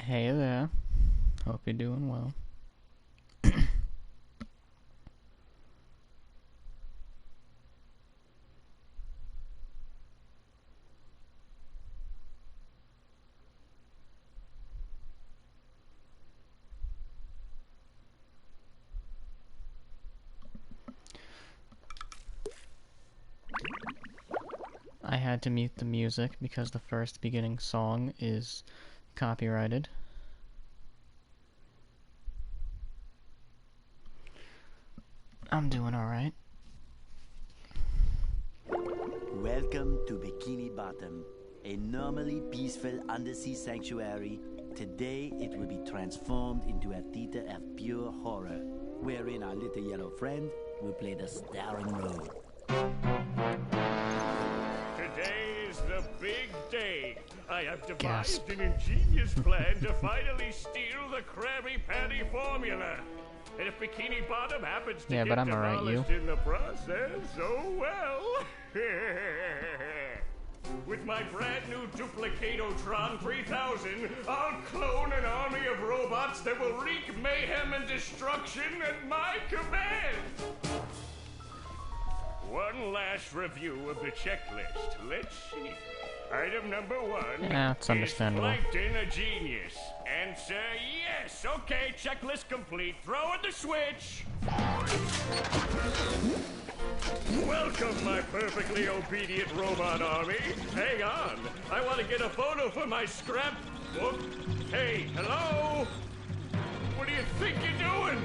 Hey there. Hope you're doing well. I had to mute the music because the first beginning song is copyrighted. I'm doing alright. Welcome to Bikini Bottom, a normally peaceful undersea sanctuary. Today it will be transformed into a theater of pure horror, wherein our little yellow friend will play the starring role. Today is the big day. I have devised an ingenious plan to finally steal the Krabby Patty formula. And if Bikini Bottom happens to get demolished in the process, oh well. With my brand new Duplicatotron 3000, I'll clone an army of robots that will wreak mayhem and destruction at my command. One last review of the checklist. Let's see. Item number 1 it's understandable. Is Plankton a genius? Answer yes. Okay, checklist complete. Throw in the switch. Welcome, my perfectly obedient robot army. Hang on. I want to get a photo for my scrapbook. Hey, hello? What do you think you're doing?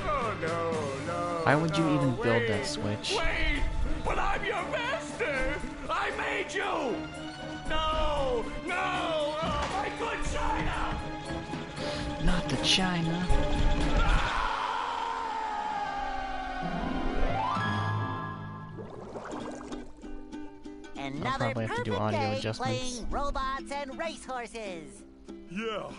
Oh, no. Why would you even build that switch? Wait! But I'm your master! I made you! No! Oh, my good China! Not the China. Another perfect day playing robots and racehorses. Yeah,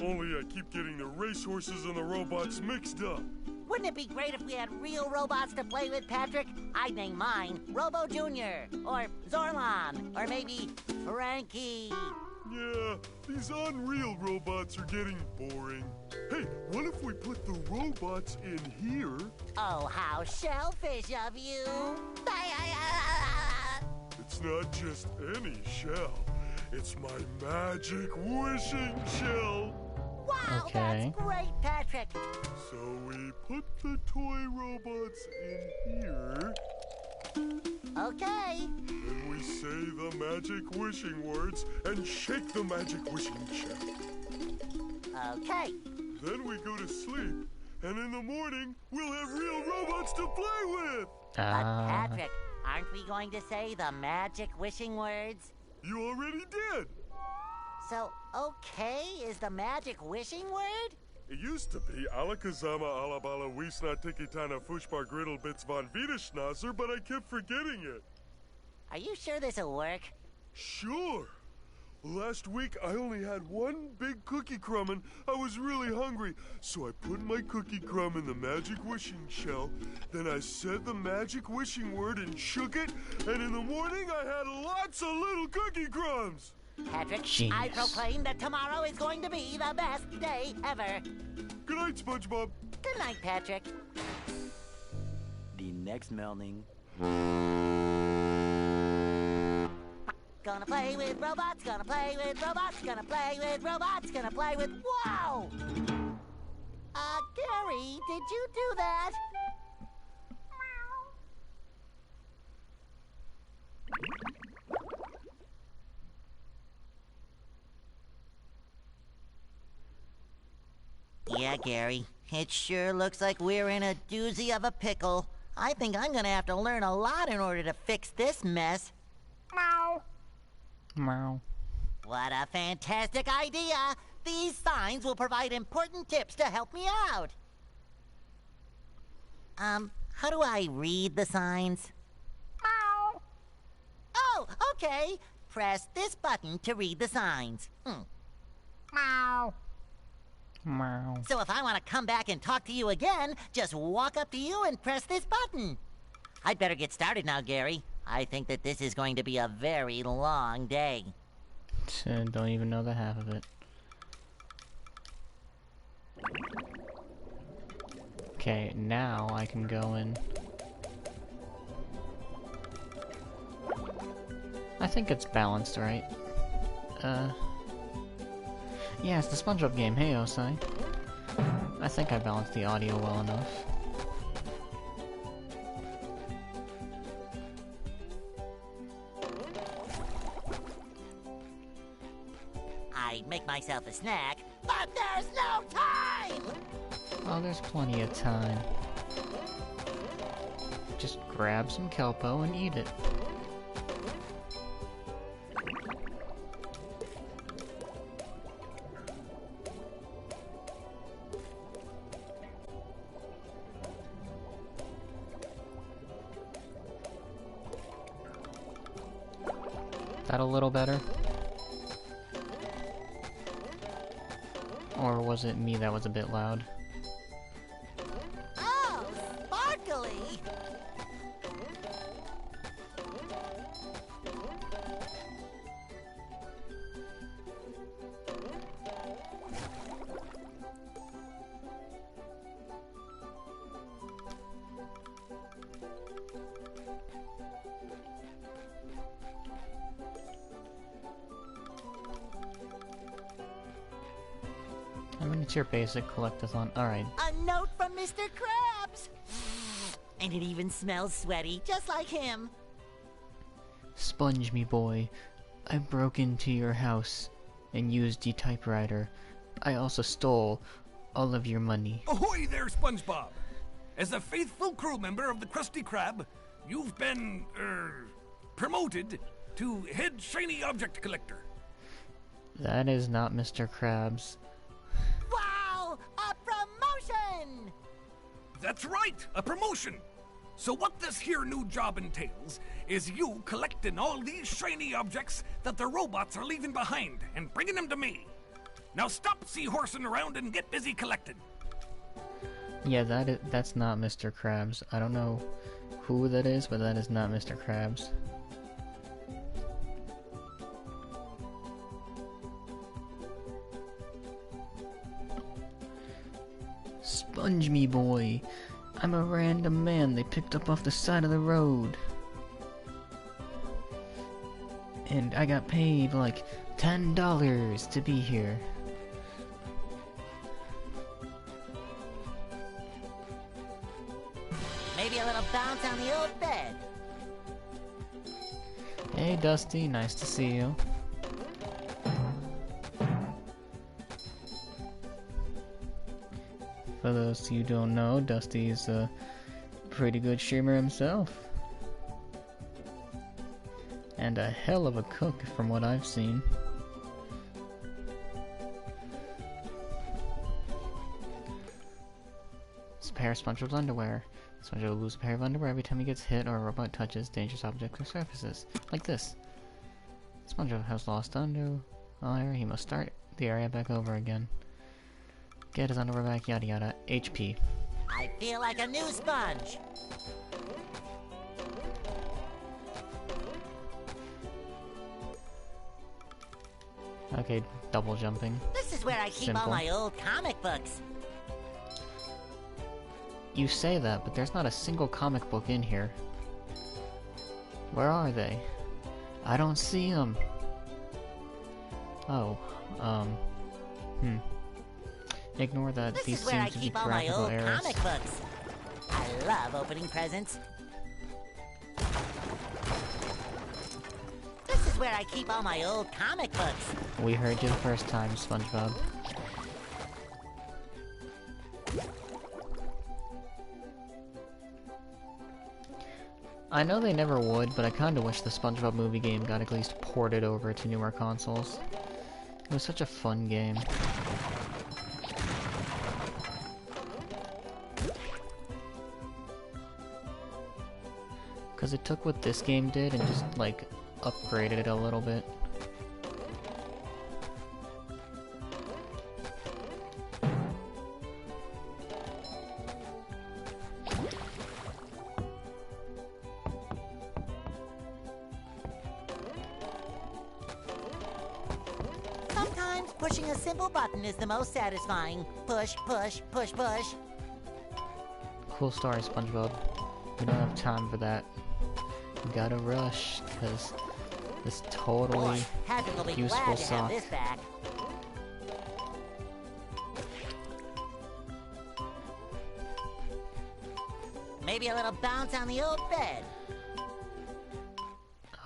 only I keep getting the racehorses and the robots mixed up. Wouldn't it be great if we had real robots to play with, Patrick? I'd name mine Robo Jr. or Zorlon or maybe Frankie. Yeah, these unreal robots are getting boring. Hey, what if we put the robots in here? Oh, how shellfish of you. It's not just any shell. It's my magic wishing shell. Wow, okay. That's great, Patrick. So we put the toy robots in here. Okay. Then we say the magic wishing words and shake the magic wishing shell. Okay. Then we go to sleep, and in the morning, we'll have real robots to play with. But Patrick, aren't we going to say the magic wishing words? You already did. So, okay is the magic wishing word? It used to be Alakazama Alabala Wiesna Tikitana Fushbar Griddle Bits von Wiederschnauzer, but I kept forgetting it. Are you sure this'll work? Sure. Last week, I only had one big cookie crumb and I was really hungry. So I put my cookie crumb in the magic wishing shell. Then I said the magic wishing word and shook it. And in the morning, I had lots of little cookie crumbs. Patrick, Genius. I proclaim that tomorrow is going to be the best day ever. Good night, SpongeBob. Good night, Patrick. The next morning. Gonna play with robots, gonna play with robots, gonna play with robots, gonna play with... Whoa! Gary, did you do that? Yeah, Gary. It sure looks like we're in a doozy of a pickle. I think I'm gonna have to learn a lot in order to fix this mess. Meow. Meow. What a fantastic idea! These signs will provide important tips to help me out. How do I read the signs? Meow. Oh, okay. Press this button to read the signs. Meow. Meow. So if I want to come back and talk to you again, just walk up to you and press this button. I'd better get started now, Gary. I think that this is going to be a very long day. Don't even know the half of it. Okay, now I can go in. I think it's balanced, right? Yeah, it's the SpongeBob game. Hey, Osai. I think I balanced the audio well enough. I'd make myself a snack, but there's no time! Oh, there's plenty of time. Just grab some kelpo and eat it. That a little better? Or was it me that was a bit loud? Oh, sparkly! I mean, it's your basic collectathon. Alright. A note from Mr. Krabs! And it even smells sweaty, just like him. Sponge me boy, I broke into your house and used the typewriter. I also stole all of your money. Ahoy there, SpongeBob! As a faithful crew member of the Krusty Krab, you've been, promoted to head shiny object collector. That is not Mr. Krabs. Wow! A promotion! That's right, a promotion! So what this here new job entails is you collecting all these shiny objects that the robots are leaving behind and bringing them to me. Now stop seahorsing around and get busy collecting. Yeah, that's not Mr. Krabs. I don't know who that is, but that is not Mr. Krabs. Sponge me boy, I'm a random man they picked up off the side of the road. And I got paid like $10 to be here. Maybe a little bounce on the old bed. Hey Dusty, nice to see you. For those of you who don't know, Dusty's a pretty good streamer himself. And a hell of a cook from what I've seen. It's a pair of SpongeBob's underwear. SpongeBob will lose a pair of underwear every time he gets hit or a robot touches dangerous objects or surfaces. Like this. SpongeBob has lost underwear. He must start the area back over again. Get his underwear back, yada yada. HP. I feel like a new sponge. Okay, double jumping. This is where I keep Simple. all my old comic books. You say that, but there's not a single comic book in here. Where are they? I don't see them. Oh, Ignore that. This These is where I seem to be keep all my graphical old errors. comic books. I love opening presents. This is where I keep all my old comic books. We heard you the first time, SpongeBob. I know they never would, but I kinda wish the SpongeBob movie game got at least ported over to newer consoles. It was such a fun game. Because it took what this game did and just, like, upgraded it a little bit. Pushing a simple button is the most satisfying. Push, push, push, push. Cool story, SpongeBob. We don't have time for that. We gotta rush, because this totally Patrick will be useful glad to have sock. this back. Maybe a little bounce on the old bed.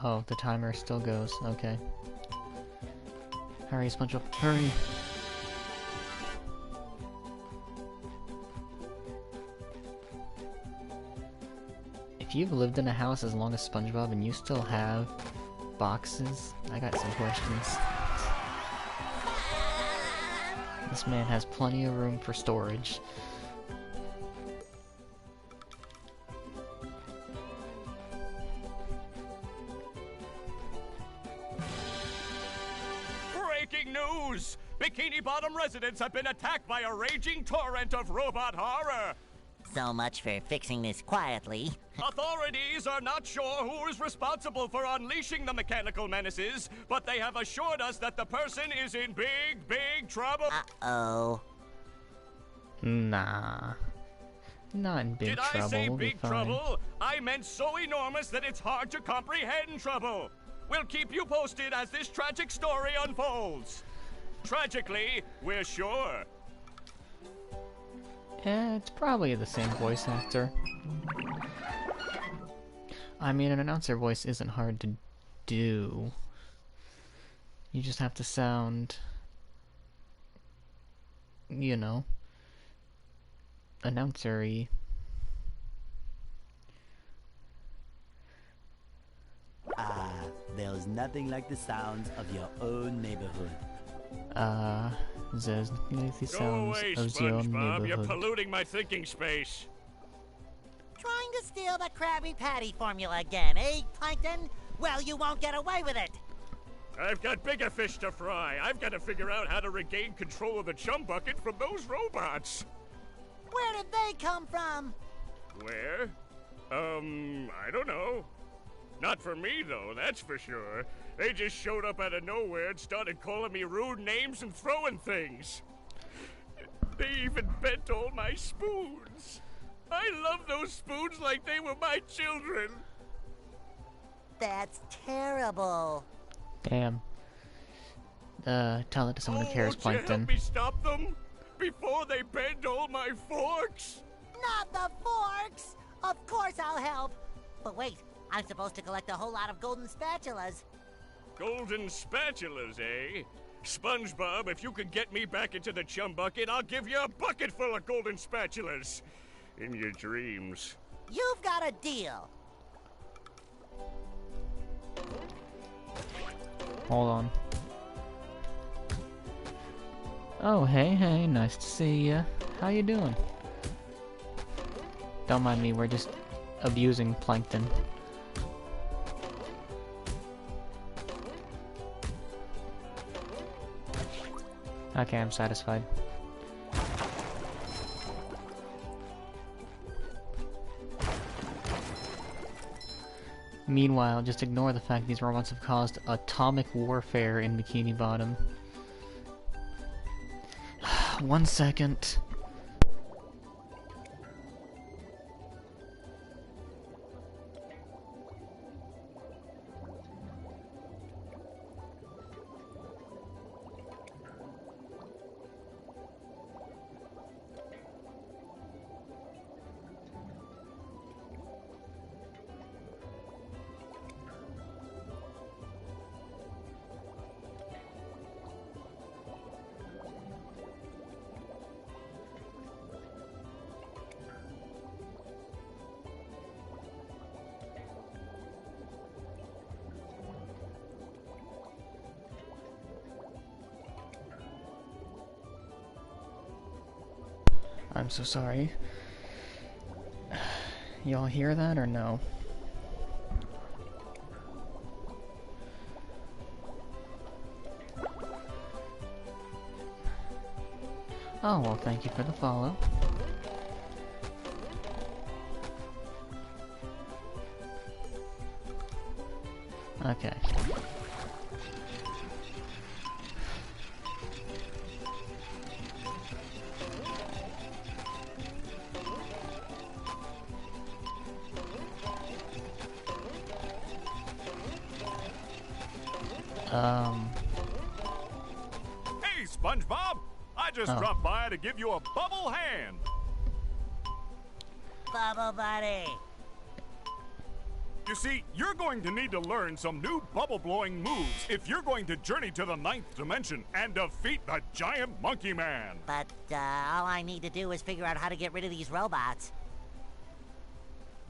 Oh, the timer still goes. Okay. Hurry, SpongeBob, hurry! If you've lived in a house as long as SpongeBob and you still have boxes, I got some questions. This man has plenty of room for storage. Breaking news! Bikini Bottom residents have been attacked by a raging torrent of robot horror! So much for fixing this quietly. Authorities are not sure who is responsible for unleashing the mechanical menaces, but they have assured us that the person is in big, big trouble. Uh-oh. Nah. Not in big Did trouble, I say we'll be big fine. trouble? I meant so enormous that it's hard to comprehend trouble. We'll keep you posted as this tragic story unfolds. Tragically, we're sure. It's probably the same voice actor. I mean, an announcer voice isn't hard to do. You just have to sound, you know, announcer-y. There's nothing like the sounds of your own neighborhood. There's nothing like the Go sounds away, of your SpongeBob. You're neighborhood. polluting my thinking space. Trying to steal the Krabby Patty formula again, eh, Plankton? Well, you won't get away with it. I've got bigger fish to fry. I've got to figure out how to regain control of the chum bucket from those robots. Where did they come from? Where? I don't know. Not for me, though, that's for sure. They just showed up out of nowhere and started calling me rude names and throwing things. They even bent all my spoons. I love those spoons like they were my children. That's terrible. Damn. Tell it to someone who cares, Won't you Plankton. help me stop them before they bend all my forks? Not the forks! Of course I'll help. But wait, I'm supposed to collect a whole lot of golden spatulas. Golden spatulas, eh? SpongeBob, if you can get me back into the chum bucket, I'll give you a bucket full of golden spatulas. In your dreams. You've got a deal. Hold on. Oh, hey, nice to see ya. How you doing? Don't mind me, we're just abusing Plankton. Okay, I'm satisfied. Meanwhile, just ignore the fact these robots have caused atomic warfare in Bikini Bottom. 1 second. I'm so sorry. Y'all hear that or no? Oh, well, thank you for the follow. Okay. Hey, SpongeBob! I just dropped by to give you a bubble hand. Bubble Buddy. You see, you're going to need to learn some new bubble-blowing moves if you're going to journey to the 9th dimension and defeat the giant monkey man. But all I need to do is figure out how to get rid of these robots.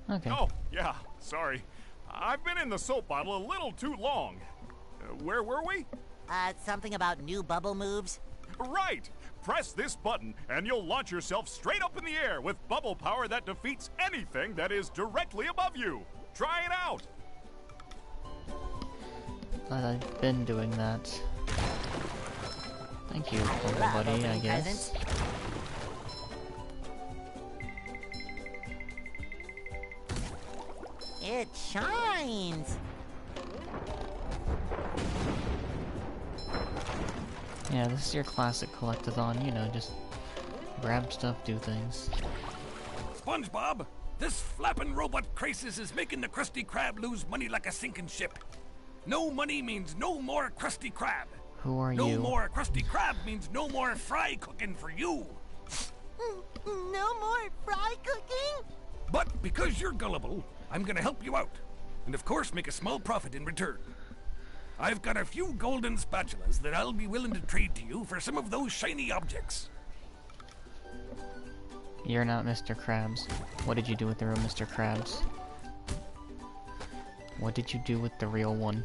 Okay. Oh, yeah, sorry. I've been in the soap bottle a little too long. Where were we? Something about new bubble moves? Right! Press this button and you'll launch yourself straight up in the air with bubble power that defeats anything that is directly above you. Try it out! I've been doing that. Thank you, everybody, I guess. It shines! Yeah, this is your classic collectathon, you know, just grab stuff, do things. SpongeBob, this flapping robot crisis is making the Krusty Krab lose money like a sinking ship. No money means no more Krusty Krab. Who are no you? No more Krusty Krab means no more fry cooking for you. No more fry cooking? But because you're gullible, I'm gonna help you out. And of course make a small profit in return. I've got a few golden spatulas that I'll be willing to trade to you for some of those shiny objects. You're not Mr. Krabs. What did you do with the real Mr. Krabs? What did you do with the real one?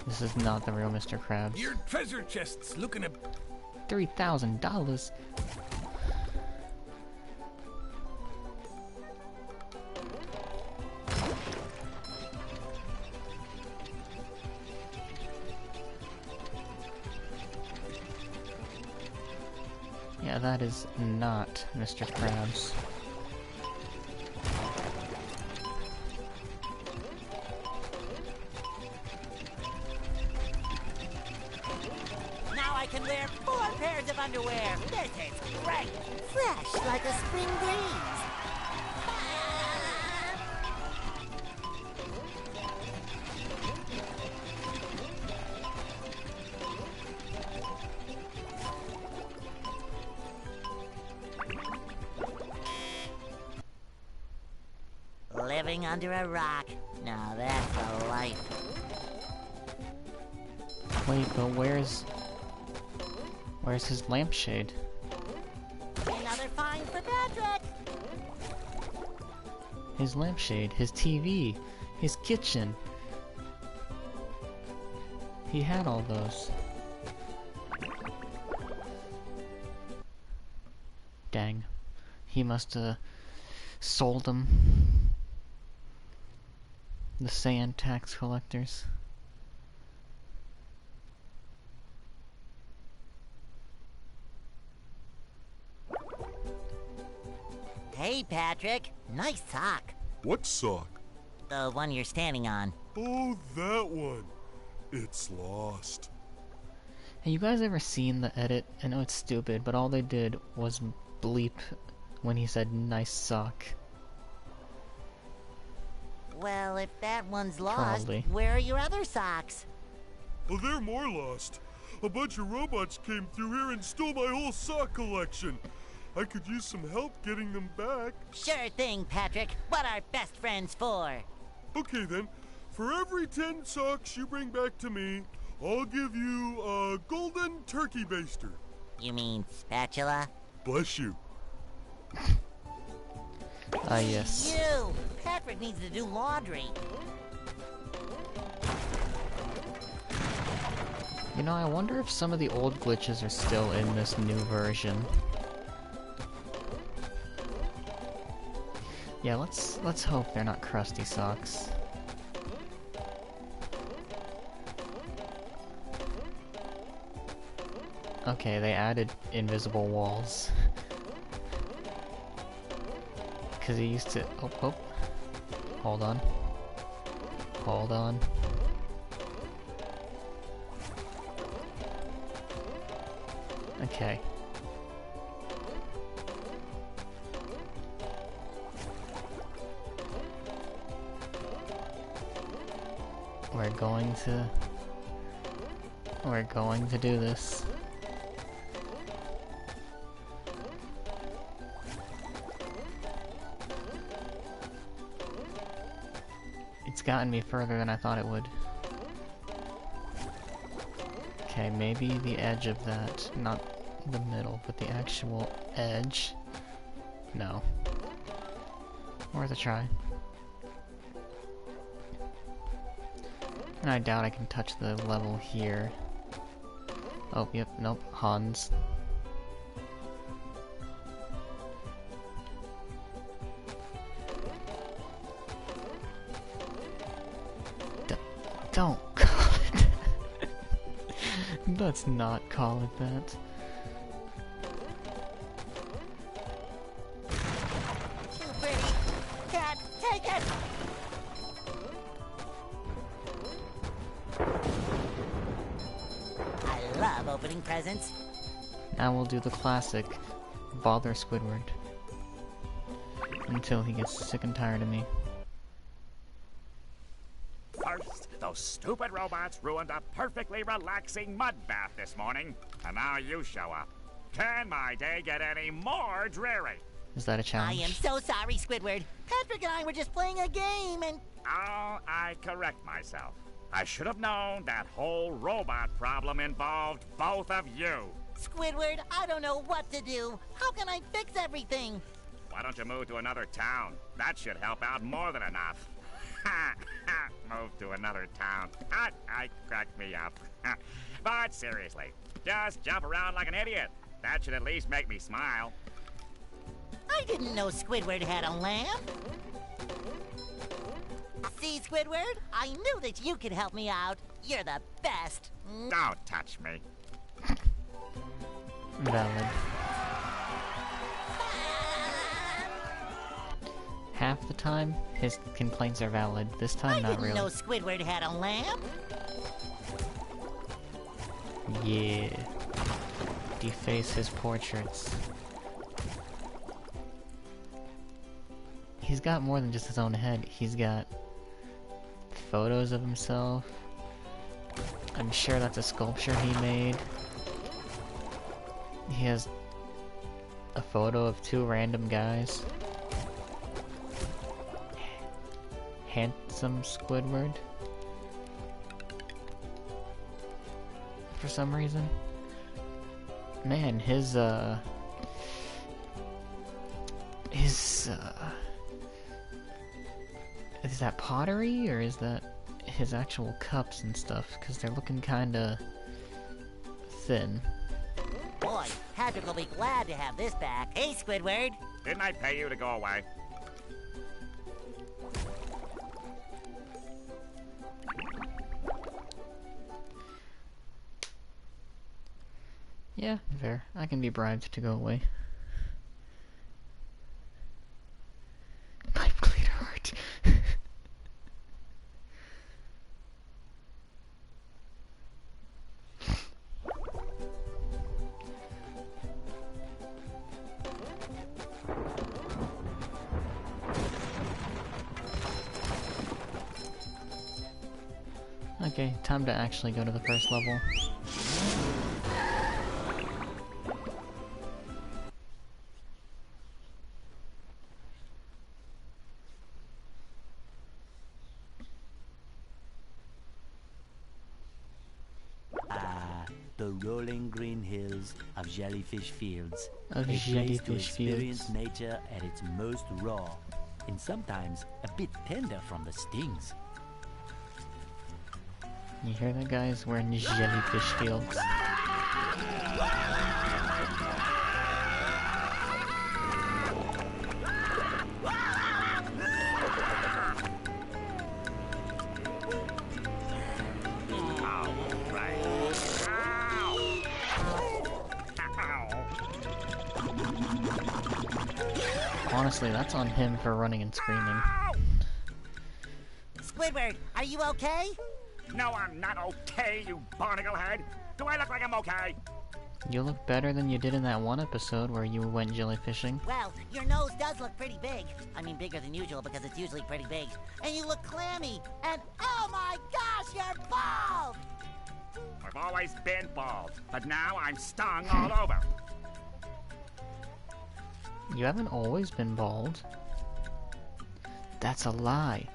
This is not the real Mr. Krabs. Your treasure chest's looking a... $3,000? Yeah, that is not Mr. Krabs. Now I can wear 4 pairs of underwear. This is great. Fresh like a spring breeze. Living under a rock. Now that's a life. Wait, but where's his lampshade? Another find for Patrick. His lampshade, his TV, his kitchen. He had all those. Dang. He must have sold them. The sand tax collectors. Hey, Patrick. Nice sock. What sock? The one you're standing on. Oh, that one. It's lost. Have you guys ever seen the edit? I know it's stupid, but all they did was bleep when he said nice sock. Well, if that one's lost, Probably. where are your other socks? Oh, they're more lost. A bunch of robots came through here and stole my whole sock collection. I could use some help getting them back. Sure thing, Patrick. What are best friends for? Okay then, for every 10 socks you bring back to me, I'll give you a golden turkey baster. You mean spatula? Bless you. Ah, yes. You! Patrick needs to do laundry. You know, I wonder if some of the old glitches are still in this new version. Yeah, let's hope they're not crusty socks. Okay, they added invisible walls. Cause he used to... Oh. Hold on. Hold on. Okay. We're going to do this. It's gotten me further than I thought it would. Okay, maybe the edge of that, not the middle, but the actual edge. No. Worth a try. And I doubt I can touch the level here. Oh, yep, nope, Hans. Don't call it that. Let's not call it that. Too pretty. Can't take it. I love opening presents. Now we'll do the classic, bother Squidward. Until he gets sick and tired of me. First, those stupid robots ruined a perfectly relaxing mud bath this morning, and now you show up. Can my day get any more dreary? Is that a I challenge? am so sorry, Squidward. Patrick and I were just playing a game and... Oh, I correct myself. I should have known that whole robot problem involved both of you. Squidward, I don't know what to do. How can I fix everything? Why don't you move to another town? That should help out more than enough. Move to another town. I cracked me up. But seriously, just jump around like an idiot. That should at least make me smile. I didn't know Squidward had a lamp. See, Squidward? I knew that you could help me out. You're the best. Don't touch me. Valid. Half the time, his complaints are valid. This time, I not didn't really. know Squidward had a lamp. Yeah. Deface his portraits. He's got more than just his own head. He's got photos of himself. I'm sure that's a sculpture he made. He has a photo of two random guys. Handsome Squidward. For some reason. Man, his is that pottery, or is that his actual cups and stuff? Because they're looking kinda thin. Boy, Patrick will be glad to have this back. Hey, Squidward. Didn't I pay you to go away? Yeah, fair. I can be bribed to go away. Pipe cleaner art. Okay, time to actually go to the first level. The rolling green hills of Jellyfish Fields. Of A place to Jellyfish experience Fields. nature at its most raw, and sometimes a bit tender from the stings. You hear that, guys? We're in Jellyfish Fields. Honestly, that's on him for running and screaming. Squidward, are you okay? No, I'm not okay, you barnacle head. Do I look like I'm okay? You look better than you did in that one episode where you went jellyfishing. Well, your nose does look pretty big. I mean, bigger than usual because it's usually pretty big. And you look clammy. And oh my gosh, you're bald! I've always been bald, but now I'm stung all over. You haven't always been bald. That's a lie.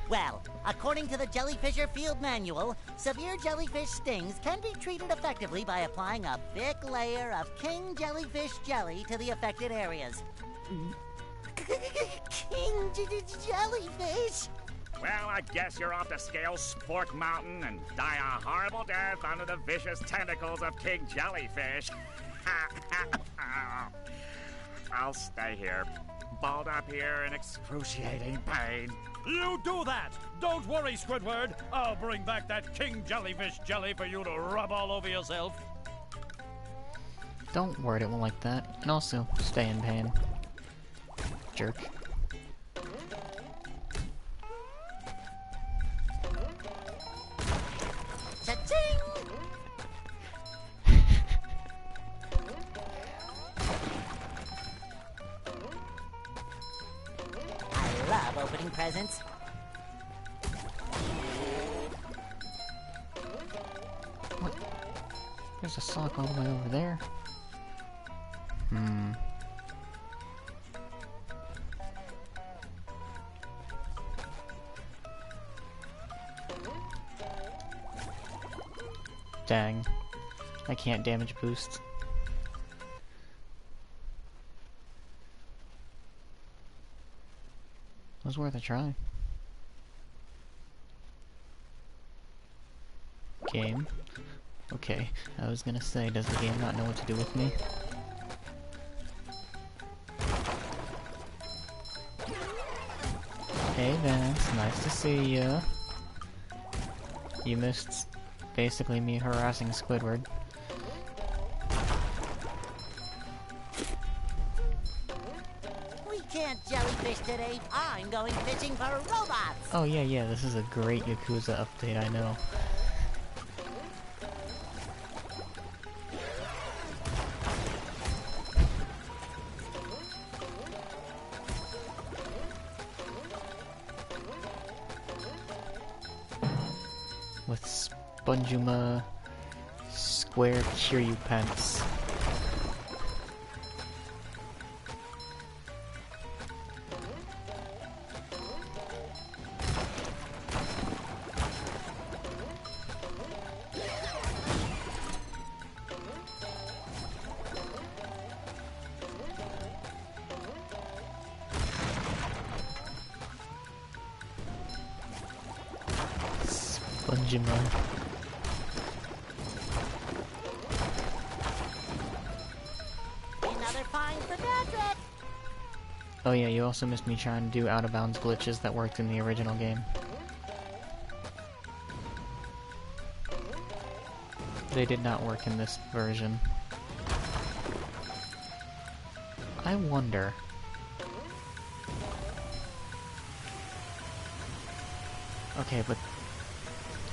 Well, according to the Jellyfisher Field Manual, severe jellyfish stings can be treated effectively by applying a thick layer of king jellyfish jelly to the affected areas. King jellyfish? Well, I guess you're off to scale Spork Mountain and die a horrible death under the vicious tentacles of King Jellyfish. I'll stay here, balled up here in excruciating pain. You do that! Don't worry, Squidward. I'll bring back that King Jellyfish jelly for you to rub all over yourself. Don't word it like that. And also, stay in pain. Jerk. Cha-ching! I love opening presents. What? There's a sock all the way over there. Dang. I can't damage boost. It was worth a try. Game. Okay, I was gonna say, does the game not know what to do with me? Hey Vance, nice to see ya. You missed basically me harassing Squidward. We can't jellyfish today. I'm going fishing for robots. Oh yeah, this is a great Yakuza update, I know. With Spongema Square Kiryu Pants. Spongema. Another find for Patrick. Oh yeah, you also missed me trying to do out-of-bounds glitches that worked in the original game. They did not work in this version. I wonder... Okay, but...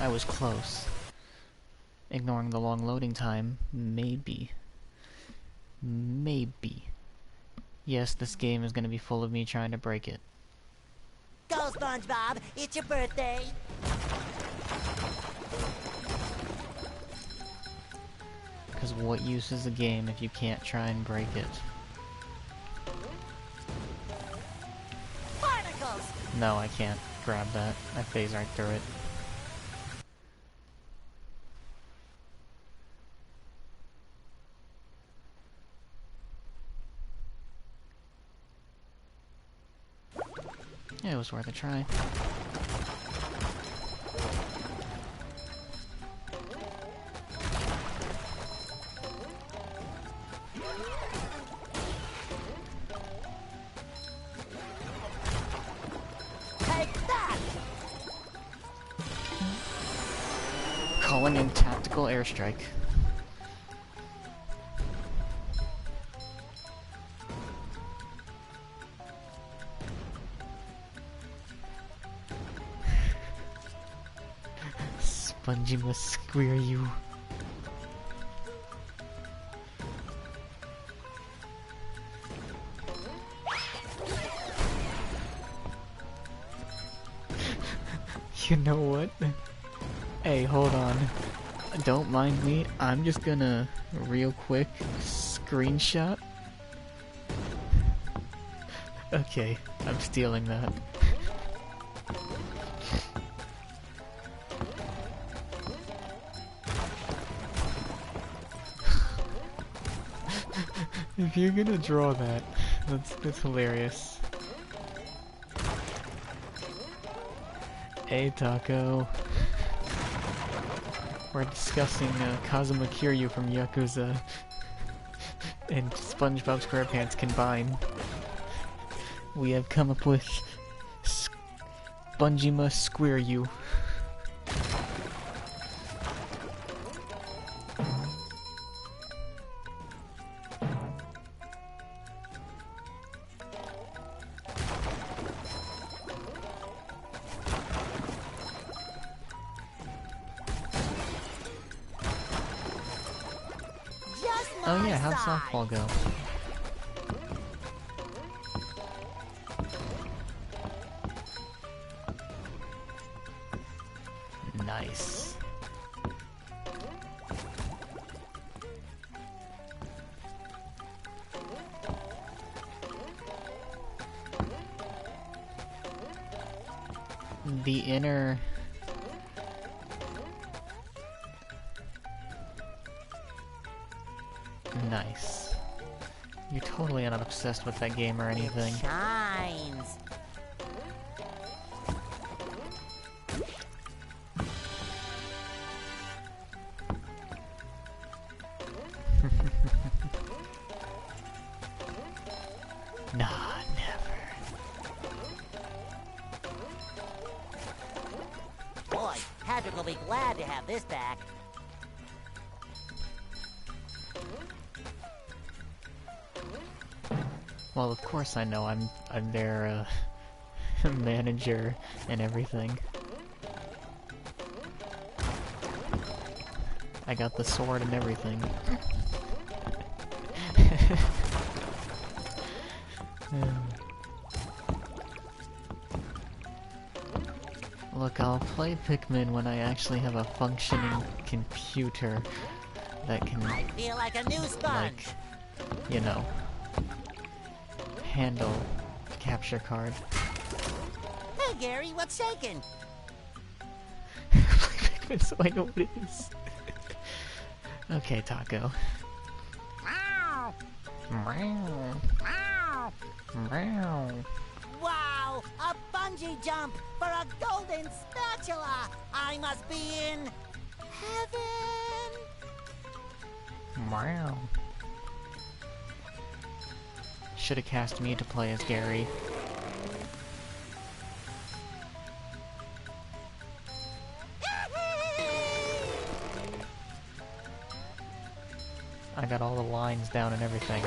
I was close. Ignoring the long loading time, maybe. Maybe. Yes, this game is gonna be full of me trying to break it. Go, SpongeBob. It's your birthday. Because what use is a game if you can't try and break it? Barnacles. No, I can't grab that. I phase right through it. Yeah, it was worth a try. Take that. Calling in tactical airstrike. Spongy must square you. You know what? Hey, hold on. Don't mind me. I'm just gonna real quick screenshot. Okay, I'm stealing that. If you're gonna draw that, that's hilarious. Hey Taco. We're discussing Kazuma Kiryu from Yakuza and SpongeBob SquarePants combined. We have come up with Spongima Square You. Oh yeah, how'd softball go? Nice. The inner... Nice. You're totally not obsessed with that game or anything. It shines. Nah, never. Boy, Patrick will be glad to have this back. Well, of course I know. I'm their manager and everything. I got the sword and everything. Look, I'll play Pikmin when I actually have a functioning computer that can, I feel like a new sponge. like, you know, handle a capture card. Hey Gary, what's shaking? Pikmin, so I know what it is. Okay, Taco. Meow. Meow. Meow. Meow. Wow, a bungee jump for a golden spatula. I must be in heaven. Meow. Should have cast me to play as Gary. I got all the lines down and everything.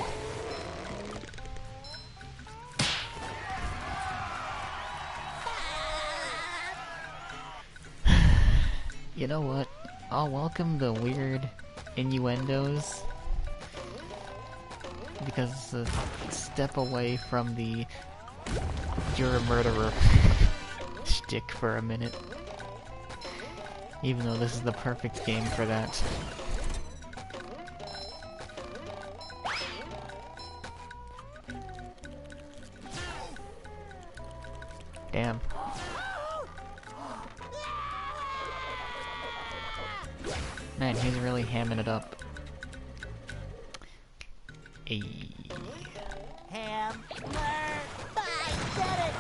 You know what? I'll welcome the weird innuendos, because it's a step away from the "you're a murderer" shtick for a minute. Even though this is the perfect game for that. Damn. Man, he's really hamming it up. Ayy. Hammer! I did it!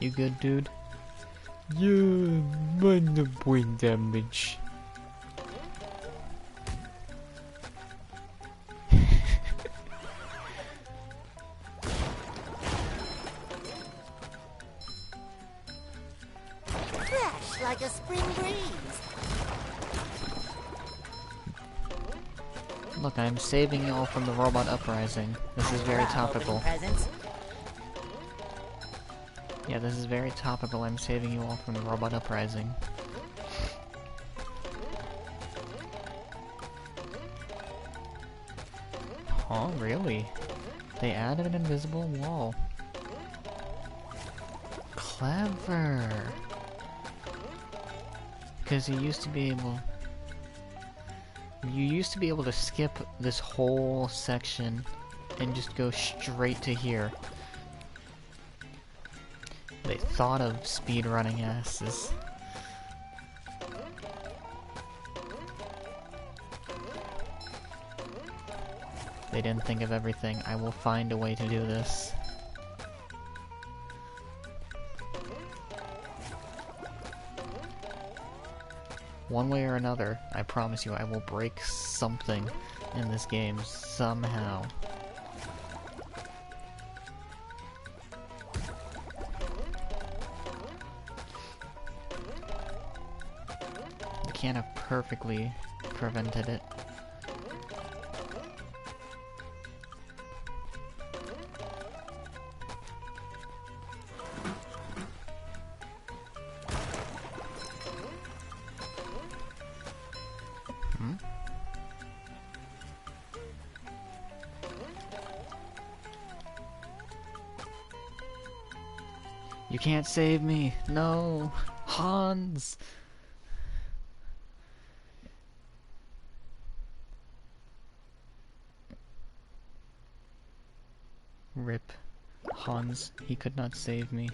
You good, dude? Yeah, minor brain damage. Fresh like a spring breeze. Look, I'm saving y'all from the robot uprising. This is very Love topical. opening presents. Yeah, this is very topical. I'm saving you all from the robot uprising. Oh, really? They added an invisible wall. Clever! Because you used to be able... You used to be able to skip this whole section and just go straight to here. They thought of speedrunning asses. They didn't think of everything. I will find a way to do this. One way or another, I promise you, I will break something in this game somehow. I can't have perfectly prevented it. You can't save me! No! Hans! Rip. Hans, he could not save me.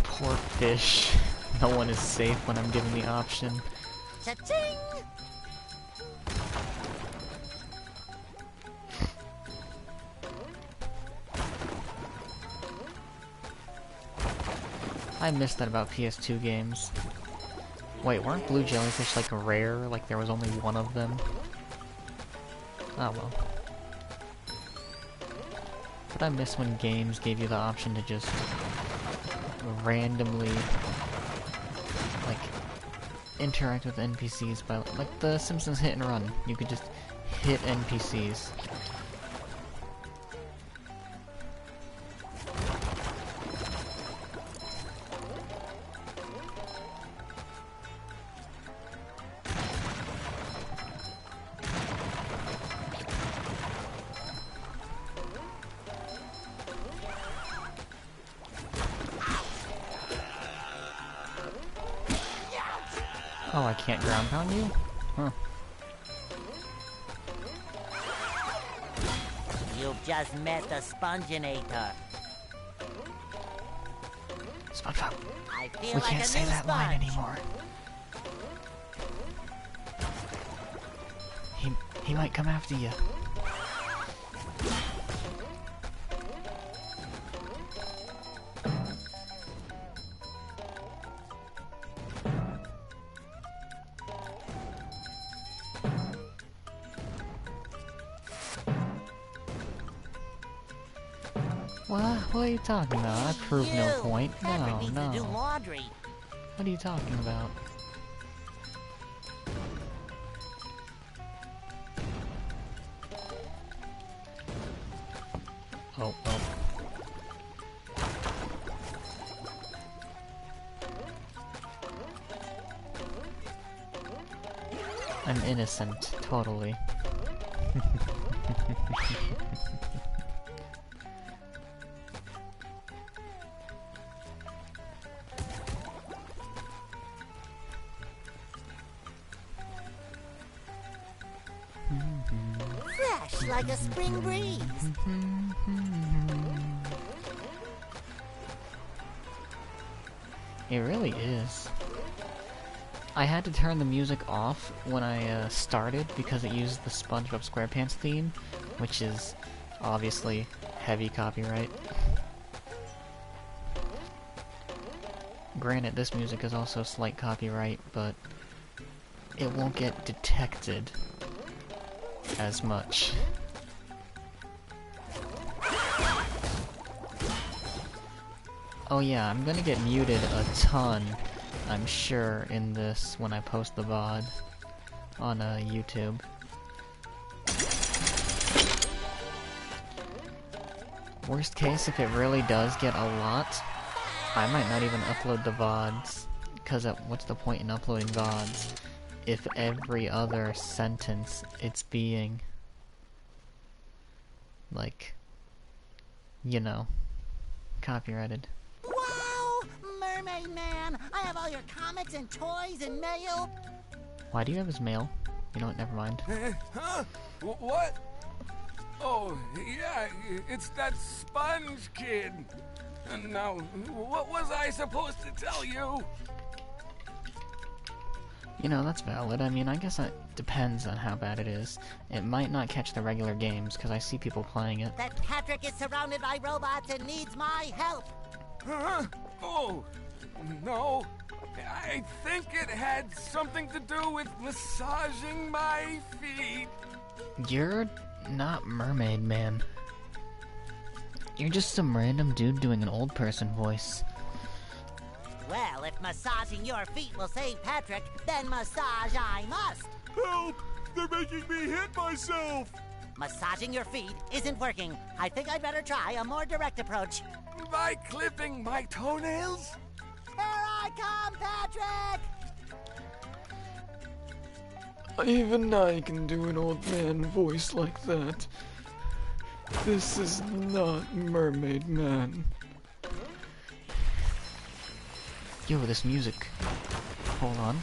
Poor fish. No one is safe when I'm given the option. Cha-ching! I miss that about PS2 games. Wait, weren't blue jellyfish like rare? Like there was only one of them? Oh well. But I miss when games gave you the option to just randomly like interact with NPCs by like the Simpsons Hit and Run. You could just hit NPCs. Oh, I can't ground pound you? Huh. You've just met the Sponginator. SpongeBob, I feel we like can't a say new that line sponge. anymore. He might come after you. What are you talking about? I proved no point. Patrick No, needs to do no. laundry. What are you talking about? Oh, oh. I'm innocent, totally. Fresh like a spring breeze. It really is. I had to turn the music off when I started because it used the SpongeBob SquarePants theme, which is obviously heavy copyright. Granted, this music is also slight copyright, but it won't get detected as much. Oh yeah, I'm gonna get muted a ton, I'm sure, in this when I post the VOD on YouTube. Worst case, if it really does get a lot, I might not even upload the VODs. Because what's the point in uploading VODs if every other sentence it's being, like, you know, copyrighted. Wow! Mermaid Man! I have all your comics and toys and mail! Why do you have his mail? You know what, never mind. Huh? What? Oh, yeah, it's that sponge kid. Now, what was I supposed to tell you? You know, that's valid. I mean, I guess it depends on how bad it is. It might not catch the regular games, because I see people playing it. That Patrick is surrounded by robots and needs my help! Huh? Oh, no. I think it had something to do with massaging my feet. You're not Mermaid Man. You're just some random dude doing an old person voice. Well, if massaging your feet will save Patrick, then massage I must! Help! They're making me hit myself! Massaging your feet isn't working. I think I'd better try a more direct approach. By clipping my toenails? Here I come, Patrick! Even I can do an old man voice like that. This is not Mermaid Man. Yo, this music. Hold on.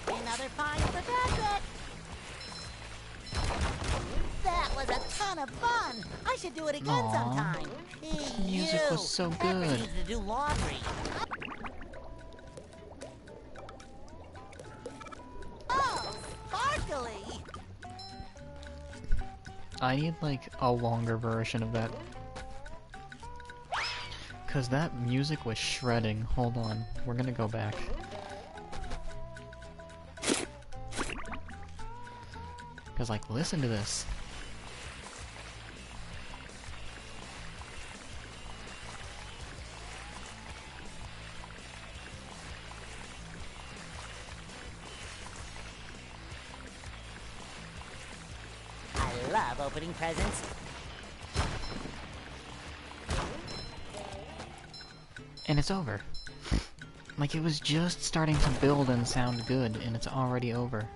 Another find for Patrick! That was a ton of fun! I should do it again Aw. sometime. Hey, music you. was so Patrick good. needs to do laundry. Oh, sparkly! I need, like, a longer version of that. Cause that music was shredding. Hold on. We're gonna go back. Cause, like, listen to this. I love opening presents. And it's over. Like, it was just starting to build and sound good, and it's already over.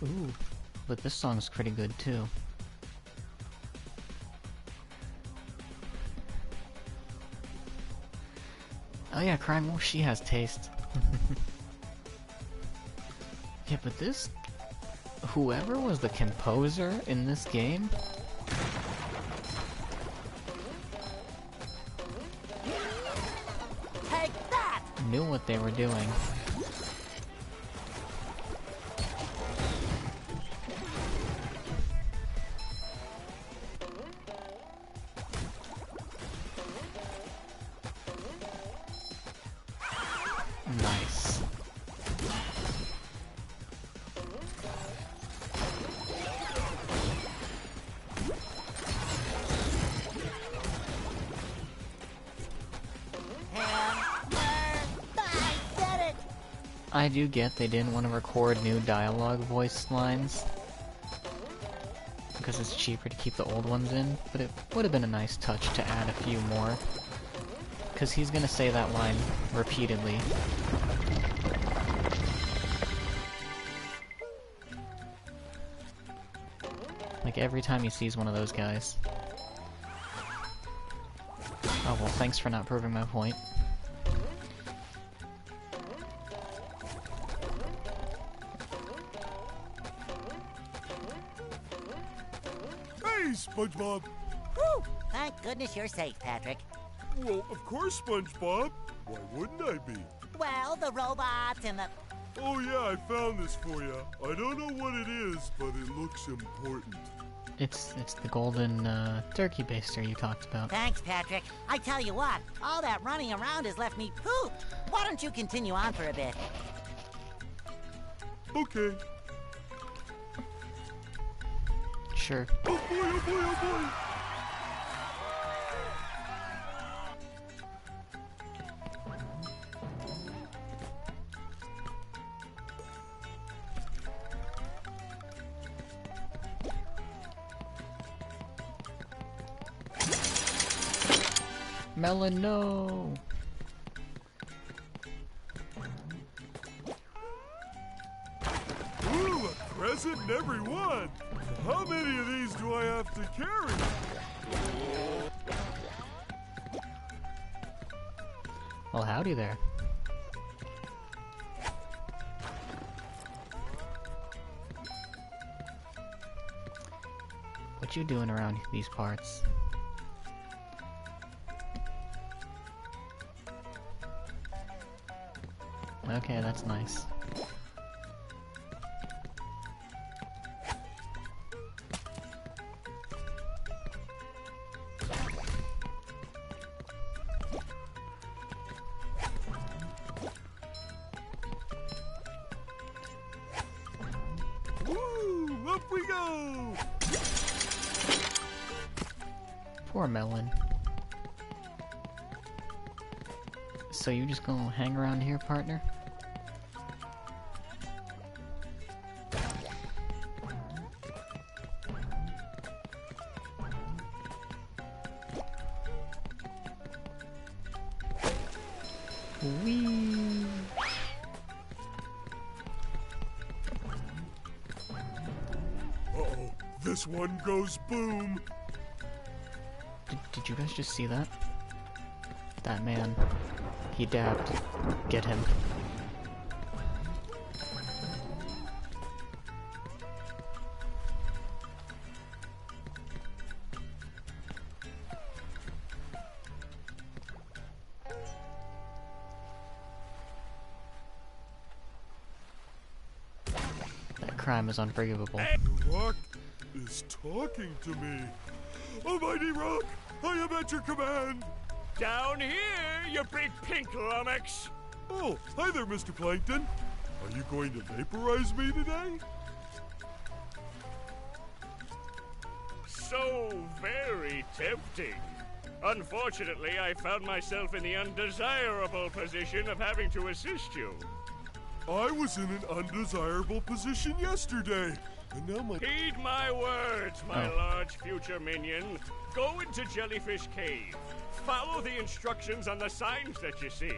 Ooh, but this song's pretty good too. Oh yeah, Crime Wolf, she has taste. Yeah, but this... whoever was the composer in this game... Take that! knew what they were doing. Nice. I did it! I do get they didn't want to record new dialogue voice lines because it's cheaper to keep the old ones in, but it would have been a nice touch to add a few more, because he's gonna say that line repeatedly. Like every time he sees one of those guys. Oh well, thanks for not proving my point. Hey, SpongeBob! Whew! Thank goodness you're safe, Patrick. Well, of course, SpongeBob. Why wouldn't I be? Well, the robots and the... Oh yeah, I found this for you. I don't know what it is, but it looks important. It's the golden turkey baster you talked about. Thanks, Patrick. I tell you what, all that running around has left me pooped. Why don't you continue on for a bit? Okay. sure. Oh boy, oh boy, oh boy! Melon, no! Ooh, a crescent in every one! How many of these do I have to carry? Well, howdy there. What you doing around these parts? Okay, that's nice. Woo! Up we go! Poor Melon. So you just gonna hang around here, partner? Whee! Uh-oh, this one goes boom! Did you guys just see that? That man. He dabbed. Get him. That crime is unforgivable. The rock is talking to me. Almighty Rock, I am at your command. Down here, you big pink lummox! Oh, hi there, Mr. Plankton. Are you going to vaporize me today? So very tempting. Unfortunately, I found myself in the undesirable position of having to assist you. I was in an undesirable position yesterday, and now my... Heed my words, my large future minion. Go into Jellyfish Cave. Follow the instructions on the signs that you see.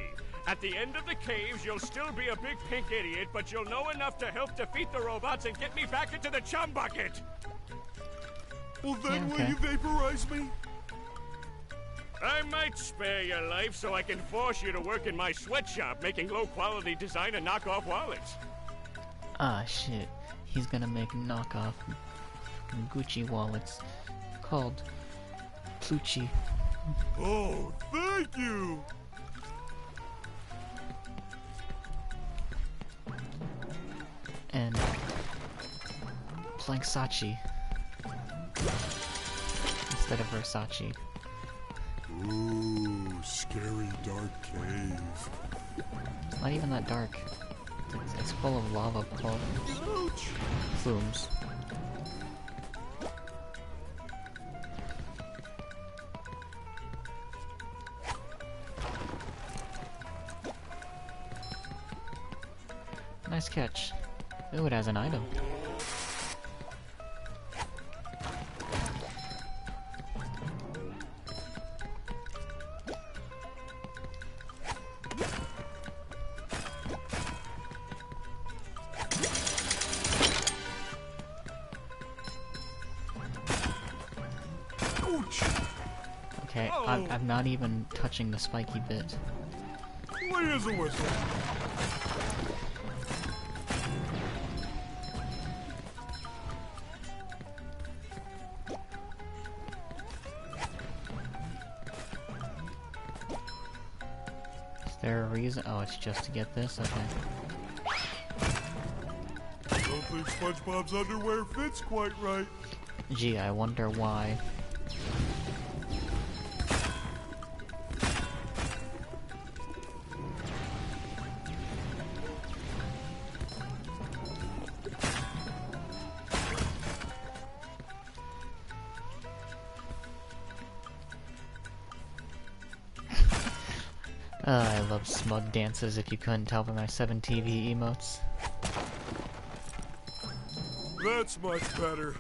At the end of the caves, you'll still be a big pink idiot, but you'll know enough to help defeat the robots and get me back into the chum bucket. Well, then Yeah, okay. will you vaporize me? I might spare your life so I can force you to work in my sweatshop making low-quality design and knockoff wallets. Ah, shit. He's gonna make knockoff Gucci wallets called Plucci. Oh, thank you! And Planksachi instead of Versace. Ooh, scary dark cave. Not even that dark. It's full of lava Ouch! plumes. Nice catch. Ooh, it has an item. Ouch! Okay, I'm not even touching the spiky bit. Wait as a whistle. Is there a reason? Oh, it's just to get this? Okay. I don't think SpongeBob's underwear fits quite right. Gee, I wonder why. I love smug dances if you couldn't tell by my 7 TV emotes. That's much better.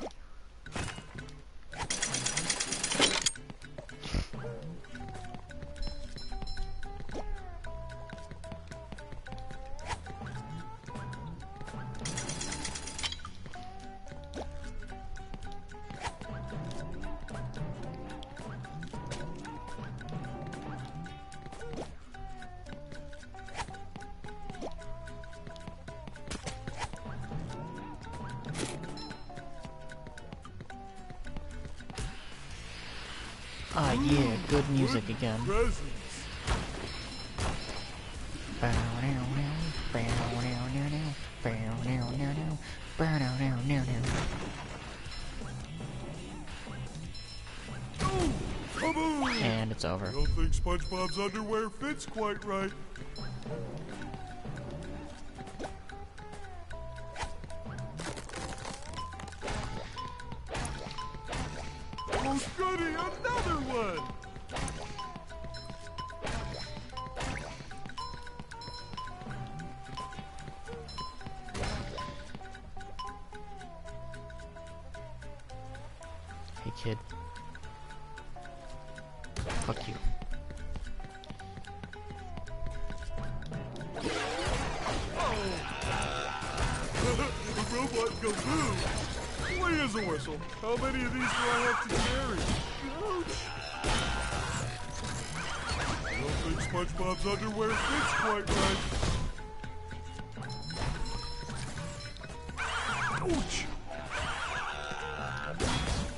Ah, yeah, good music again. Presents. Oh, kaboom! And it's over. I don't think SpongeBob's underwear fits quite right. Oh, goody, another one! Hey kid. Fuck you. The robot goes boom. Wait as a whistle. How many of these do I have to carry? Ouch! I don't think SpongeBob's underwear fits quite right. Ouch!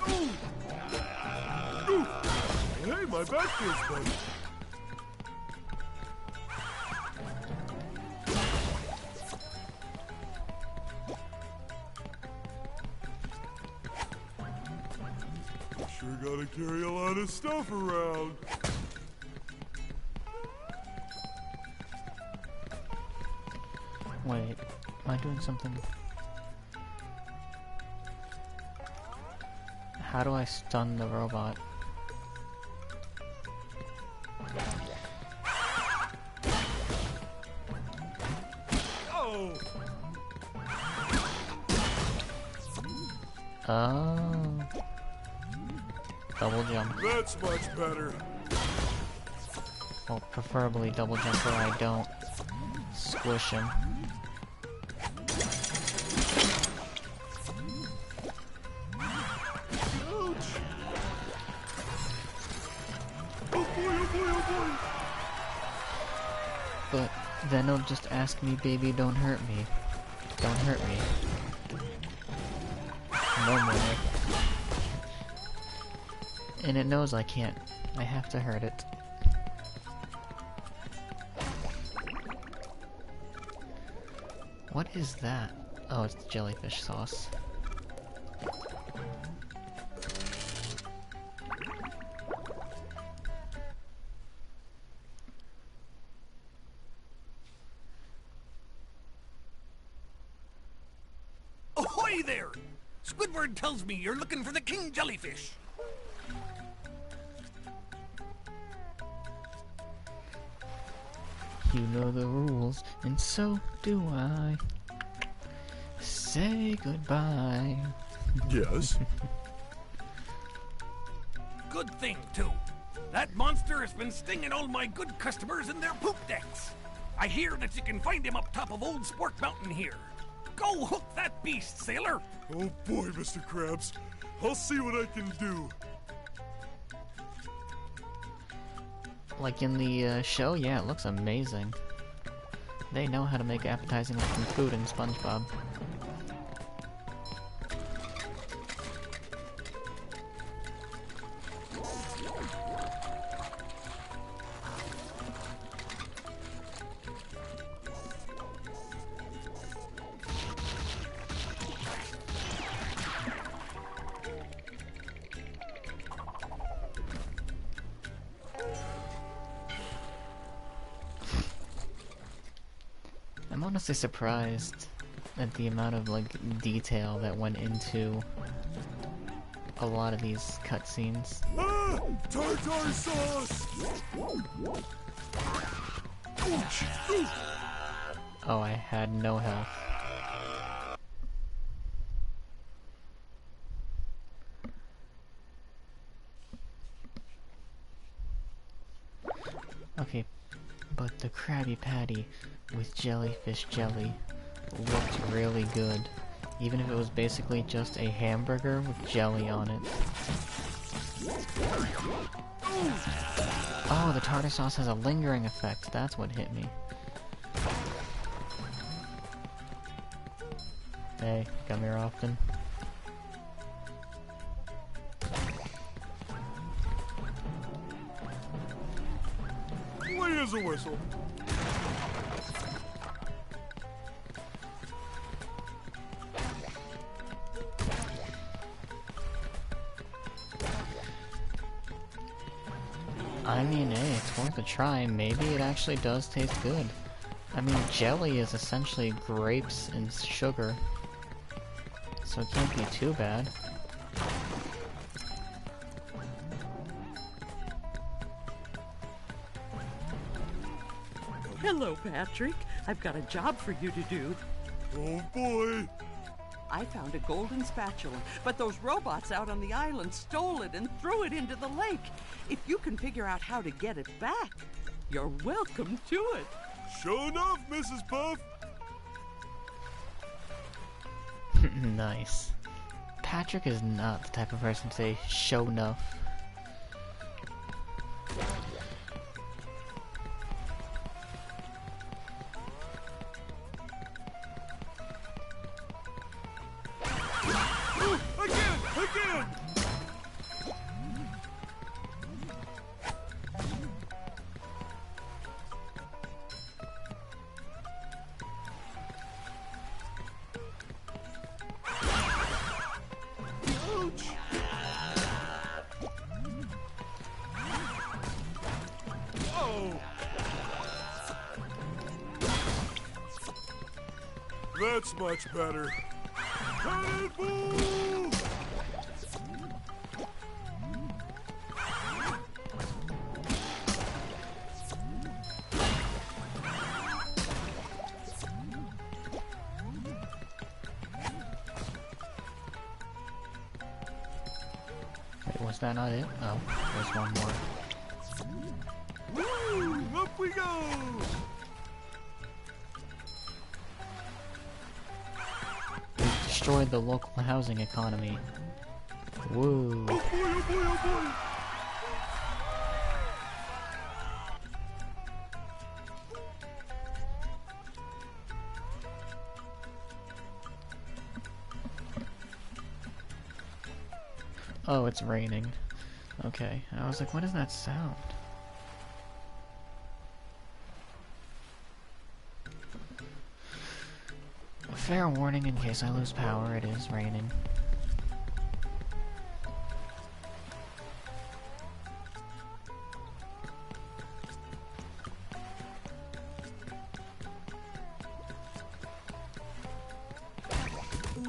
Ooh! Ooh! Hey, my back feels better. Sure gotta carry a lot of stuff around. Wait, am I doing something? How do I stun the robot? Oh! Oh. Double jump. That's much better. Well, preferably double jump where I don't squish him. Oh boy, oh boy, oh boy! But then it'll just ask me, baby, don't hurt me. Don't hurt me. No more. And it knows I can't. I have to hurt it. What is that? Oh, it's jellyfish sauce. Ahoy there! Squidward tells me you're looking for the king jellyfish. You know the rules, and so do I. Say goodbye. Yes? Good thing, too. That monster has been stinging all my good customers in their poop decks. I hear that you can find him up top of Old Sport Mountain here. Go hook that beast, sailor! Oh boy, Mr. Krabs. I'll see what I can do. Like in the show, yeah, it looks amazing. They know how to make appetizing looking food in SpongeBob. I'm honestly surprised at the amount of like detail that went into a lot of these cutscenes. Ah! Tartar sauce! Oh, I had no health. Okay, but the Krabby Patty with jellyfish jelly looked really good. Even if it was basically just a hamburger with jelly on it. Oh, the tartar sauce has a lingering effect. That's what hit me. Hey, come here often. Where's a whistle? I mean, hey, it's worth a try. Maybe it actually does taste good. I mean, jelly is essentially grapes and sugar, so it can't be too bad. Hello, Patrick. I've got a job for you to do. Oh boy! I found a golden spatula, but those robots out on the island stole it and threw it into the lake. If you can figure out how to get it back, you're welcome to it. Sure enough, Mrs. Puff! Nice. Patrick is not the type of person to say, show enough. Again! Ouch! Oh! That's much better. Cannonball! Wait, was that not it? Oh, there's one more. Woo! Up we go! We've destroyed the local housing economy. Woo. Oh boy, oh boy, oh boy! Oh, it's raining. Okay, I was like, what is that sound? Fair warning in case I lose power, it is raining.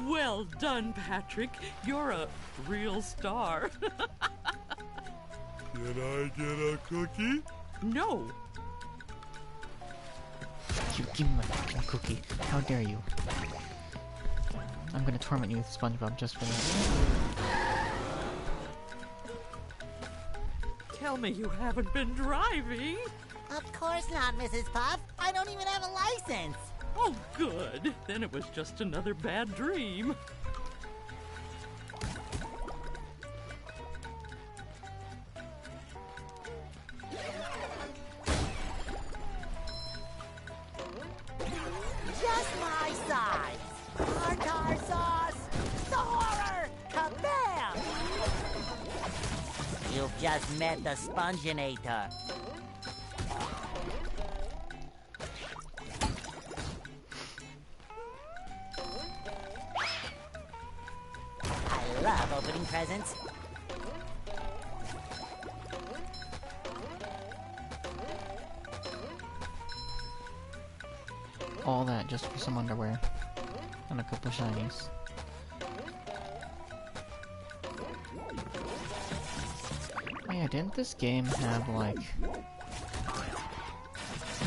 Well done, Patrick. You're a real star. Can I get a cookie? No. You give me my fucking cookie. How dare you? I'm gonna torment you with SpongeBob just for that. Tell me you haven't been driving. Of course not, Mrs. Puff. I don't even have a license. Oh, good. Then it was just another bad dream. Just my size. Tartar sauce. Soarer. Kabam! You've just met the Sponginator. I love opening presents. All that just for some underwear. And a couple of shinies. Oh yeah, didn't this game have like...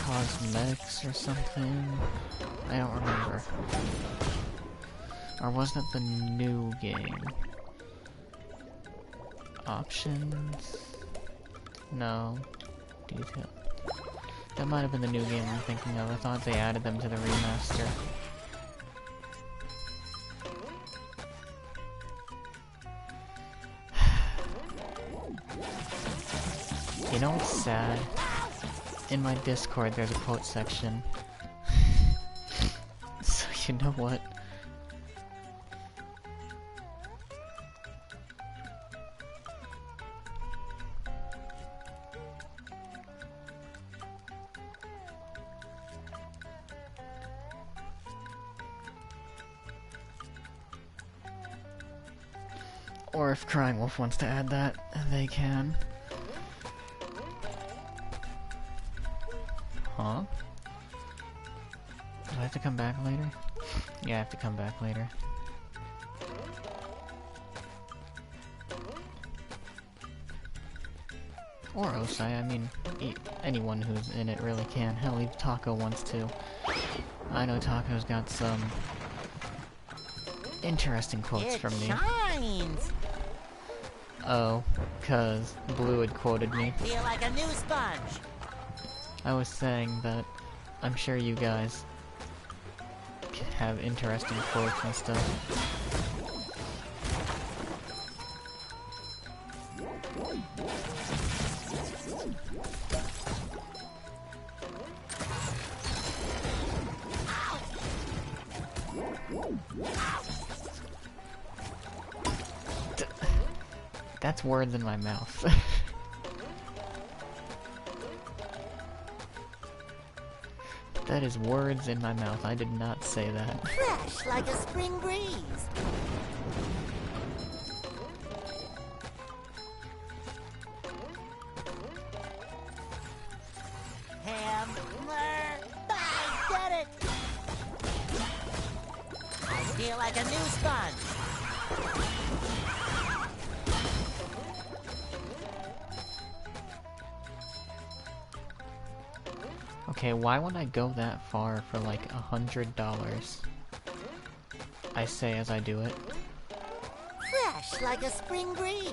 cosmetics or something? I don't remember. Or was that the new game? Options? No. Detail. That might have been the new game I'm thinking of. I thought they added them to the remaster. You know what's sad? In my Discord there's a quote section. So you know what? Or if Crying Wolf wants to add that, they can. Huh? Do I have to come back later? Yeah, I have to come back later. Or Osai, I mean, anyone who's in it really can. Hell, even Taco wants to. I know Taco's got some interesting quotes from me. Shines. Oh, 'cause Blue had quoted me. Feel like a new sponge. I was saying that I'm sure you guys have interesting quotes and stuff. That's words in my mouth. That is words in my mouth. I did not say that. Fresh like a spring breeze. Hammer. I get it. I feel like a new sponge. Okay, why would I go that far for like $100? I say as I do it. Fresh like a spring breeze.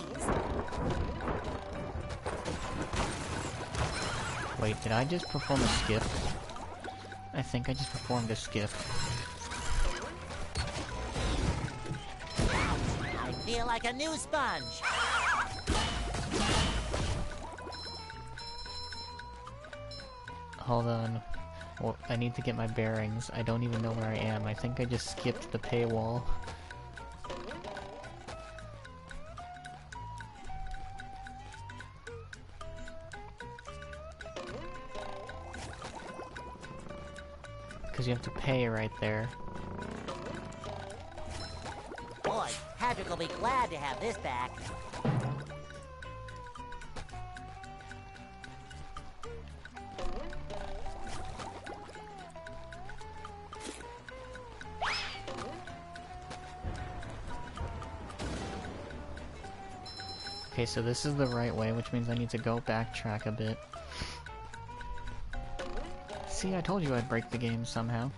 Wait, did I just perform a skip? I think I just performed a skip. I feel like a new sponge. Hold on. Well, I need to get my bearings. I don't even know where I am. I think I just skipped the paywall. Because you have to pay right there. Boy, Patrick will be glad to have this back. Okay, so this is the right way, which means I need to go backtrack a bit. See, I told you I'd break the game somehow.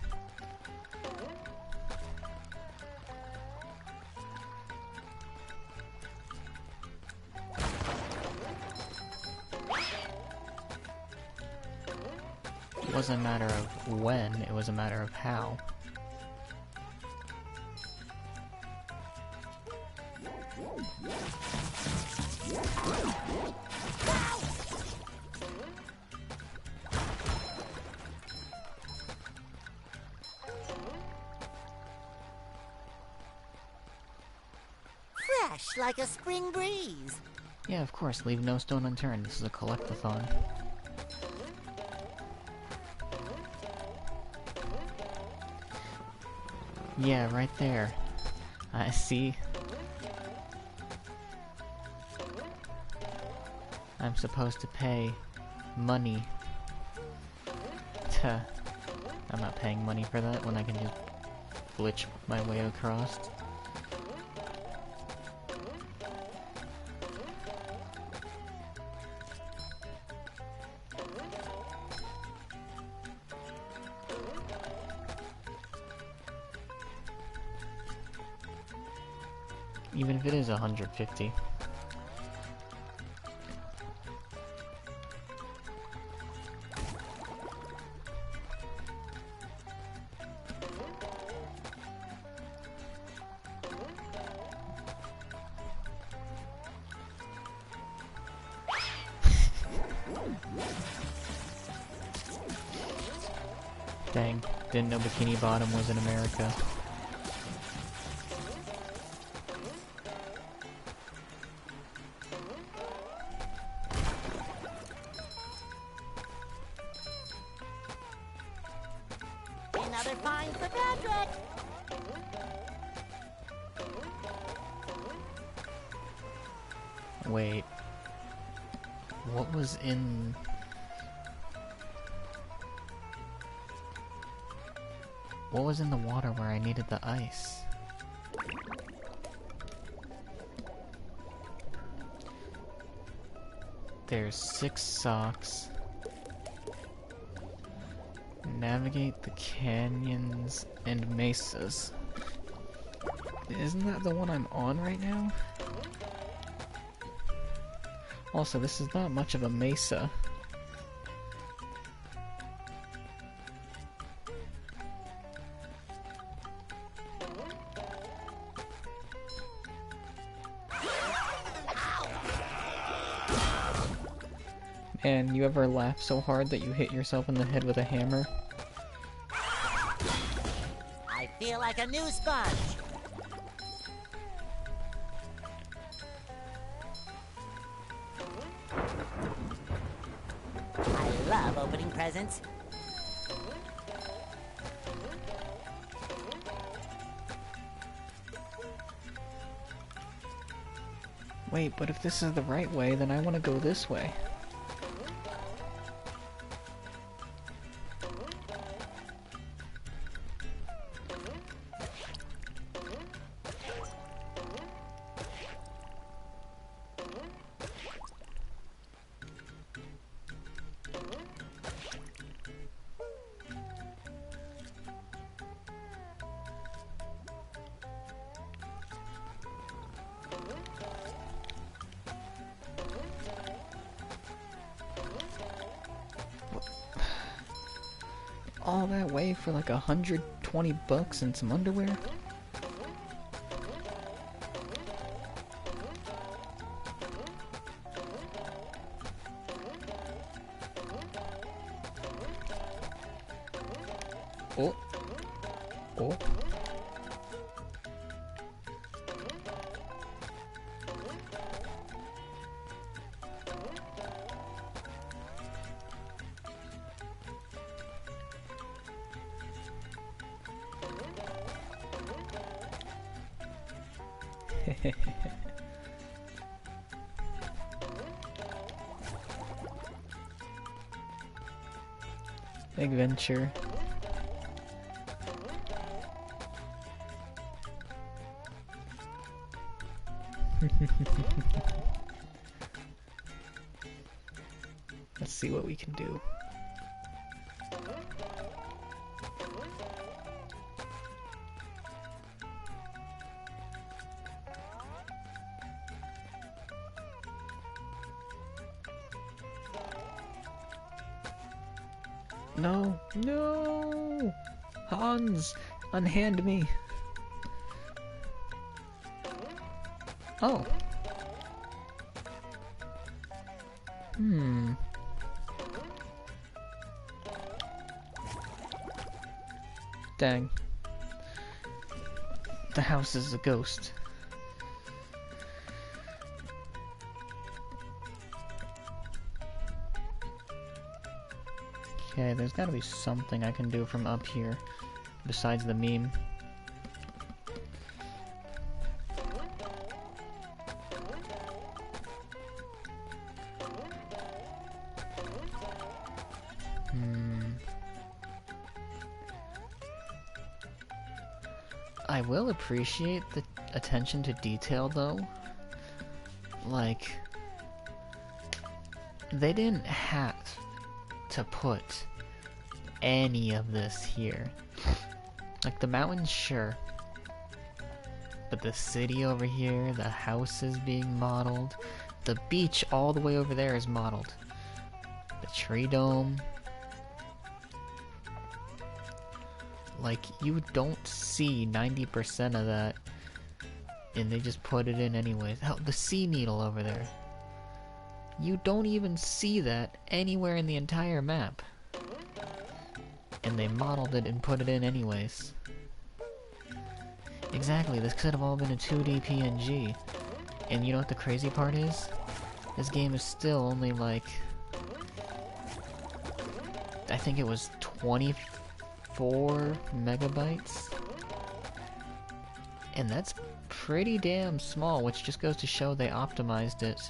It wasn't a matter of when, it was a matter of how. Fresh like a spring breeze. Yeah, of course, leave no stone unturned. This is a collect-a-thon. Yeah, right there. I see. I'm supposed to pay money to... I'm not paying money for that when I can just glitch my way across. Even if it is 150. Dang, didn't know Bikini Bottom was in America. Another find for Patrick! Wait. What was in... What was in the water where I needed the ice? There's 6 socks. Navigate the canyons and mesas. Isn't that the one I'm on right now? Also, this is not much of a mesa. And you ever laugh so hard that you hit yourself in the head with a hammer? I feel like a new sponge. I love opening presents. Wait, but if this is the right way, then I want to go this way. All that way for like $120 and some underwear? Oh. Oh. Adventure. Let's see what we can do. No, no! Hans, unhand me. Oh. Dang. The house is a ghost. Okay, there's gotta be something I can do from up here, besides the meme. I will appreciate the attention to detail, though. Like, they didn't have to put any of this here. Like, the mountains, sure. But the city over here, the house is being modeled. The beach all the way over there is modeled. The tree dome. Like, you don't see 90% of that. And they just put it in anyways. Hell, the sea needle over there. You don't even see that anywhere in the entire map. And they modeled it and put it in anyways. Exactly, this could have all been a 2D PNG. And you know what the crazy part is? This game is still only like... I think it was 24 megabytes? And that's pretty damn small, which just goes to show they optimized it.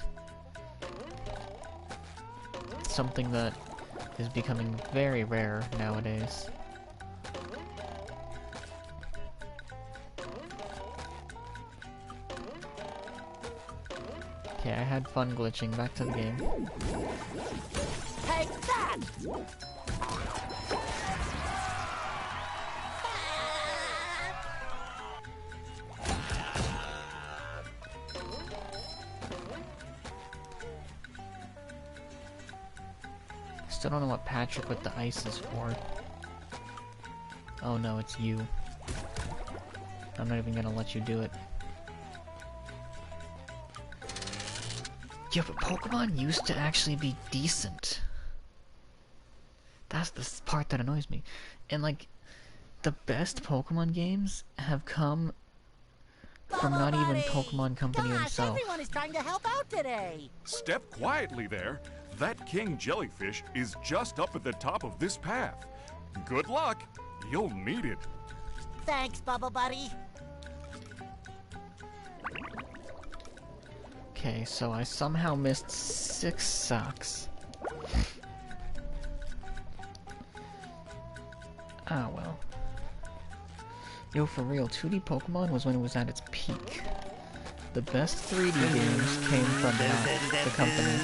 Something that is becoming very rare nowadays. Okay, I had fun glitching. Back to the game. Take that! Still don't know what Patrick with the ice is for. Oh no, it's you. I'm not even gonna let you do it. Yeah, but Pokemon used to actually be decent. That's the part that annoys me. And like, the best Pokemon games have come from not even Pokemon Company Gosh, themselves. everyone is trying to help out today. Step quietly there. That king jellyfish is just up at the top of this path. Good luck. You'll need it. Thanks, Bubble Buddy. Okay, so I somehow missed 6 socks. Ah, well. Yo, for real, 2D Pokemon was when it was at its peak. The best 3D games came from the company.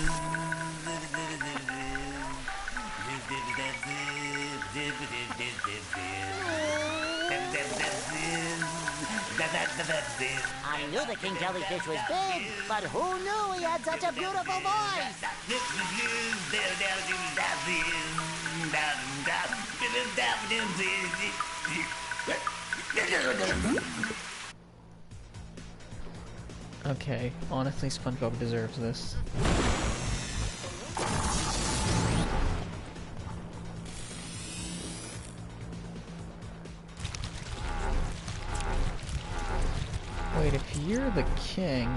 I knew the king jellyfish was big, but who knew he had such a beautiful voice? Okay, honestly, SpongeBob deserves this. Wait, if you're the king...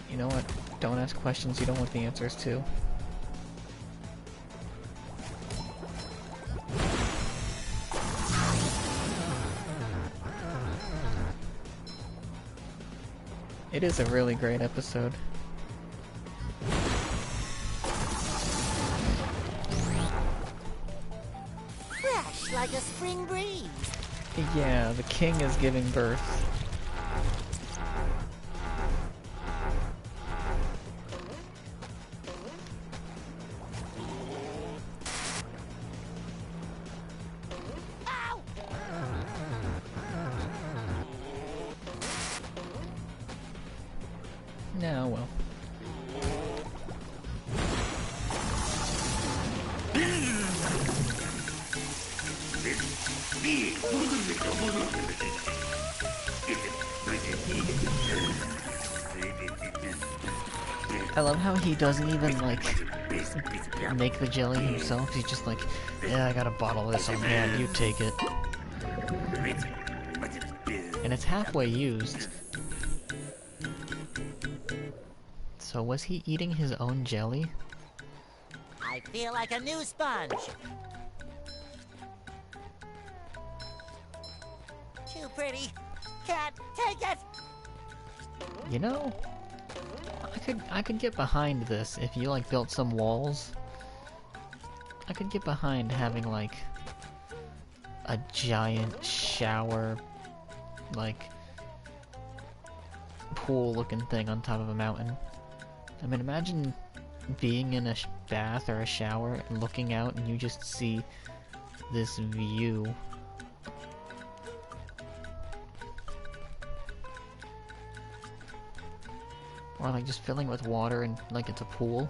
You know what? Don't ask questions you don't want the answers to. It is a really great episode. Fresh like a spring breeze. Yeah, the king is giving birth. Ow! No, well. I love how he doesn't even, like, make the jelly himself. He's just like, yeah, I got a bottle of this on hand, you take it. And it's halfway used. So was he eating his own jelly? I feel like a new sponge. Too pretty. Can't take it. You know, I could get behind this if you like built some walls. I could get behind having like a giant shower, like pool looking thing on top of a mountain. I mean, imagine being in a bath or a shower and looking out and you just see this view. Or like just filling with water and like it's a pool.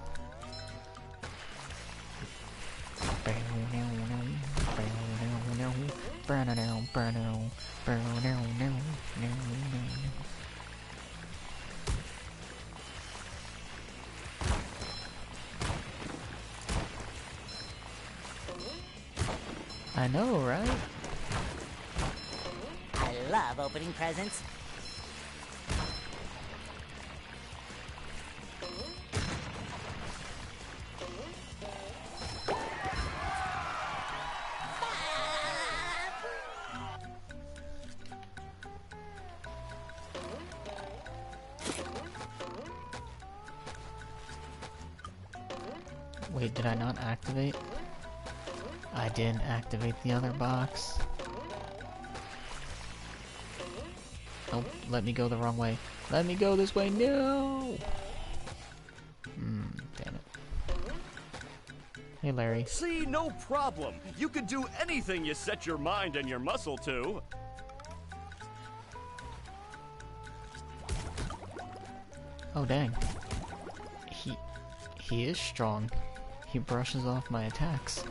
I know, right? I love opening presents. Wait, did I not activate? I didn't activate the other box. Nope, let me go the wrong way. Let me go this way, no! Damn it. Hey, Larry. See, no problem. You could do anything you set your mind and your muscle to. Oh, dang. He is strong. He brushes off my attacks.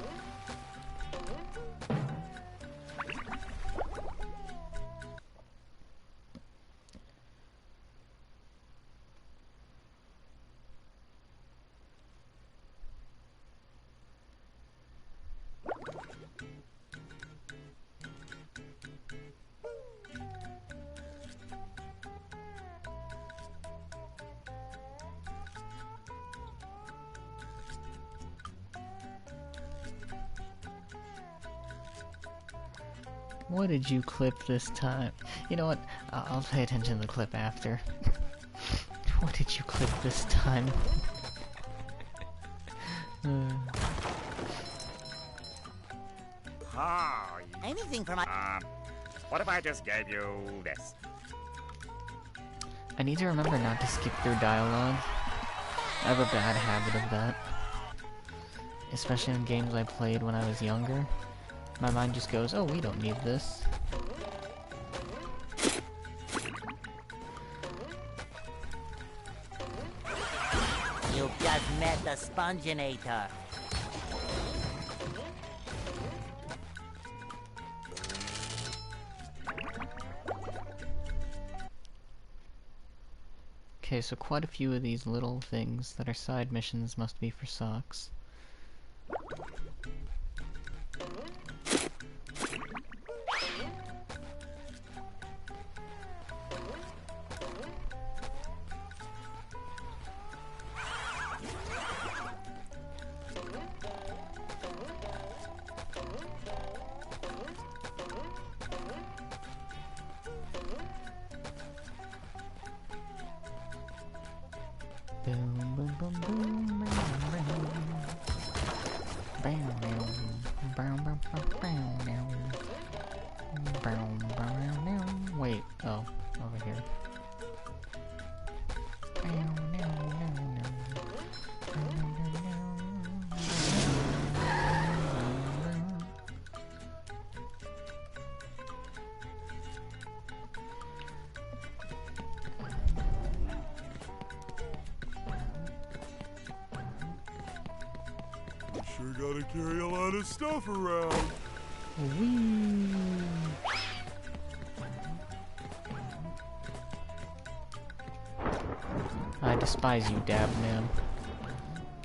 What did you clip this time? You know what? I'll pay attention to the clip after. What did you clip this time? Oh, Anything for my... what if I just gave you this? I need to remember not to skip through dialogue. I have a bad habit of that. Especially in games I played when I was younger. My mind just goes, oh, we don't need this. You just met the Sponginator. Okay, so quite a few of these little things that are side missions must be for socks. Boom, boom, boom, boom, wait, oh, over here. Sure gotta carry a lot of stuff around. Whee! I despise you, Dab Man.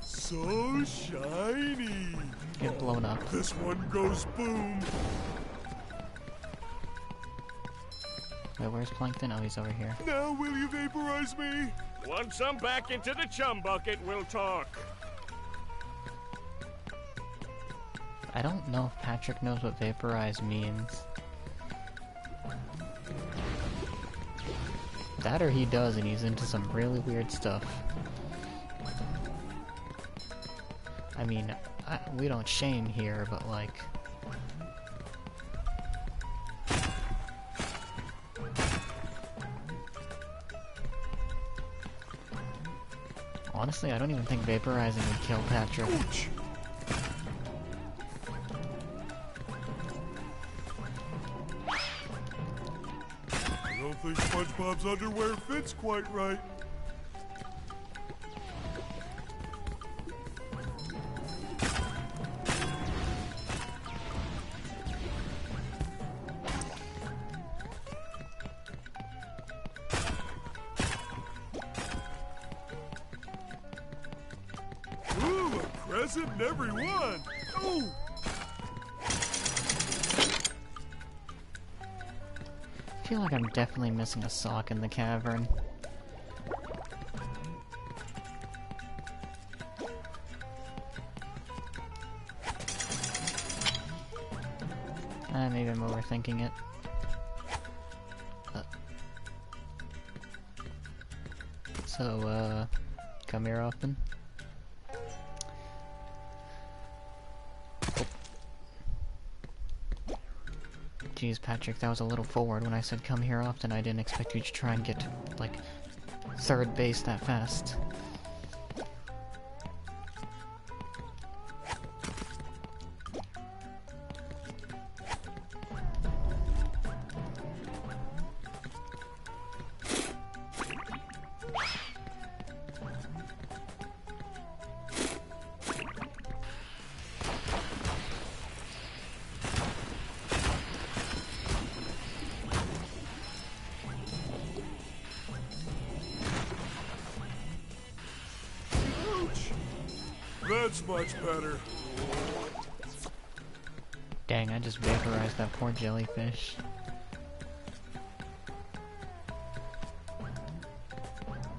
So shiny. Get blown up. This one goes boom. Wait, where's Plankton? Oh, he's over here. Now will you vaporize me? Once I'm back into the chum bucket, we'll talk. I don't know if Patrick knows what vaporize means. That or he does, and he's into some really weird stuff. I mean, we don't shame here, but like... Honestly, I don't even think vaporizing would kill Patrick. Ouch. I don't think SpongeBob's underwear fits quite right. was hitting every one. Oh! I feel like I'm definitely missing a sock in the cavern. Maybe I'm overthinking it. So, come here often? Oh. Jeez, Patrick, that was a little forward when I said come here often. I didn't expect you to try and get, like, third base that fast. That's much better. Dang, I just vaporized that poor jellyfish.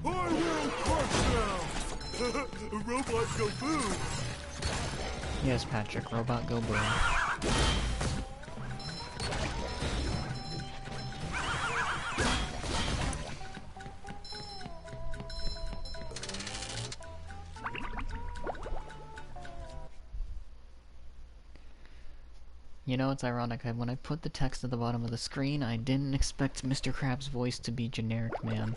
I will crush now! Robot go boom! Yes, Patrick, robot go boom. You know, it's ironic, when I put the text at the bottom of the screen, I didn't expect Mr. Krabs' voice to be generic, man.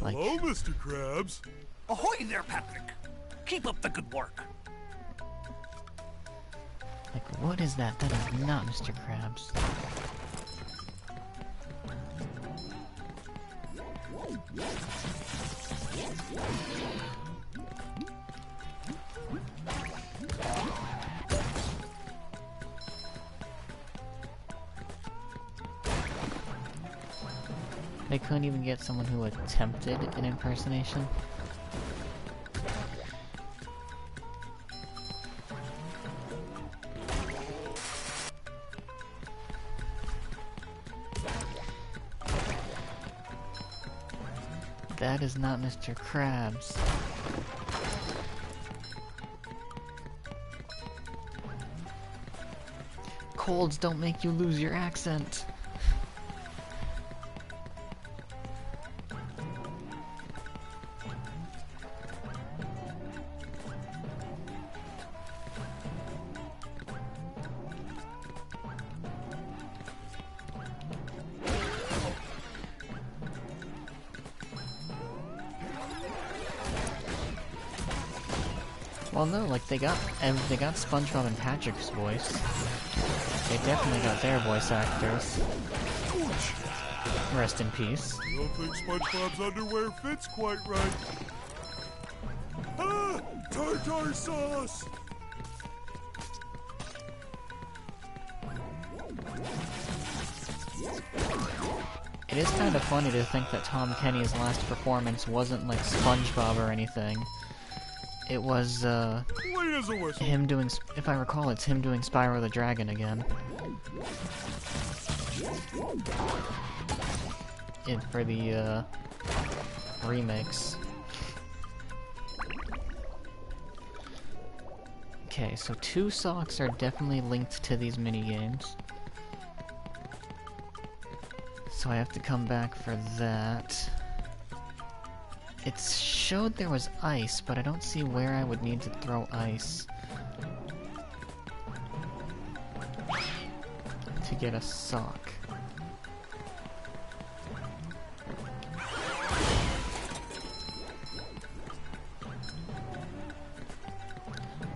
Like, hello, Mr. Krabs. Ahoy there, Patrick. Keep up the good work. like, what is that? That is not Mr. Krabs. They couldn't even get someone who attempted an impersonation. That is not Mr. Krabs. Colds don't make you lose your accent. Well, no, like they got SpongeBob and Patrick's voice. They definitely got their voice actors. Rest in peace. I don't think SpongeBob's underwear fits quite right. Ah! Tartar sauce! It is kind of funny to think that Tom Kenny's last performance wasn't like SpongeBob or anything. It was, him doing, if I recall, it's him doing Spyro the Dragon again. For the, remakes. Okay, so 2 socks are definitely linked to these minigames. So I have to come back for that. It showed there was ice, but I don't see where I would need to throw ice to get a sock.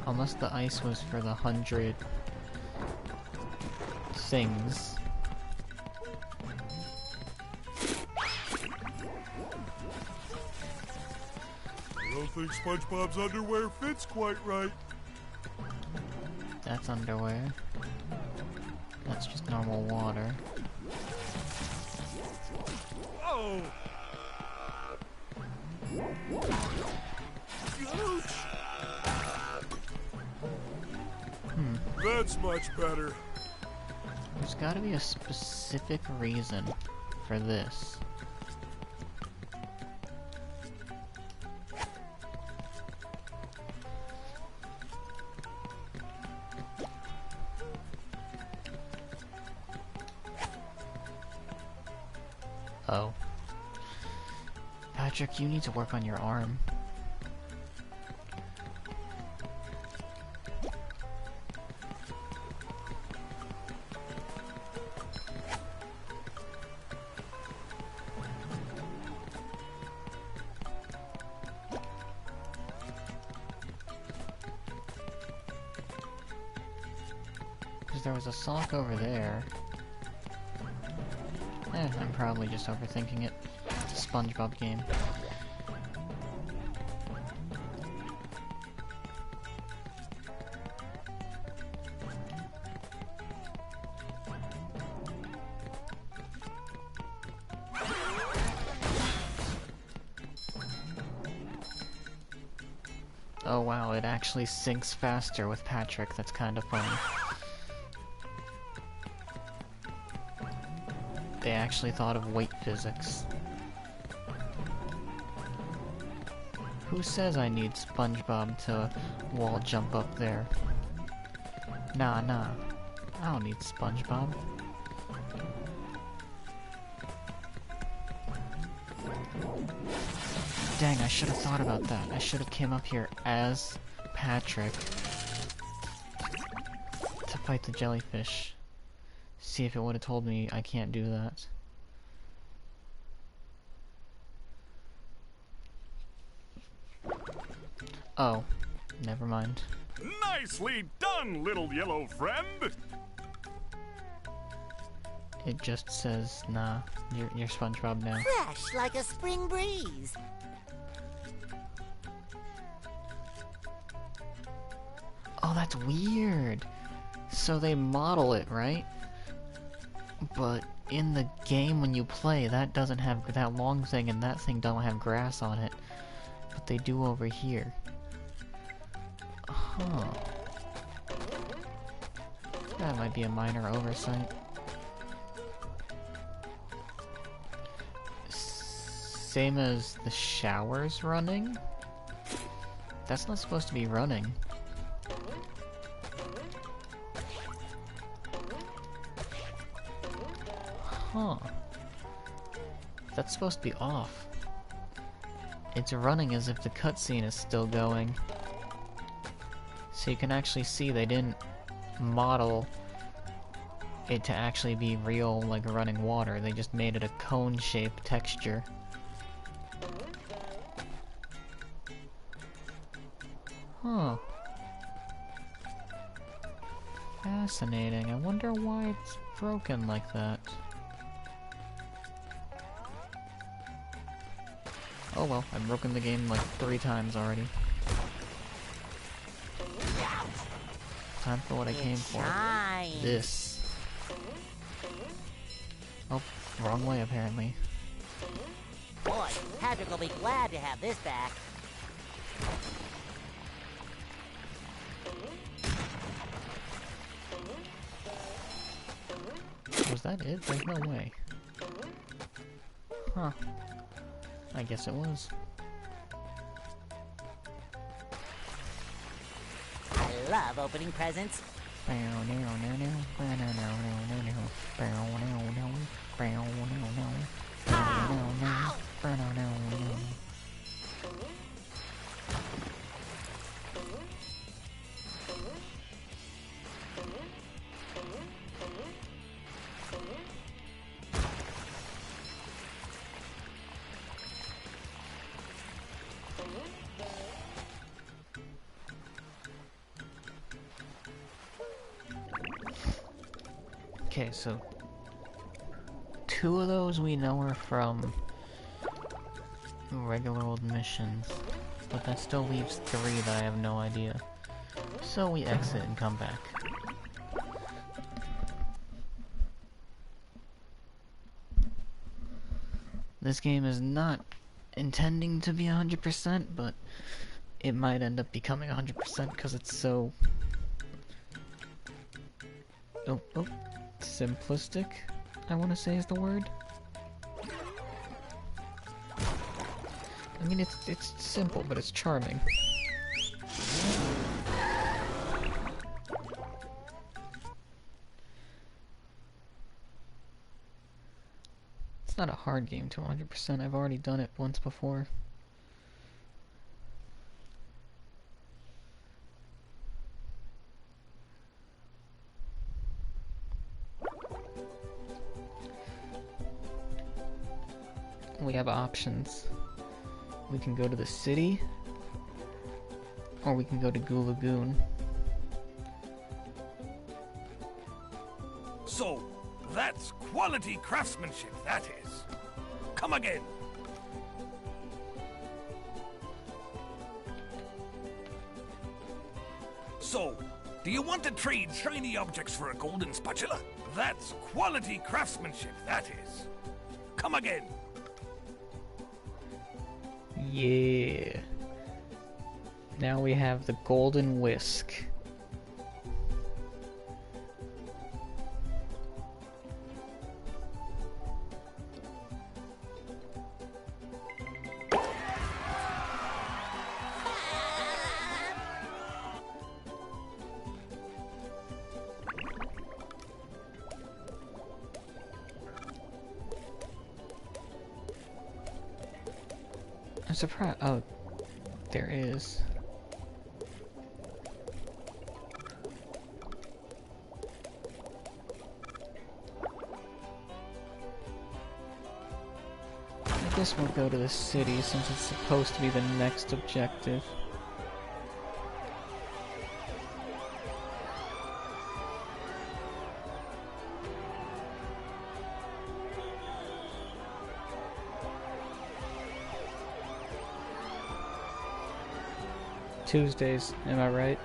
Unless the ice was for the 100 things. I don't think SpongeBob's underwear fits quite right. That's underwear. That's just normal water. Oh! Ouch! much better. There's gotta be a specific reason for this. Oh. Patrick, you need to work on your arm. Because there was a sock over there. I'm probably just overthinking it. It's a SpongeBob game. Oh wow, it actually sinks faster with Patrick. That's kind of funny. They actually thought of weight physics. Who says I need SpongeBob to wall jump up there? Nah. I don't need SpongeBob. Dang, I should have thought about that. I should have came up here as Patrick to fight the jellyfish. See if it would have told me I can't do that. Oh, never mind. Nicely done, little yellow friend! It just says, nah, you're SpongeBob now. Fresh like a spring breeze. Oh, that's weird. So they model it, right? But in the game when you play, that doesn't have that long thing and that thing don't have grass on it. But they do over here. Huh. That might be a minor oversight. Same as the showers running? That's not supposed to be running. Huh. That's supposed to be off. It's running as if the cutscene is still going. So you can actually see they didn't model it to actually be real, like running water. They just made it a cone-shaped texture. Huh. Fascinating. I wonder why it's broken like that. Oh well, I've broken the game like 3 times already. Time for what I came for. This. Oh, wrong way apparently. Boy, Patrick will be glad to have this back. Was that it? There's no way. Huh. I guess it was. I love opening presents. Okay, so 2 of those we know are from regular old missions, but that still leaves 3 that I have no idea. So we exit and come back. This game is not intending to be 100%, but it might end up becoming 100% because it's so oh, simplistic, I want to say is the word. I mean, it's simple, but it's charming. It's not a hard game to 100%. I've already done it once before. We have options. We can go to the city, or we can go to Goo Lagoon. So, that's quality craftsmanship, that is. Come again. So, do you want to trade shiny objects for a golden spatula? That's quality craftsmanship, that is. Come again. Yeah. Now we have the golden whisk. I'm surprised. Oh, there is. I guess we'll go to the city since it's supposed to be the next objective. Tuesdays, am I right?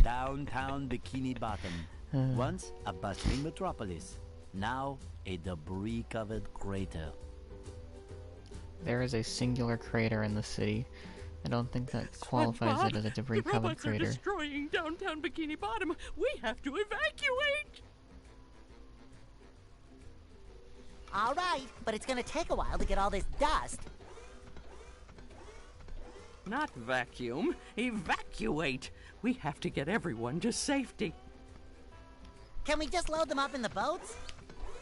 Downtown Bikini Bottom. Once a bustling metropolis, now a debris-covered crater. There is a singular crater in the city. I don't think that qualifies it as a debris-covered crater. The robots are destroying downtown Bikini Bottom. We have to evacuate. All right, but it's gonna take a while to get all this dust. Not vacuum, evacuate. We have to get everyone to safety. Can we just load them up in the boats?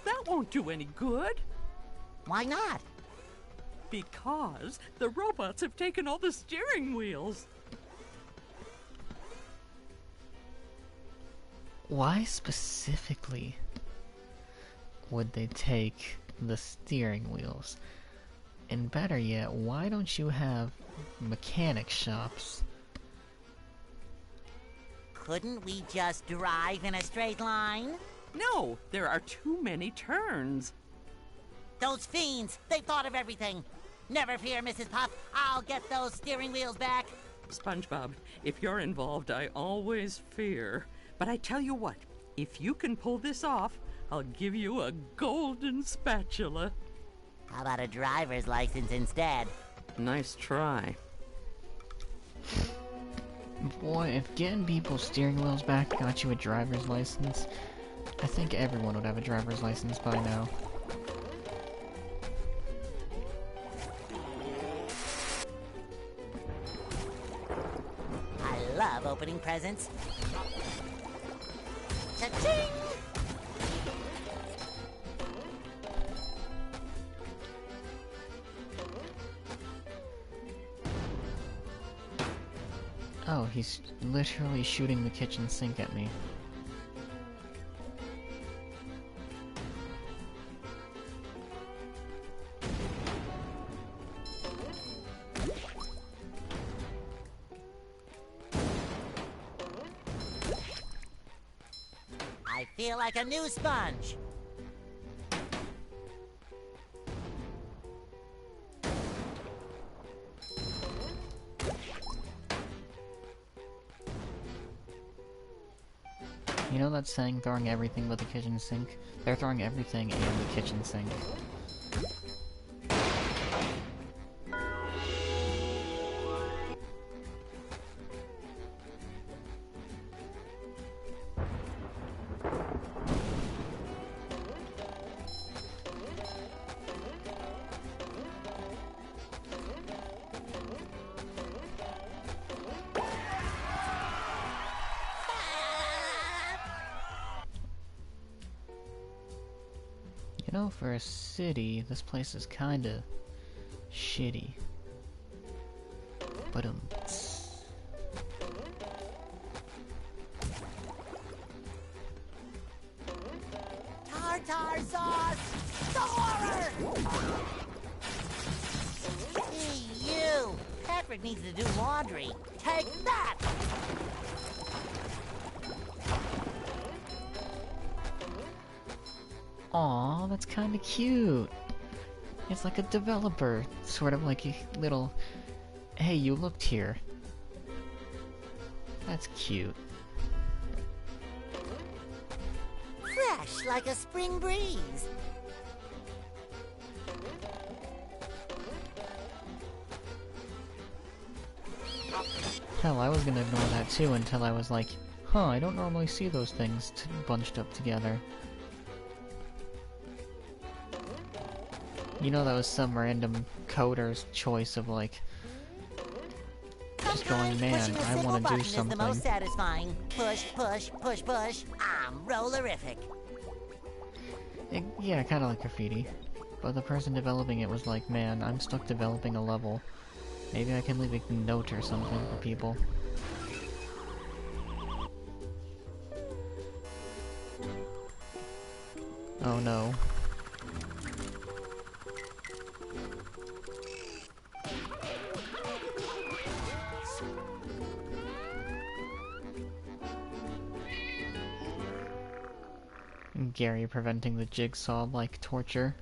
That won't do any good. Why not? Because the robots have taken all the steering wheels. Why specifically would they take the steering wheels? And better yet, why don't you have mechanic shops? Couldn't we just drive in a straight line? No, there are too many turns. Those fiends, they've thought of everything. Never fear, Mrs. Puff. I'll get those steering wheels back. SpongeBob, if you're involved, I always fear. But I tell you what, if you can pull this off, I'll give you a golden spatula. How about a driver's license instead? Nice try. Boy, if getting people's steering wheels back got you a driver's license, I think everyone would have a driver's license by now. I love opening presents. Cha-ching! Oh, he's literally shooting the kitchen sink at me. I feel like a new sponge. You know that saying, throwing everything but the kitchen sink? They're throwing everything in the kitchen sink. You know, for a city, this place is kinda shitty. But Tartar sauce! The horror! Hey, you! Patrick needs to do laundry. Take that! Aw, that's kinda cute. It's like a developer, sort of like a little, hey, you looked here. That's cute. Fresh like a spring breeze. Hell, I was gonna ignore that too until I was like, huh, I don't normally see those things bunched up together. You know, that was some random coder's choice of like, just going, man, I want to do something. Is the most satisfying. Push, push, push, push. I'm rollerific. Yeah, kind of like graffiti. But the person developing it was like, man, I'm stuck developing a level. Maybe I can leave a note or something for people. Oh no. Gary preventing the jigsaw-like torture.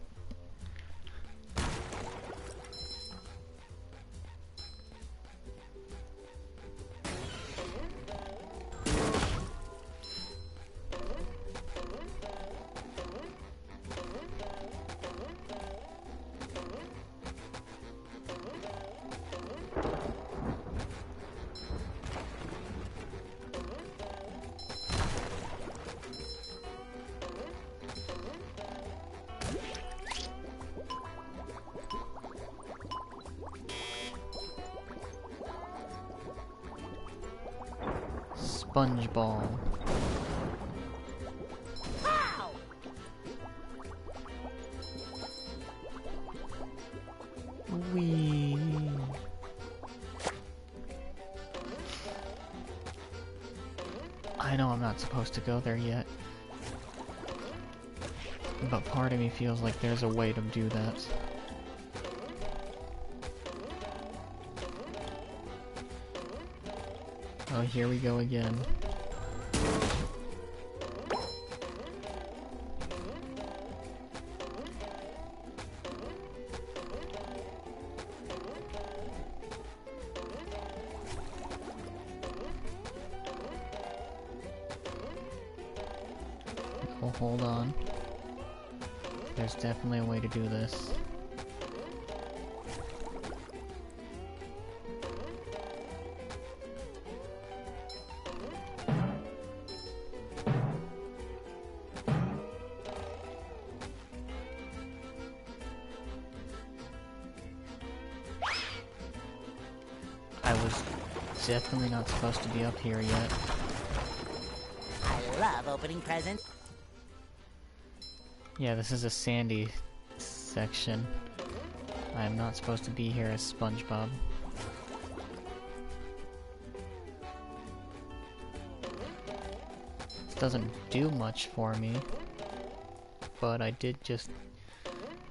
Sponge ball. Wee. I know I'm not supposed to go there yet, but part of me feels like there's a way to do that. Oh, here we go again. Oh, hold on. There's definitely a way to do this. I was definitely not supposed to be up here yet. I love opening presents. Yeah, this is a sandy section. I am not supposed to be here as SpongeBob. This doesn't do much for me, but I did just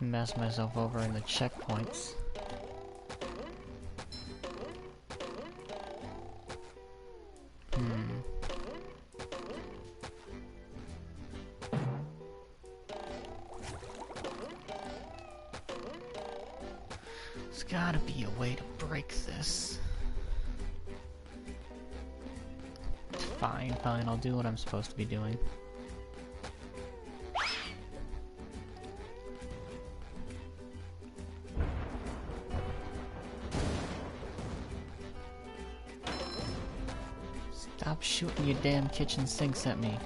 mess myself over in the checkpoints. There's gotta be a way to break this. Fine, fine, I'll do what I'm supposed to be doing. Stop shooting your damn kitchen sinks at me.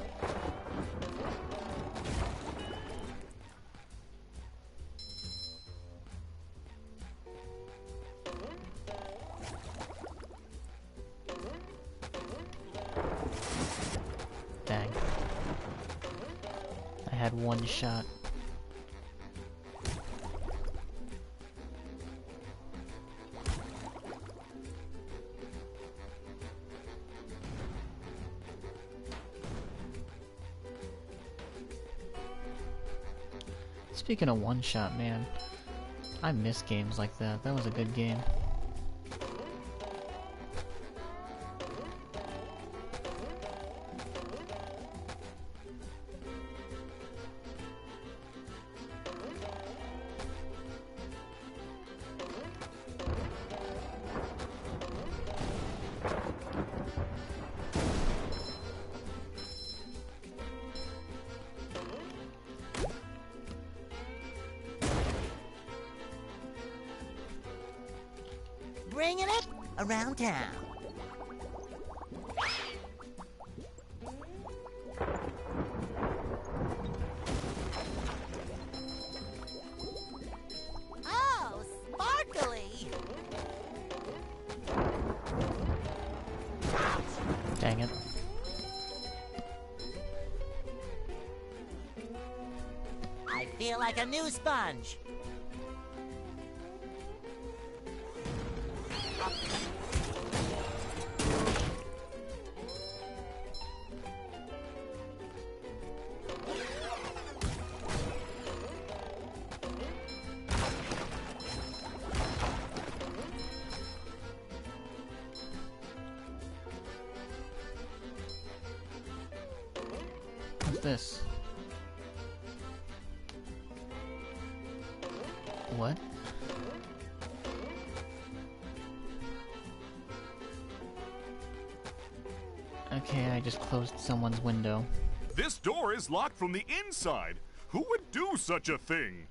Dang. I had one shot. Speaking of one shot, man, I miss games like that. That was a good game. Bringing it around town. Oh, sparkly! Dang it. I feel like a new sponge. What's this? What? Okay, I just closed someone's window. This door is locked from the inside. Who would do such a thing?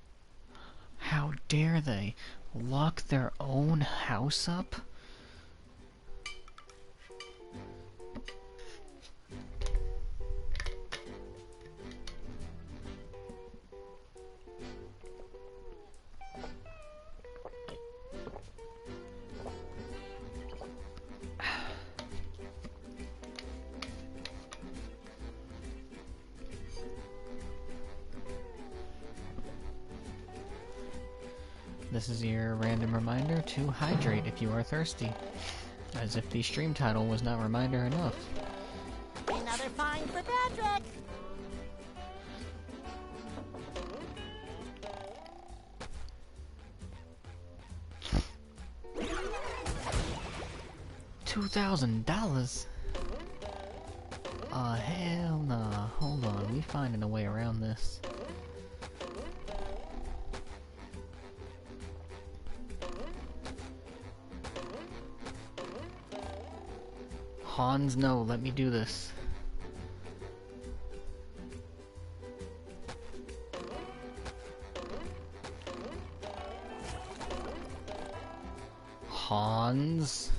How dare they lock their own house up? This is your random reminder to hydrate if you are thirsty. As if the stream title was not reminder enough. Another find for Patrick! $2,000? Hell nah. Hold on, we finding a way around this. Hans, no, let me do this. Hans?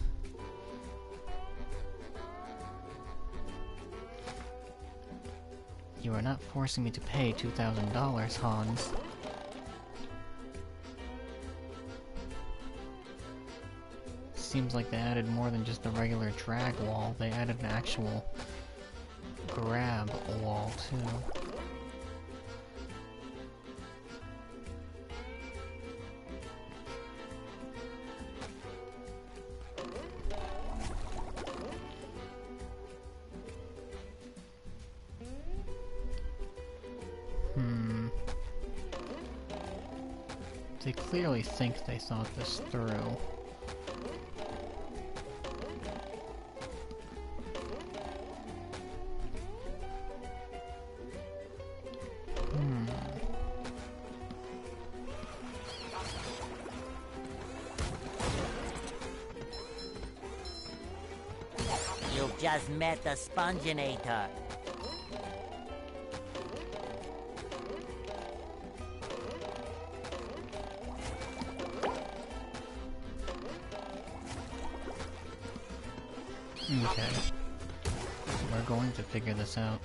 You are not forcing me to pay $2,000, Hans. Seems like they added more than just a regular drag wall. They added an actual grab wall, too. They clearly think they thought this through. You'll just met the Sponginator. Okay. We're going to figure this out.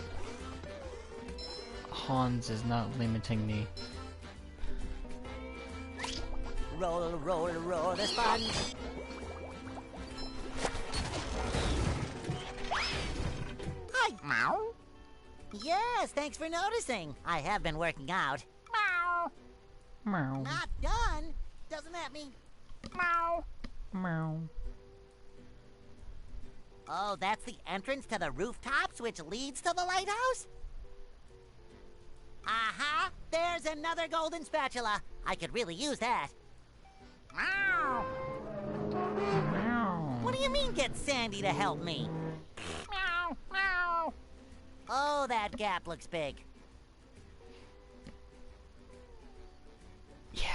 Hans is not limiting me. Roll, roll, roll the sponge. Hi. Meow. Yes, thanks for noticing. I have been working out. Meow. Meow. Not done. Doesn't that mean? Meow. Meow. Oh, that's the entrance to the rooftops, which leads to the lighthouse? Aha! There's another golden spatula. I could really use that. Meow. Meow. What do you mean, get Sandy to help me? Meow, meow. Oh, that gap looks big. Yeah.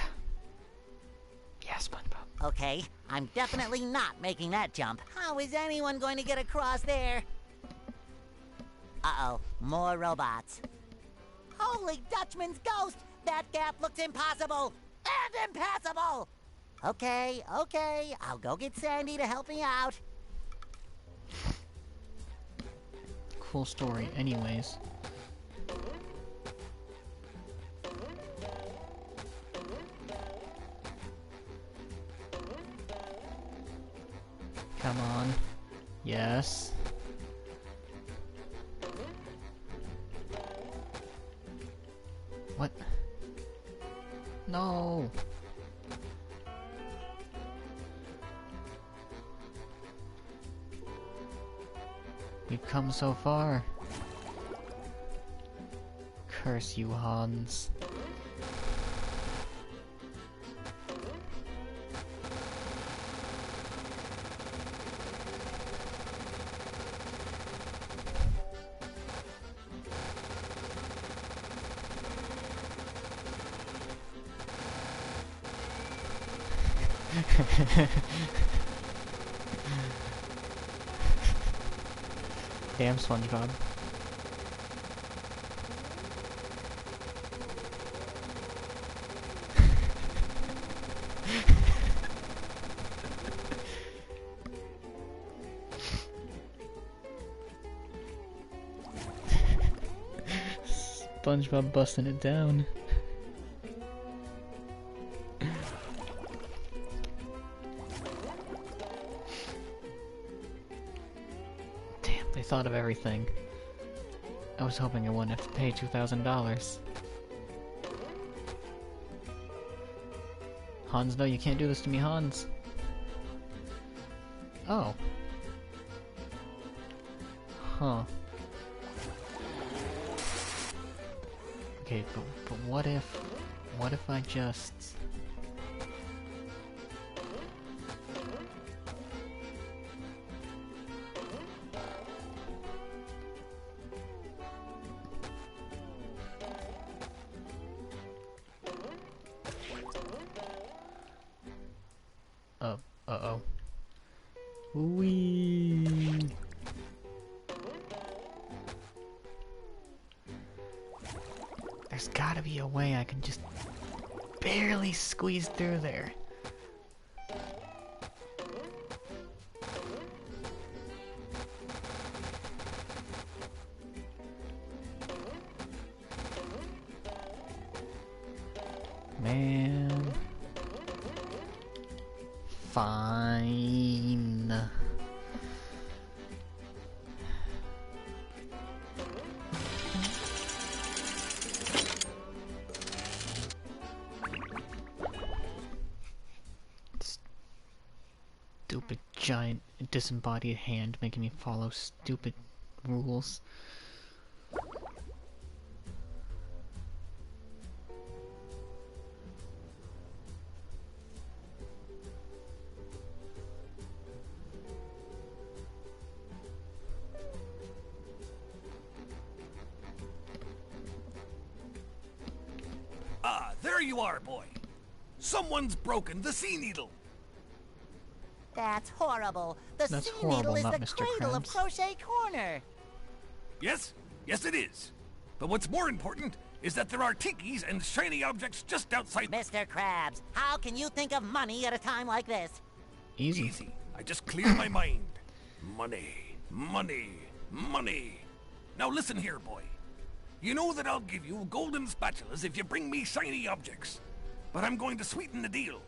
Yeah, SpongeBob. Okay, I'm definitely not making that jump. How is anyone going to get across there? Uh-oh, more robots. Holy Dutchman's ghost! That gap looks impossible! And impassable! Okay, I'll go get Sandy to help me out. Cool story, anyways. Come on. Yes. What? No! We've come so far. Curse you, Hans. Damn, SpongeBob. SpongeBob busting it down. Damn, they thought of everything. I was hoping I wouldn't have to pay $2,000. Hans, no, you can't do this to me, Hans. Oh. Huh. Okay, but what if I just... Uh-oh. Whee! There's gotta be a way I can just barely squeeze through there. Man. Fine. Stupid giant disembodied hand making me follow stupid rules. Ah, there you are, boy. Someone's broken the sea needle. That's horrible. The That's sea horrible, needle is not the Mr. cradle of Krabs. Crochet Corner. Yes, yes it is. But what's more important is that there are tikis and shiny objects just outside. Mr. Krabs, how can you think of money at a time like this? Easy. Easy. I just cleared my mind. Money, money, money. Now listen here, boy. You know that I'll give you golden spatulas if you bring me shiny objects. But I'm going to sweeten the deal.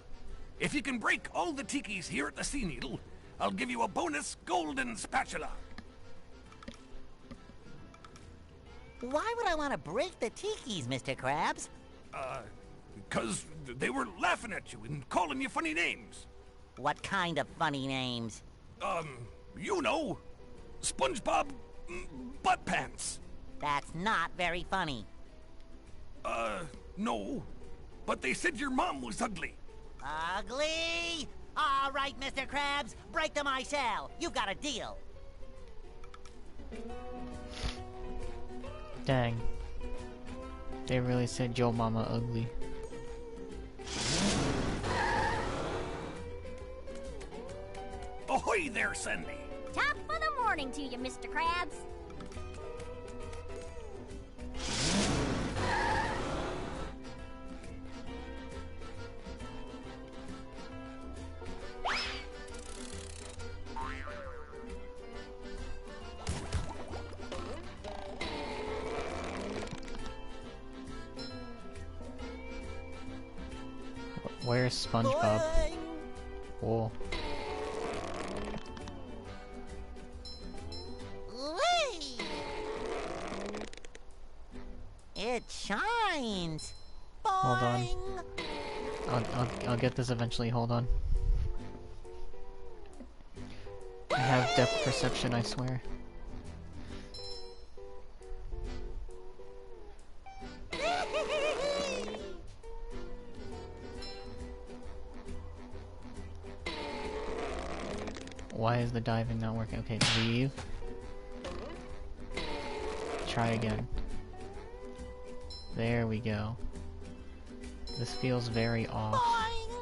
If you can break all the tikis here at the Sea Needle, I'll give you a bonus golden spatula. Why would I want to break the tikis, Mr. Krabs? Because they were laughing at you and calling you funny names. What kind of funny names? You know, SpongeBob Butt Pants. That's not very funny. No. But they said your mom was ugly. Ugly? All right, Mr. Krabs, break them I shall. You've got a deal. Dang. They really said yo mama ugly. Ahoy there, Sandy. Top of the morning to you, Mr. Krabs. Where's SpongeBob? Whoa. Whee! It shines. Hold on. Boing! I'll get this eventually, hold on. I have depth perception, I swear. Why is the diving not working? Okay, leave. Try again. There we go. This feels very off. Boing!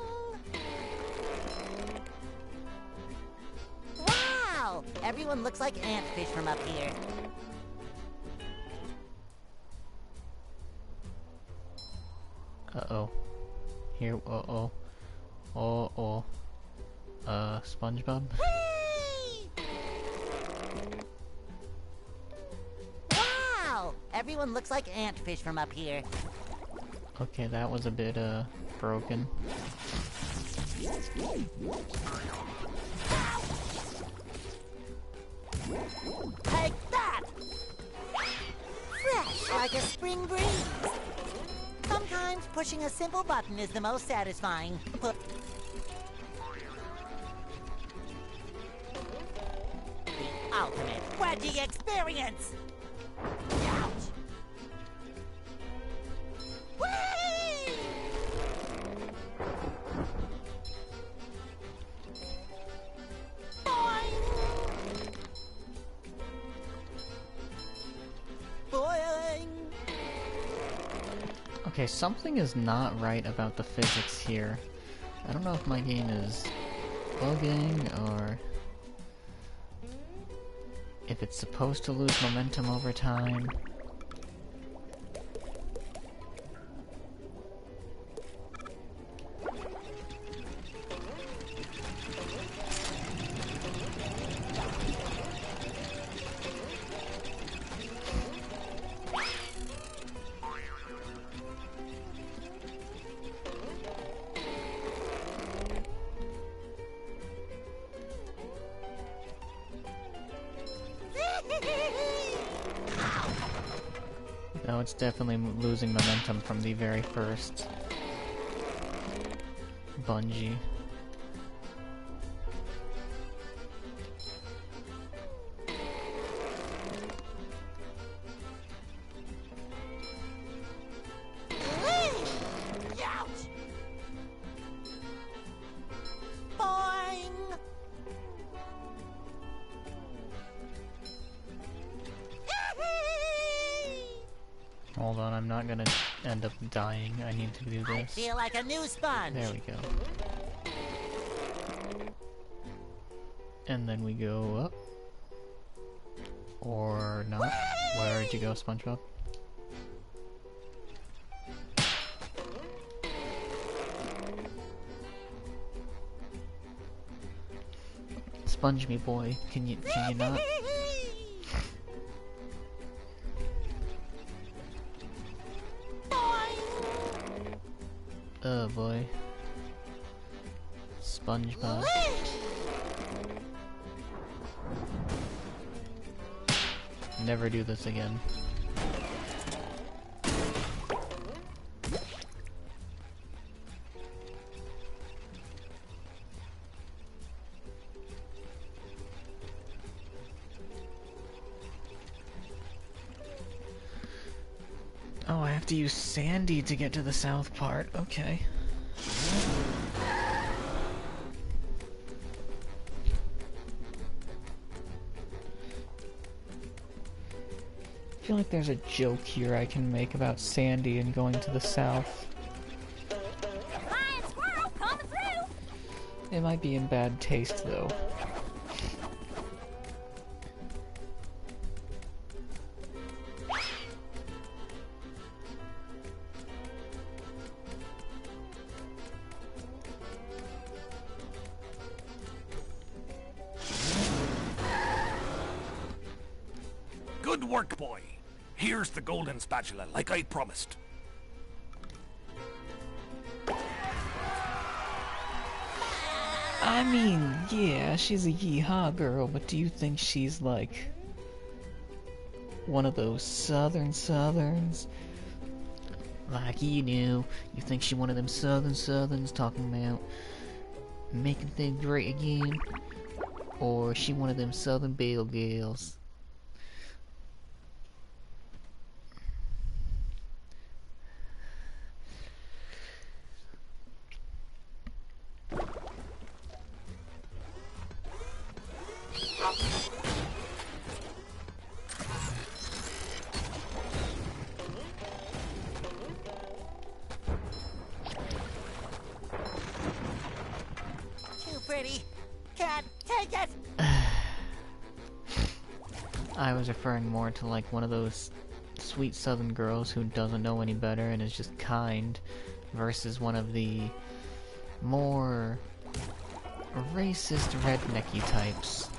Wow! Everyone looks like antfish from up here. Uh-oh. Here, uh-oh. Uh-oh. SpongeBob? Whee! Wow! Everyone looks like antfish from up here. Okay, that was a bit, broken. Take that! Fresh like a spring breeze. Sometimes pushing a simple button is the most satisfying. The ultimate wedgie experience! Ouch! Whee! Boing! Boing! Okay, something is not right about the physics here. I don't know if my game is bugging or if it's supposed to lose momentum over time. No, it's definitely losing momentum from the very first bungee. Ouch! Boing! Hold on, I'm not gonna end up dying. I need to do I this. feel like a new sponge. There we go. And then we go up. Or not. Where'd you go, SpongeBob? Sponge me, boy. Can you not? Oh boy. SpongeBob. Never do this again. Oh, I have to use Sandy to get to the south part. Okay. I feel like there's a joke here I can make about Sandy and going to the south. Lion squirrel coming through! It might be in bad taste, though. Good work, boy. Here's the golden spatula, like I promised. I mean, yeah, she's a yeehaw girl, but do you think she's like one of those southerns? Like, you think she one of them southerns talking about making things great again? Or is she one of them southern belle girls? Too pretty. Can't take it. I was referring more to like one of those sweet southern girls who doesn't know any better and is just kind, versus one of the more racist rednecky types.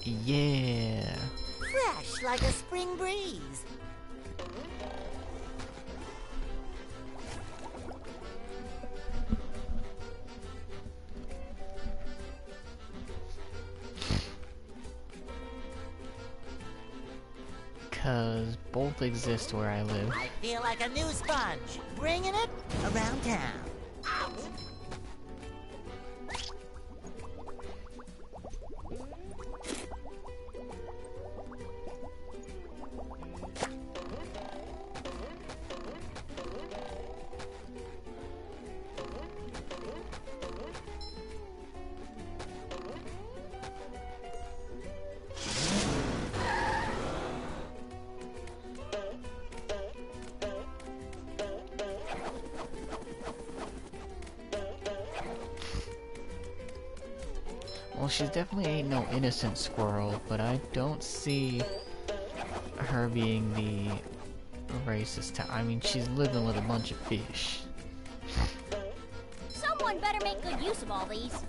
Yeah. Fresh like a spring breeze. Cause both exist where I live. I feel like a new sponge, bringing it around town. Well, she definitely ain't no innocent squirrel, but I don't see her being the racist I mean, she's living with a bunch of fish. Someone better make good use of all these.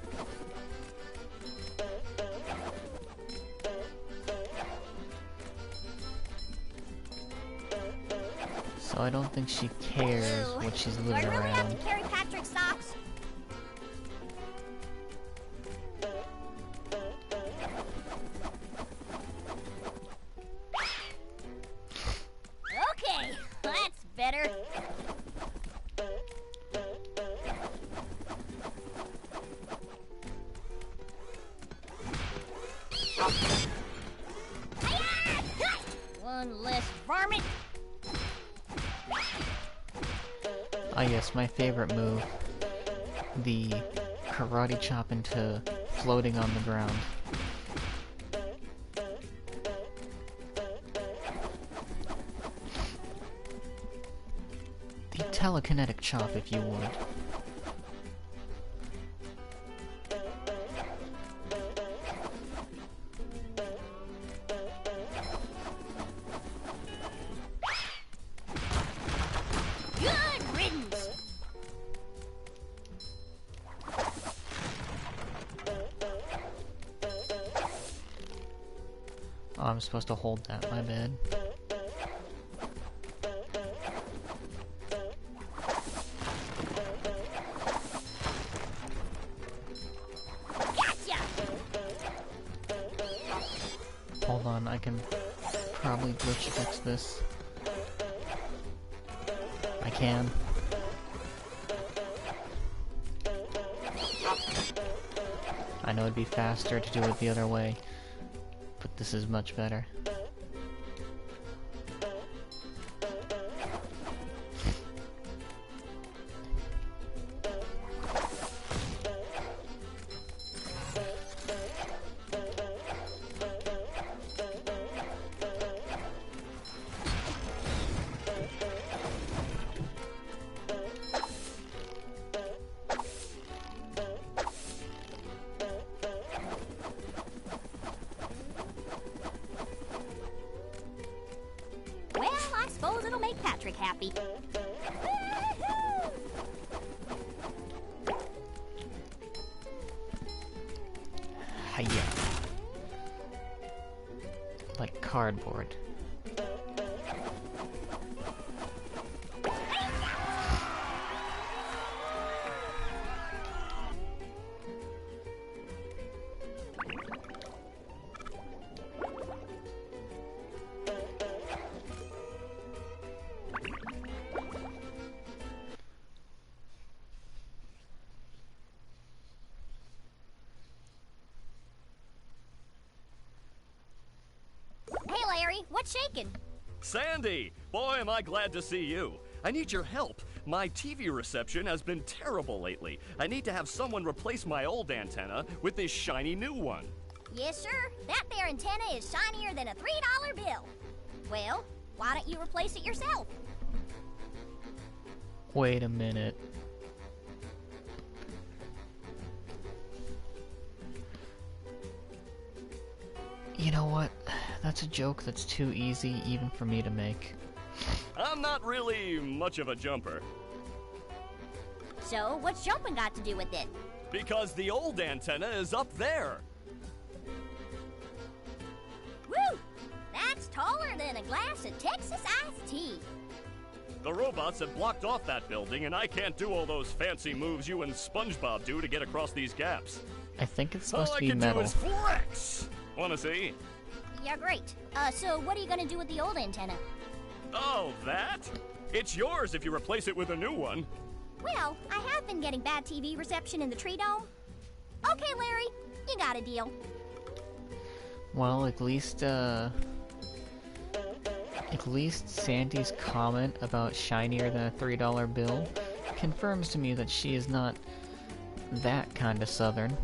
So I don't think she cares what she's Do I living really have around. to carry Patrick's socks? Okay, that's better. Hi-ya! One less varmint. Ah yes, my favorite move. The karate chop into floating on the ground. A telekinetic chop, if you would. Good riddance. Oh, I'm supposed to hold that, my bad. Gotcha. Hold on, I can probably glitch fix this. I can. I know it'd be faster to do it the other way, but this is much better. Well, I suppose it'll make Patrick happy. Woo-hoo! Hiya. Like cardboard. Hey, Larry, what's shaking? Sandy! Boy, am I glad to see you. I need your help. My TV reception has been terrible lately. I need to have someone replace my old antenna with this shiny new one. Yes, sir. That there antenna is shinier than a $3 bill. Well, why don't you replace it yourself? Wait a minute. You know what? That's a joke that's too easy even for me to make. I'm not really much of a jumper, So, what's jumping got to do with it? because the old antenna is up there. Woo! That's taller than a glass of Texas iced tea. The robots have blocked off that building, and I can't do all those fancy moves you and SpongeBob do to get across these gaps. I think it's All supposed I to be can do metal. is flex! Wanna see? Yeah, great. So what are you gonna do with the old antenna? Oh, that? It's yours if you replace it with a new one. Well, I have been getting bad TV reception in the tree dome. Okay, Larry, you got a deal. Well, at least Sandy's comment about shinier than a $3 bill confirms to me that she is not that kind of southern.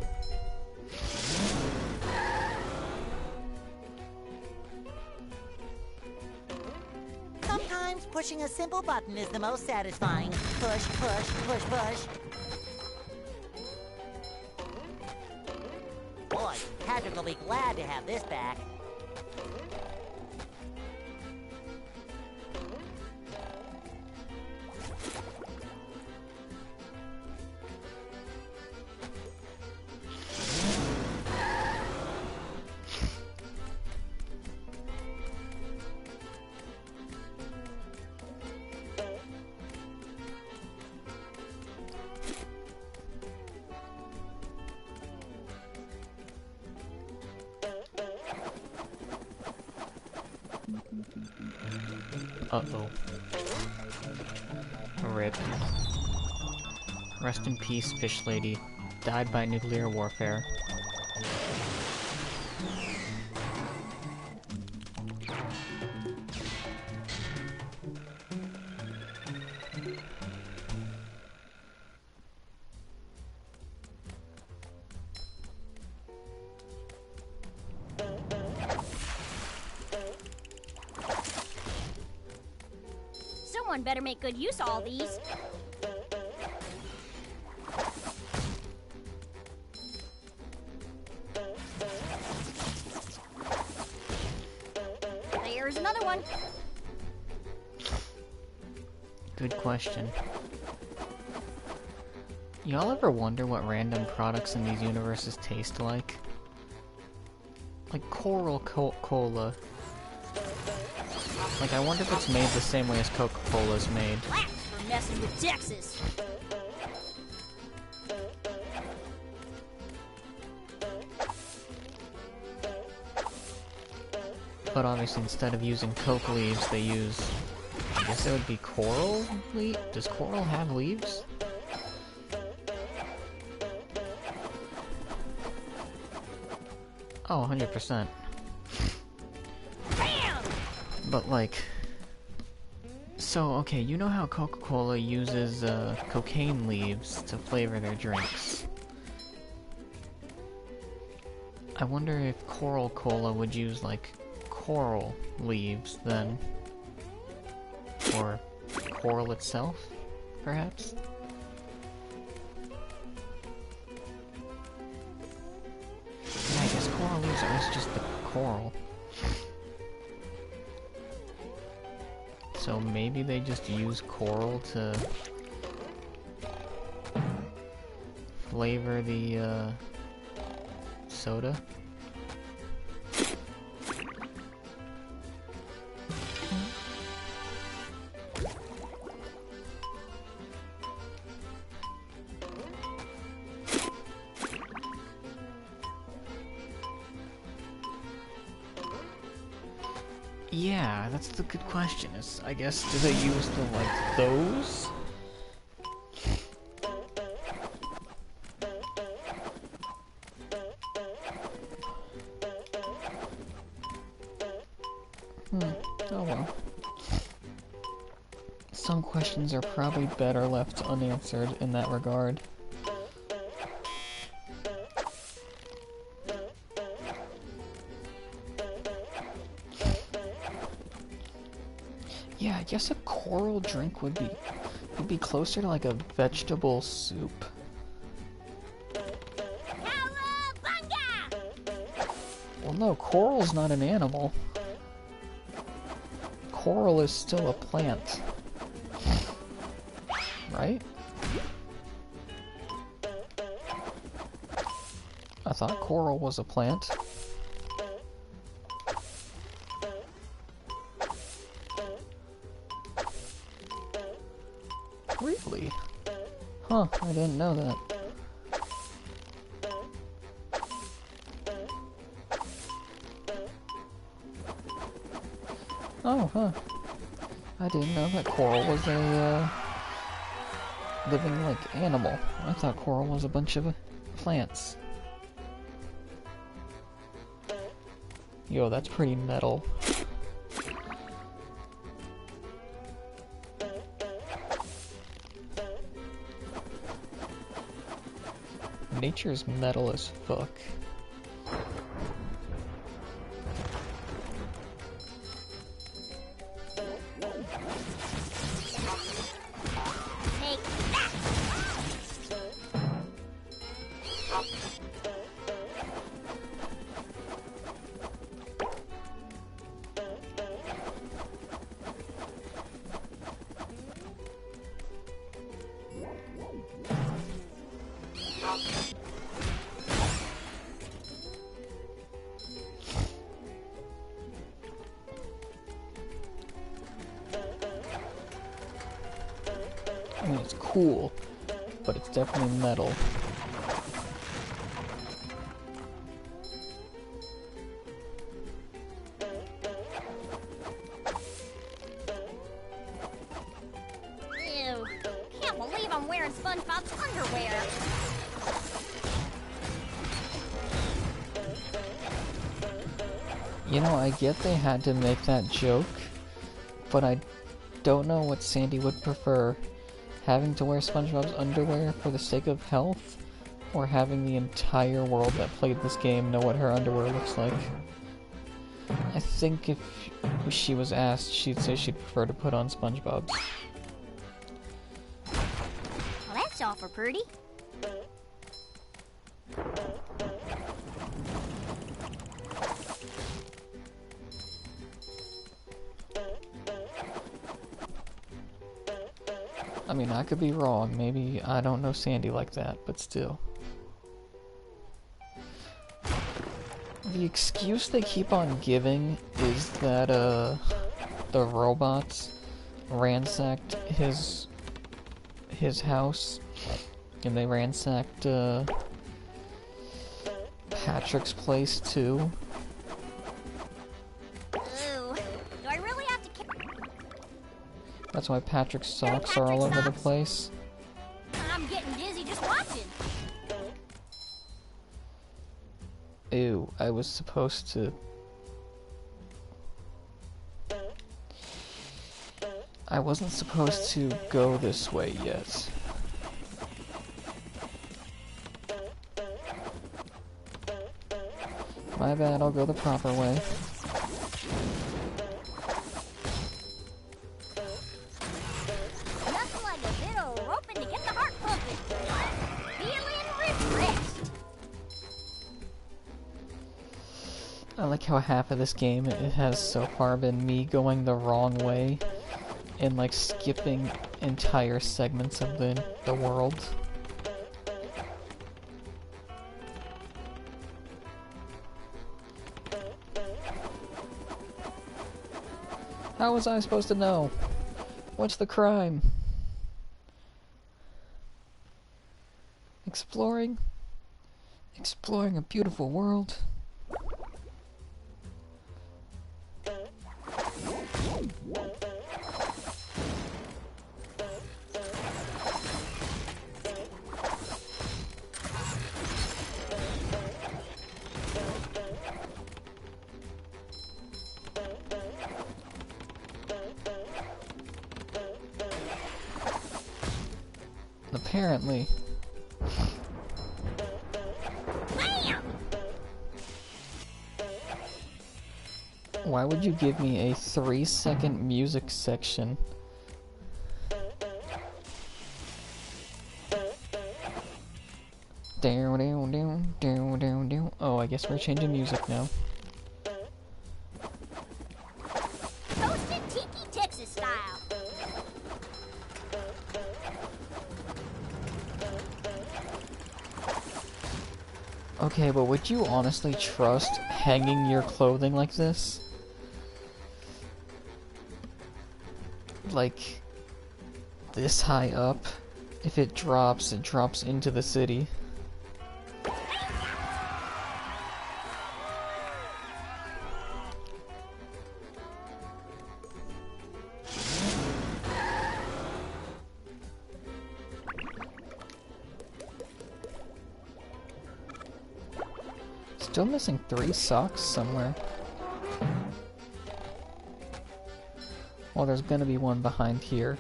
Sometimes pushing a simple button is the most satisfying. Push, push, push, push. Boy, Patrick will be glad to have this back. Uh-oh. RIP. Rest in peace, Fish Lady. Died by nuclear warfare. So Someone better make good use of all these. There's another one. Good question. Y'all ever wonder what random products in these universes taste like? Like Coral Cola. Like, I wonder if it's made the same way as Coca-Cola's made. Blacks for messing with Texas. But obviously, instead of using Coke leaves, they use... I guess it would be coral leaf? Does coral have leaves? Oh, 100%. Bam! But like... So, okay, you know how Coca-Cola uses cocaine leaves to flavor their drinks? I wonder if Coral Cola would use, like, coral leaves, then. Or coral itself, perhaps? Yeah, I guess coral leaves are just the coral. So maybe they just use coral to flavor the soda? Yeah, that's the good question. Is I guess do they use the like those? Oh well. Some questions are probably better left unanswered in that regard. Yeah, I guess a coral drink would be closer to like a vegetable soup. Cowabunga! Well, no, coral's not an animal. Coral is still a plant. Right? I thought coral was a plant. Really? Huh, I didn't know that. Oh, huh. I didn't know that coral was a, living, like, animal. I thought coral was a bunch of plants. Yo, that's pretty metal. Nature's metal as fuck. Take that! I mean, it's cool, but it's definitely metal. Ew. Can't believe I'm wearing SpongeBob's underwear. You know, I get they had to make that joke, but I don't know what Sandy would prefer. Having to wear SpongeBob's underwear for the sake of health, or having the entire world that played this game know what her underwear looks like. I think if she was asked, she'd say she'd prefer to put on SpongeBob. Well, that's awful pretty. I mean, I could be wrong. Maybe I don't know Sandy like that, but still. The excuse they keep on giving is that, the robots ransacked his house, and they ransacked, Patrick's place, too. Ooh, do I really have to That's why Patrick's socks are all over the place. I'm getting dizzy just watching. Ew, I was supposed to... I wasn't supposed to go this way yet. My bad, I'll go the proper way. Nothing like a bit of roping to get the heart pumping. Feeling refreshed. I like how half of this game it has so far been me going the wrong way and like skipping entire segments of the world. How was I supposed to know? What's the crime? Exploring a beautiful world. Apparently. Why would you give me a 3-second music section? Oh, I guess we're changing music now. Toasted Tiki Texas style. Okay, but would you honestly trust hanging your clothing like this? Like, this high up? If it drops into the city. Still missing 3 socks somewhere. Well, there's gonna be one behind here.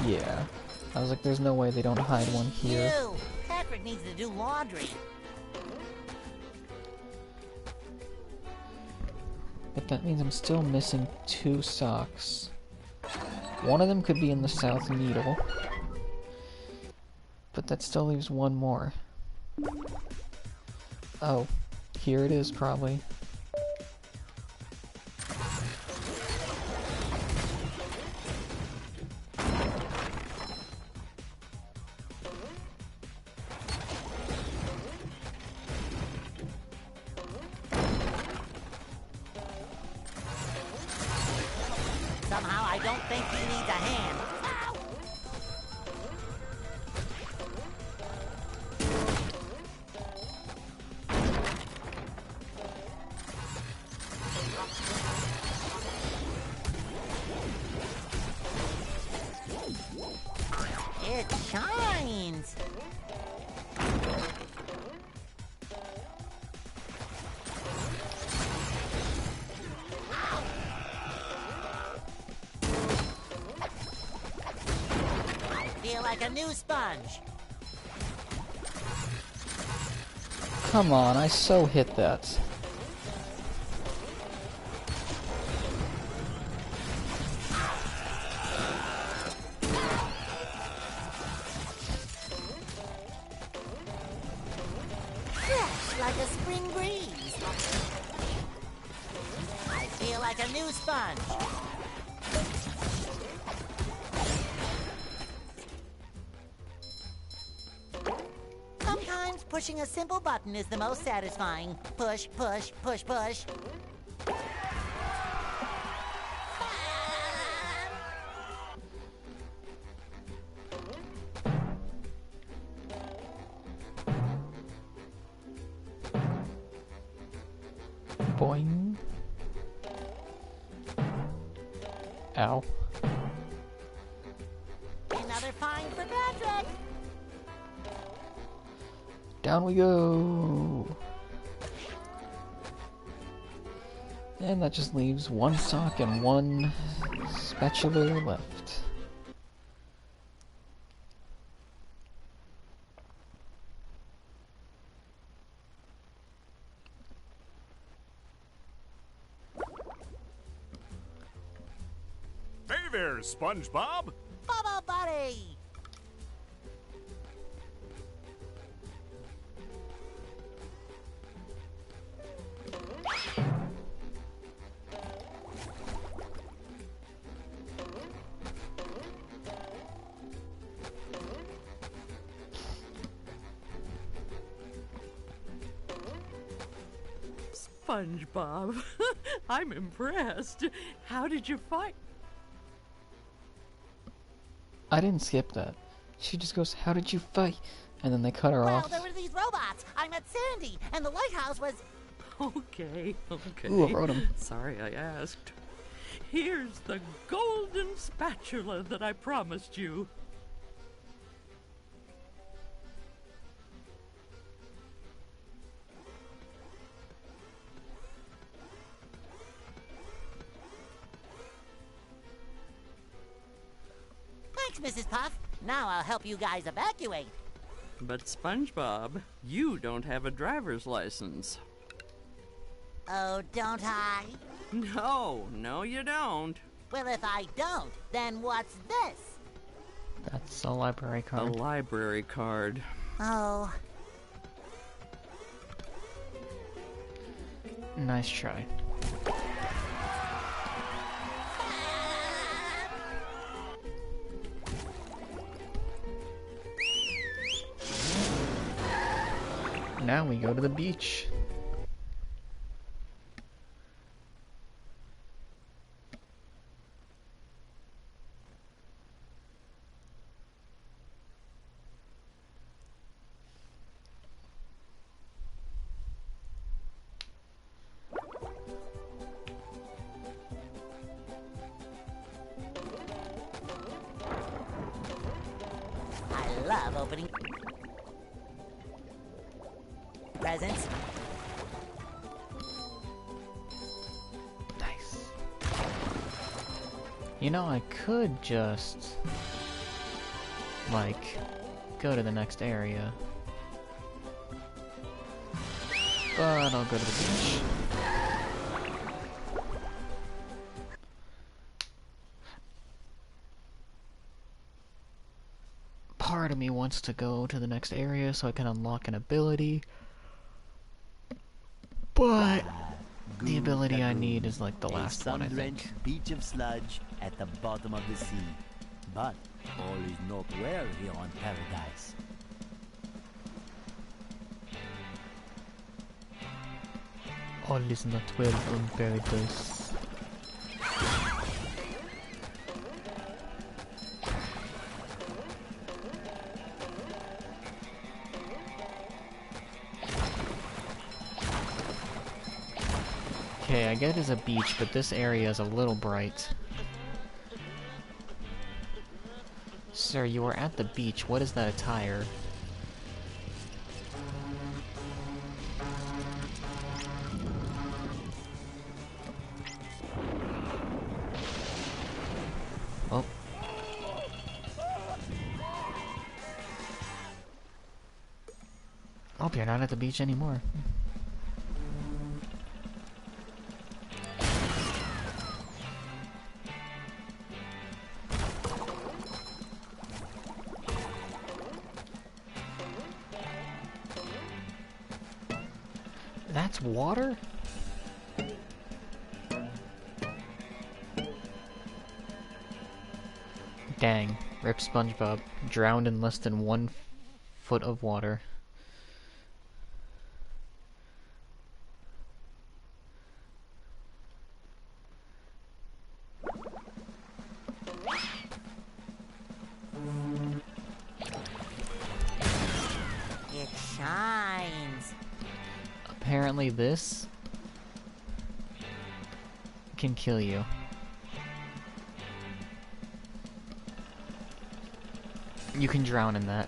Yeah. I was like, there's no way they don't hide one here. Ew, Patrick needs to do laundry. But that means I'm still missing 2 socks. One of them could be in the South Needle. But that still leaves one more. Oh, here it is, probably. Somehow I don't think he needs a hand. It shines. I feel like a new sponge. Come on, I so hit that. sponge. Sometimes pushing a simple button is the most satisfying. Push, push, push, push. Boing. Ow. Another find for Patrick. Down we go. And that just leaves one sock and one spatula left. Hey there, SpongeBob! Bubble Buddy. SpongeBob, I'm impressed. How did you fight? I didn't skip that. She just goes, "How did you fight?" And then they cut her Well, off. there were these robots. I met Sandy, and the lighthouse was... Okay. Ooh, I wrote 'em. Sorry I asked. Here's the golden spatula that I promised you. Thanks, Mrs. Puff. Now I'll help you guys evacuate. But SpongeBob, you don't have a driver's license. Oh, don't I? No, you don't. Well, if I don't, then what's this? That's a library A card. library card. Oh, Nice try. Now we go to the beach. I love opening presents. Nice. You know, I could just, like, go to the next area. But I'll go to the beach. Part of me wants to go to the next area so I can unlock an ability. But the ability I need is like the last one, I think. Sun-drenched beach of sludge at the bottom of the sea. But all is not well here on Paradise. All is not well on Paradise. Okay, I get it as a beach, but this area is a little bright. Sir, you are at the beach. What is that attire? Oh. Hope you're not at the beach anymore. That's water? Dang. Rip SpongeBob. Drowned in less than 1 foot of water. It shines. Apparently this can kill you. You can drown in that.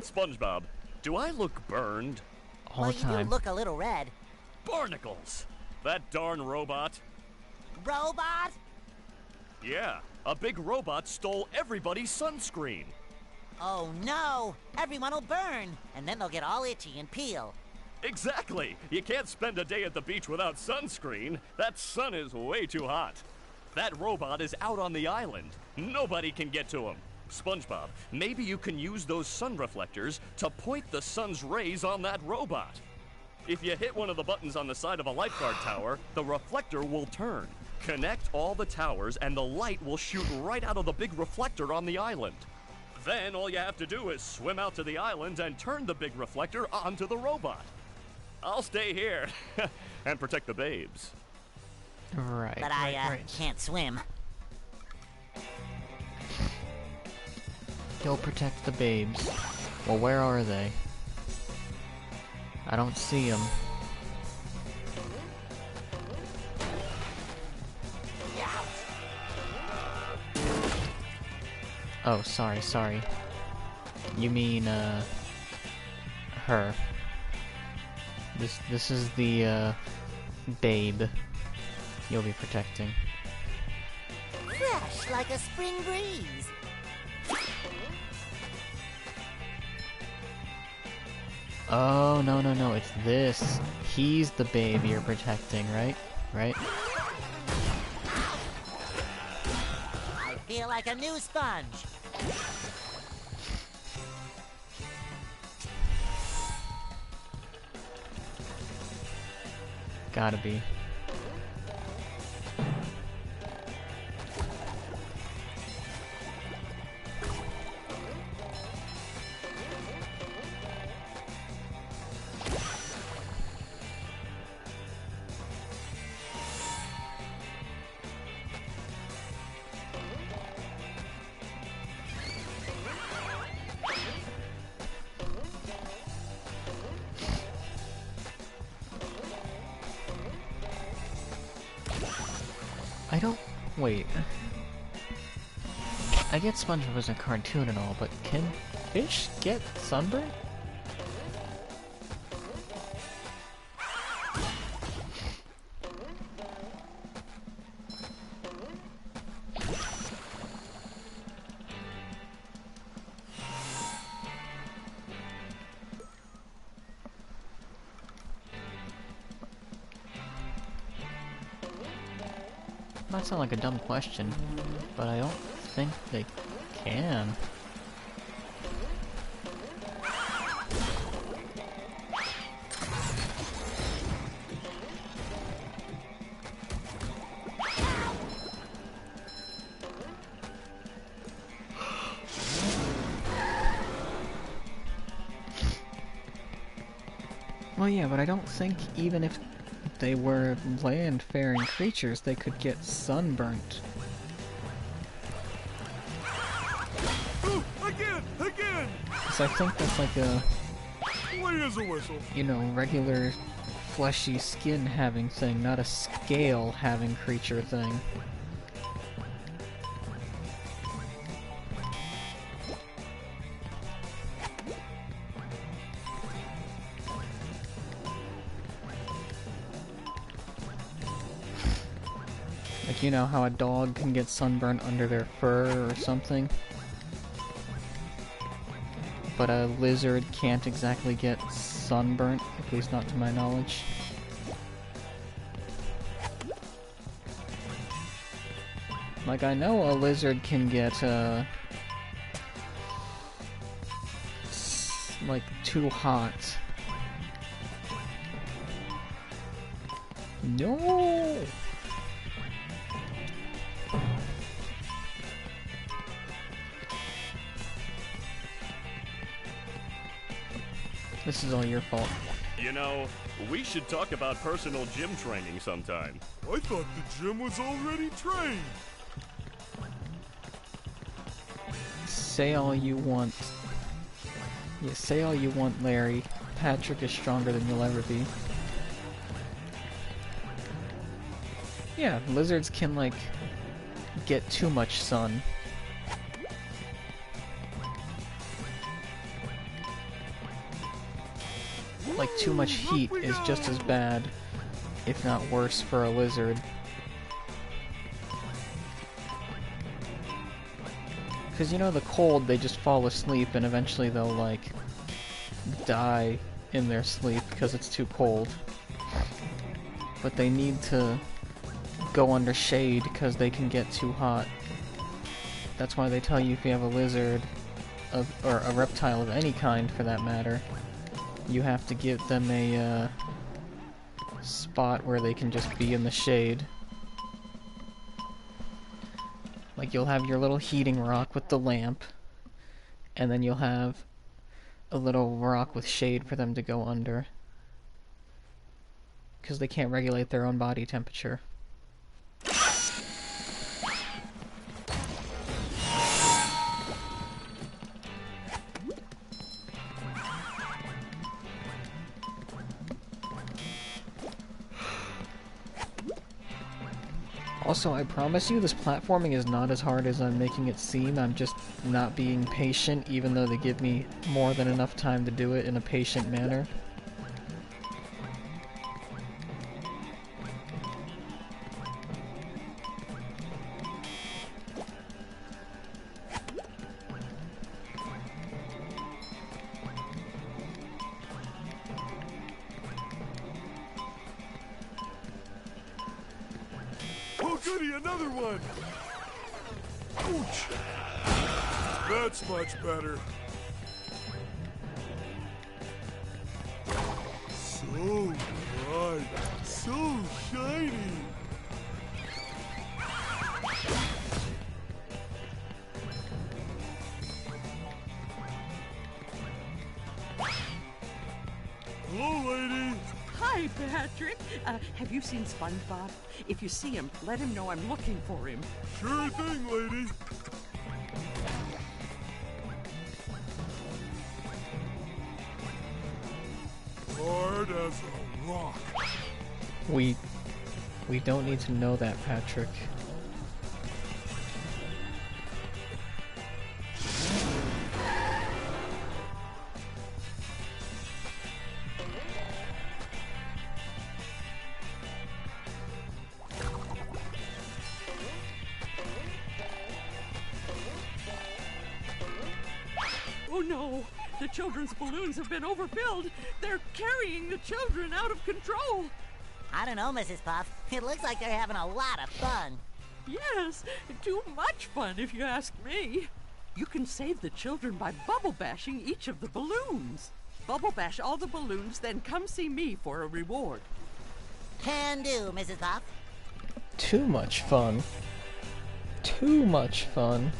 SpongeBob, do I look burned? All Well, the you time. do look a little red. Barnacles! That darn robot. Robot? Yeah, a big robot stole everybody's sunscreen. Oh no! Everyone will burn, and then they'll get all itchy and peel. Exactly! You can't spend a day at the beach without sunscreen. That sun is way too hot. That robot is out on the island. Nobody can get to him. SpongeBob, maybe you can use those sun reflectors to point the sun's rays on that robot. If you hit one of the buttons on the side of a lifeguard tower, the reflector will turn. Connect all the towers and the light will shoot right out of the big reflector on the island. Then all you have to do is swim out to the island and turn the big reflector onto the robot. I'll stay here and protect the babes. Right. But I can't swim. He'll protect the babes. Well, where are they? I don't see them. Oh, sorry. You mean, her. This is the, babe you'll be protecting. Fresh like a spring breeze. Oh, no, it's this. He's the babe you're protecting, right? Right? I feel like a new sponge. Gotta be. I don't... wait. I get SpongeBob as a cartoon and all, but can fish get sunburn? Might sound like a dumb question, but I don't think they can. Well, yeah, but I don't think even if they were land-faring creatures, they could get sunburnt. Oh, again! So I think that's like a, What is a whistle? you know, regular fleshy skin having thing, not a scale having creature thing. Like, you know how a dog can get sunburnt under their fur or something? But a lizard can't exactly get sunburnt, at least not to my knowledge. Like, I know a lizard can get, like, too hot. No! This is all your fault. You know, we should talk about personal gym training sometime. I thought the gym was already trained. Say all you want. Yeah, say all you want, Larry. Patrick is stronger than you'll ever be. Yeah, lizards can, like, get too much sun. Like, too much heat is just as bad, if not worse, for a lizard. Because, you know, the cold, they just fall asleep and eventually they'll, like, die in their sleep because it's too cold. But they need to go under shade because they can get too hot. That's why they tell you if you have a lizard, or a reptile of any kind for that matter, you have to give them a spot where they can just be in the shade. Like, you'll have your little heating rock with the lamp, and then you'll have a little rock with shade for them to go under. Because they can't regulate their own body temperature. Also, I promise you, this platforming is not as hard as I'm making it seem. I'm just not being patient, even though they give me more than enough time to do it in a patient manner. Oh, goody, another one! Ouch! That's much better. So bright, so shiny. Hello, lady. Hi, Patrick. Have you seen SpongeBob? If you see him, let him know I'm looking for him. Sure thing, lady. Hard as a rock. We don't need to know that, Patrick. Oh no! The children's balloons have been overfilled! They're carrying the children out of control! I don't know, Mrs. Puff. It looks like they're having a lot of fun. Yes, too much fun if you ask me. You can save the children by bubble bashing each of the balloons. Bubble bash all the balloons, then come see me for a reward. Can do, Mrs. Puff. Too much fun. Too much fun.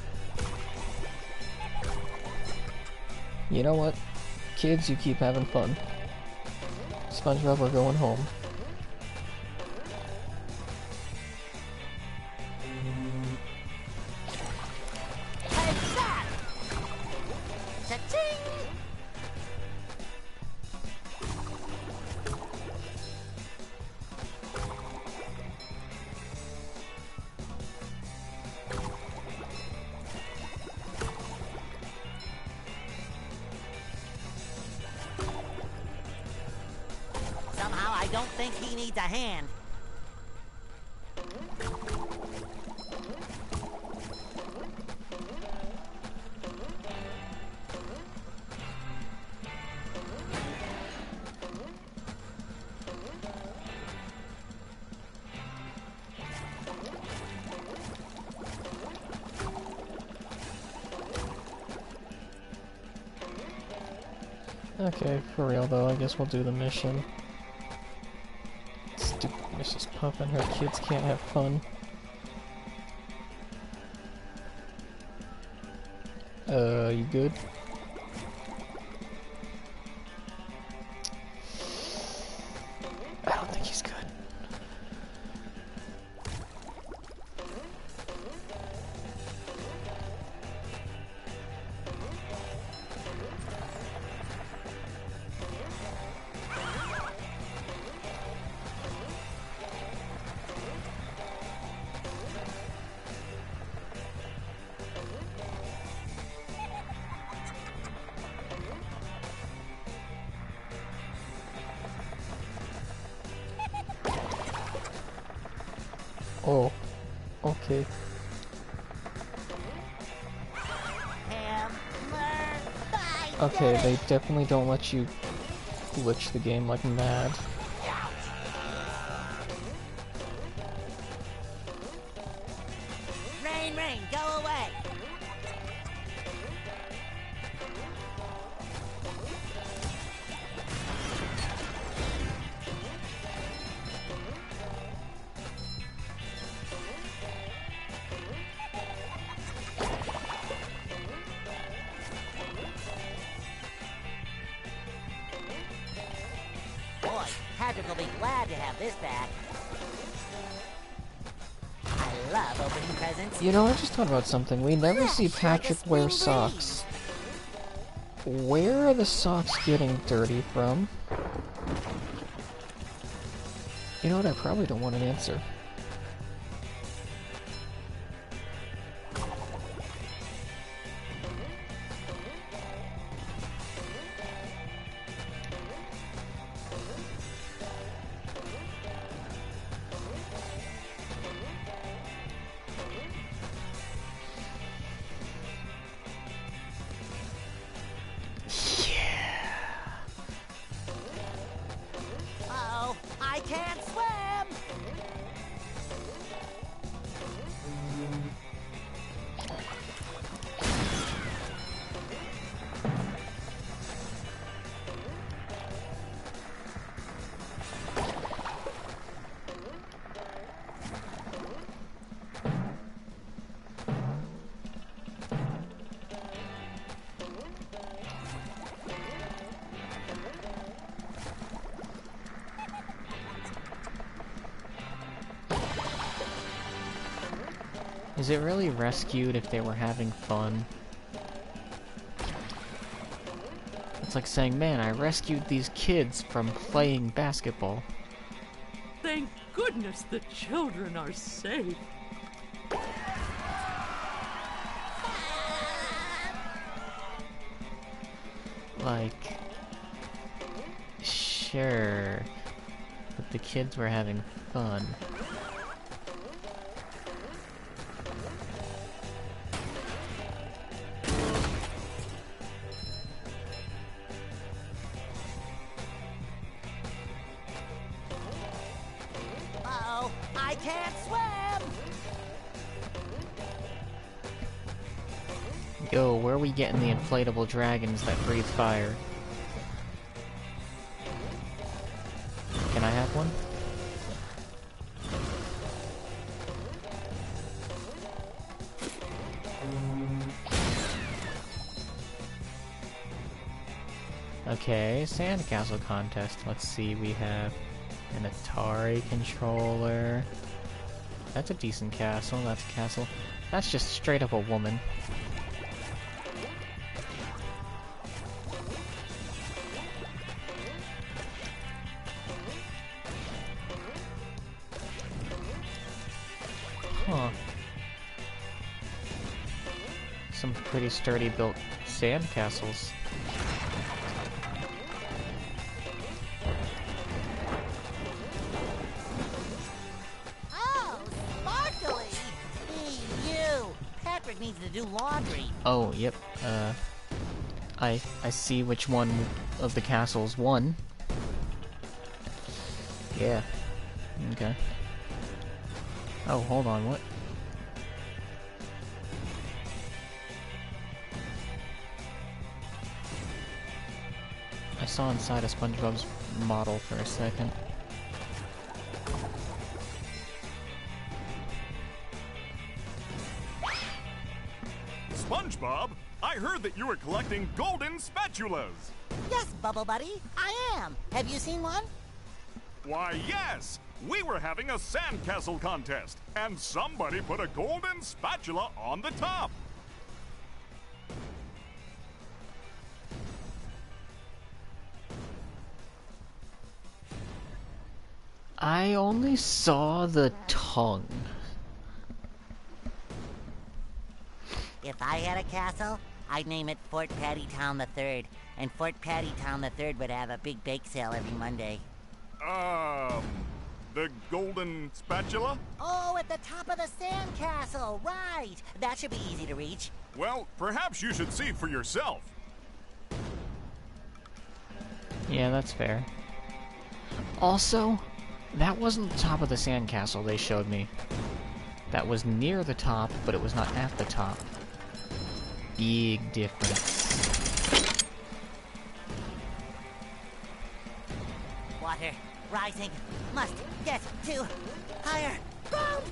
You know what? Kids, you keep having fun. SpongeBob, we're going home. Huzzah! Cha-ching! Somehow I don't think he needs a hand. Okay, for real though, I guess we'll do the mission. Stupid Mrs. Puff and her kids can't have fun. You good? Oh, okay. Okay, they definitely don't let you glitch the game like mad. Rain, rain, go away! Boy, Patrick will be glad to have this back. I love opening presents. You know, I just thought about something. We never see Fresh Patrick like a wear spring socks. Where are the socks getting dirty from? You know what? I probably don't want an answer. Uh-oh, I can't swim! Is it really rescued if they were having fun? It's like saying, man, I rescued these kids from playing basketball. Thank goodness the children are safe. Like, sure, but the kids were having fun. Uh-oh, I can't swim! Yo, where are we getting the inflatable dragons that breathe fire? Can I have one? Okay, sandcastle contest. Let's see, we have an Atari controller. That's a decent castle, that's a castle. That's just straight up a woman. Huh. Some pretty sturdy built sandcastles. Oh, sparkly! Hey, you! Patrick needs to do laundry. Oh, yep. I see which one of the castles won. Yeah. Okay. Oh, hold on, what? I saw inside a SpongeBob's model for a second. SpongeBob, I heard that you were collecting golden spatulas. Yes, Bubble Buddy, I am. Have you seen one? Why, yes! We were having a sandcastle contest, and somebody put a golden spatula on the top. I only saw the tongue. If I had a castle, I'd name it Fort Pattytown III, and Fort Pattytown III would have a big bake sale every Monday. The golden spatula? Oh, at the top of the sandcastle, right. That should be easy to reach. Well, perhaps you should see for yourself. Yeah, that's fair. Also, that wasn't the top of the sandcastle they showed me. That was near the top, but it was not at the top. Big difference. Water rising. Must get to higher ground.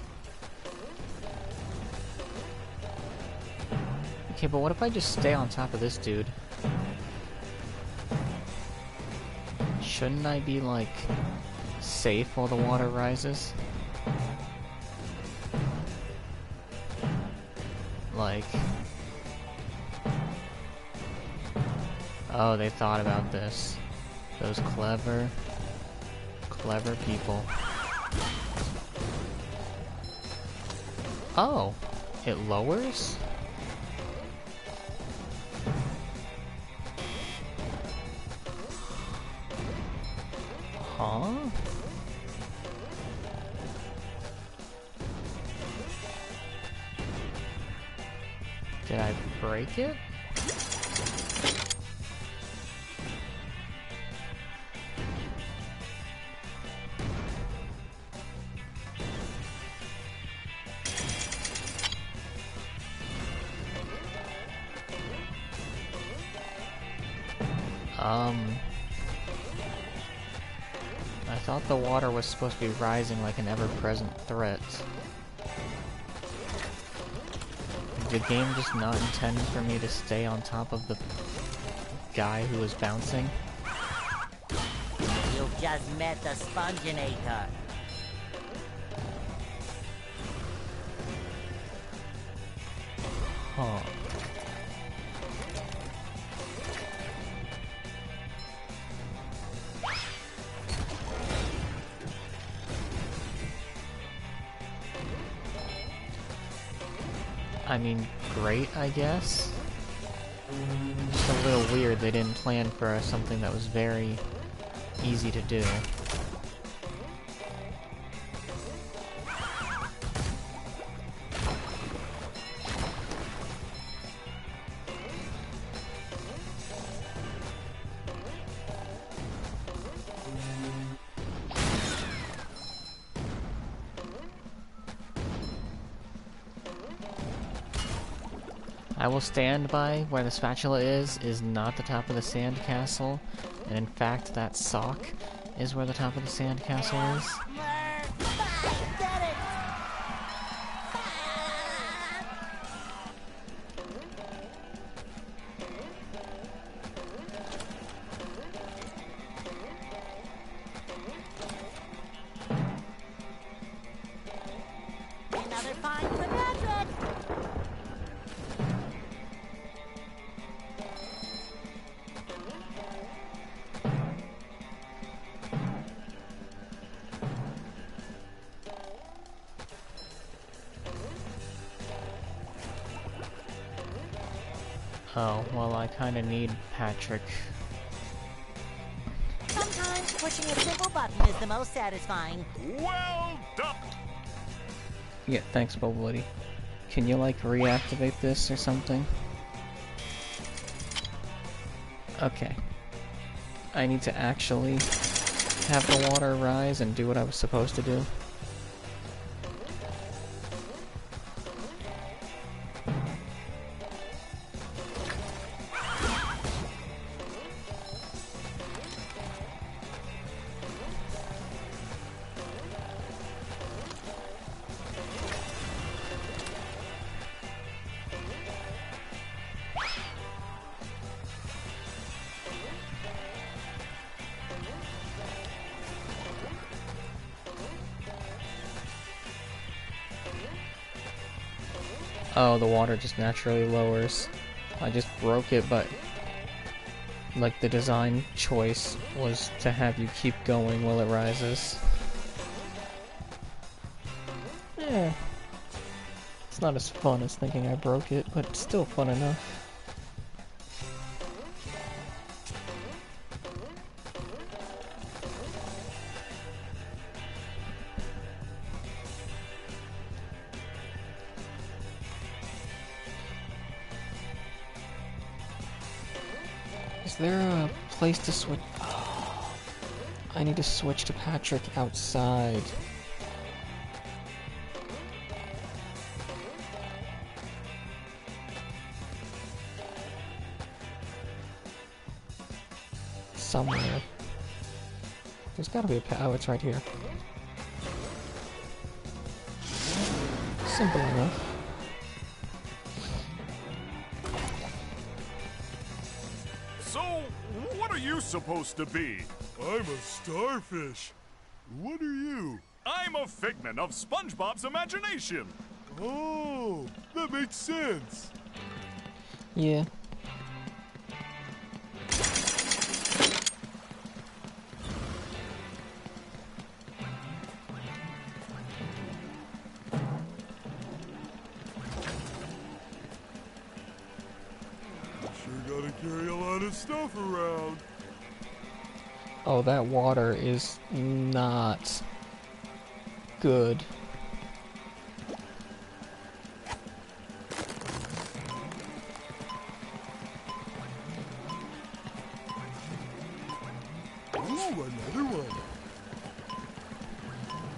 Okay, but what if I just stay on top of this dude? Shouldn't I be, like, safe while the water rises? Like... Oh, they thought about this. Those clever people. Oh, it lowers? Huh? Did I break it? I thought the water was supposed to be rising like an ever-present threat. Did the game just not intend for me to stay on top of the guy who was bouncing? You've just met the Sponginator. Huh. I mean, great, I guess. Just a little weird they didn't plan for something that was very easy to do. I will stand by where the spatula is not the top of the sandcastle, and in fact that sock is where the top of the sandcastle is. Another find for Patrick. Oh, well, I kinda need Patrick. Sometimes pushing a simple button is the most satisfying. Well done! Yeah, thanks, Buddy. Can you, like, reactivate this or something? Okay. I need to actually have the water rise and do what I was supposed to do. Oh, the water just naturally lowers. I just broke it, but like the design choice was to have you keep going while it rises. Yeah. It's not as fun as thinking I broke it, but still fun enough. Is there a place to switch? Oh, I need to switch to Patrick outside. Somewhere. There's gotta be a oh, it's right here. Simple enough. So, what are you supposed to be? I'm a starfish. What are you? I'm a figment of SpongeBob's imagination. Oh, that makes sense. Yeah. Sure gotta carry a lot of stuff around. Oh, that water is not good. Ooh, another one.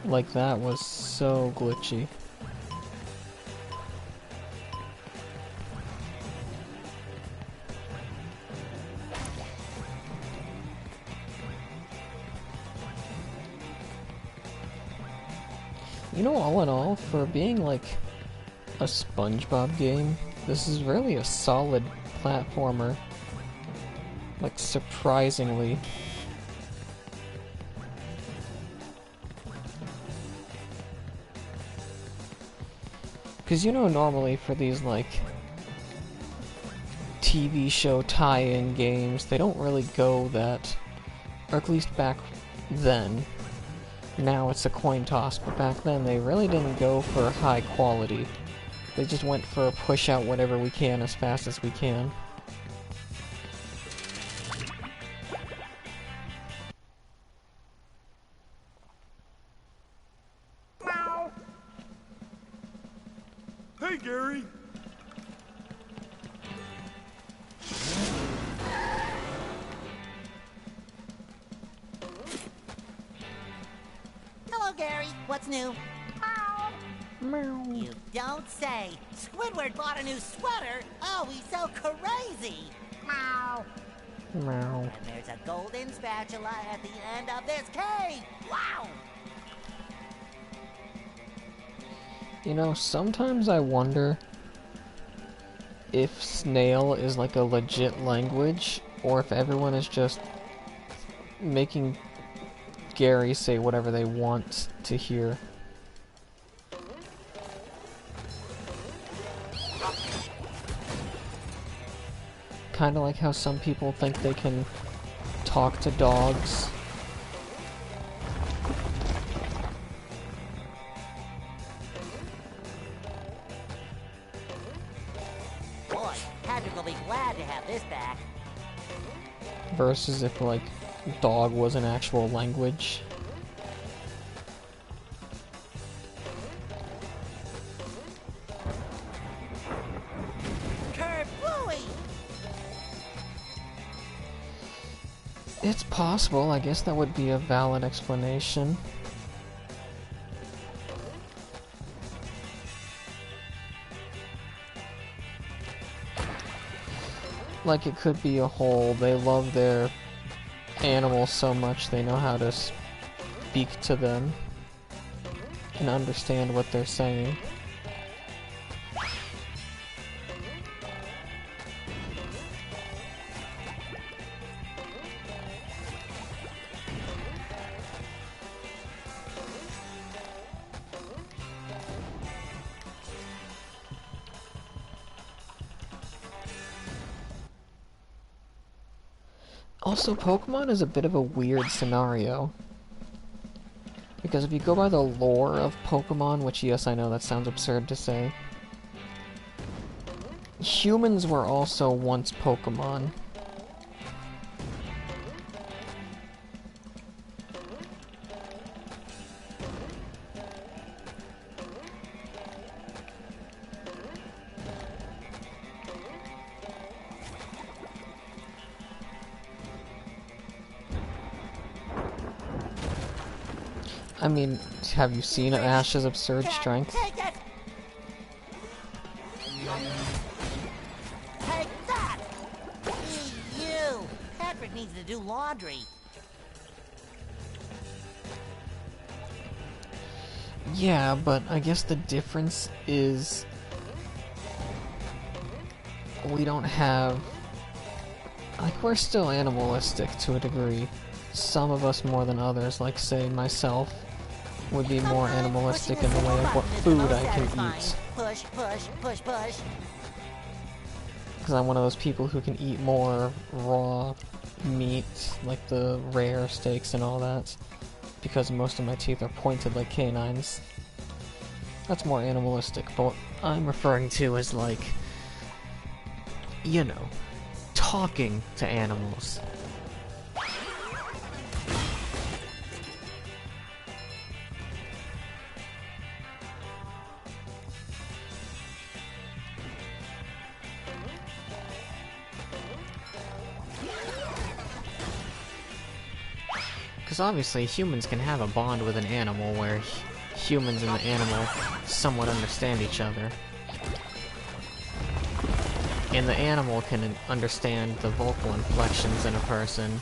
Like, that was so glitchy. You know, all in all, for being like a SpongeBob game, this is really a solid platformer. Like, surprisingly. Because, you know, normally for these, like, TV show tie-in games, they don't really go that, or at least back then. Now it's a coin toss, but back then they really didn't go for high quality. They just went for push out whatever we can as fast as we can. Hey, Gary. Hello, Gary. What's new? You don't say. Squidward bought a new sweater. Oh, he's so crazy. Meow. And there's a golden spatula at the end of this cave. Wow! You know, sometimes I wonder if snail is like a legit language, or if everyone is just making Gary say whatever they want to hear. Kinda like how some people think they can talk to dogs. Boy, Patrick will be glad to have this back. Versus if, like, dog was an actual language. Kerplooey! It's possible, I guess that would be a valid explanation. Like, it could be a whole, they love their animals so much they know how to speak to them and understand what they're saying. Also, Pokemon is a bit of a weird scenario. Because if you go by the lore of Pokemon, which yes, I know that sounds absurd to say, humans were also once Pokemon. I mean, have you seen Ash's absurd strength? Take it! Take that! You! Patrick needs to do laundry. Yeah, but I guess the difference is we don't have... Like, we're still animalistic to a degree. Some of us more than others, like, say, myself, would be more animalistic in the way of what food I can eat. Push, push, push, push. Because I'm one of those people who can eat more raw meat, like the rare steaks and all that, because most of my teeth are pointed like canines. That's more animalistic, but what I'm referring to is, like, you know, talking to animals. Because obviously humans can have a bond with an animal where humans and the animal somewhat understand each other. And the animal can understand the vocal inflections in a person.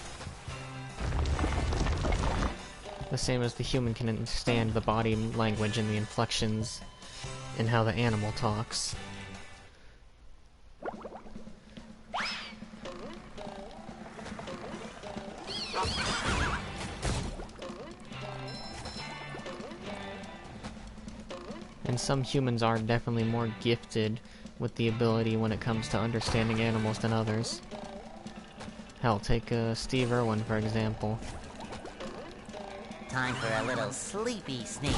The same as the human can understand the body language and the inflections in how the animal talks. And some humans are definitely more gifted with the ability when it comes to understanding animals than others. Hell, take Steve Irwin, for example. Time for a little sleepy sneak.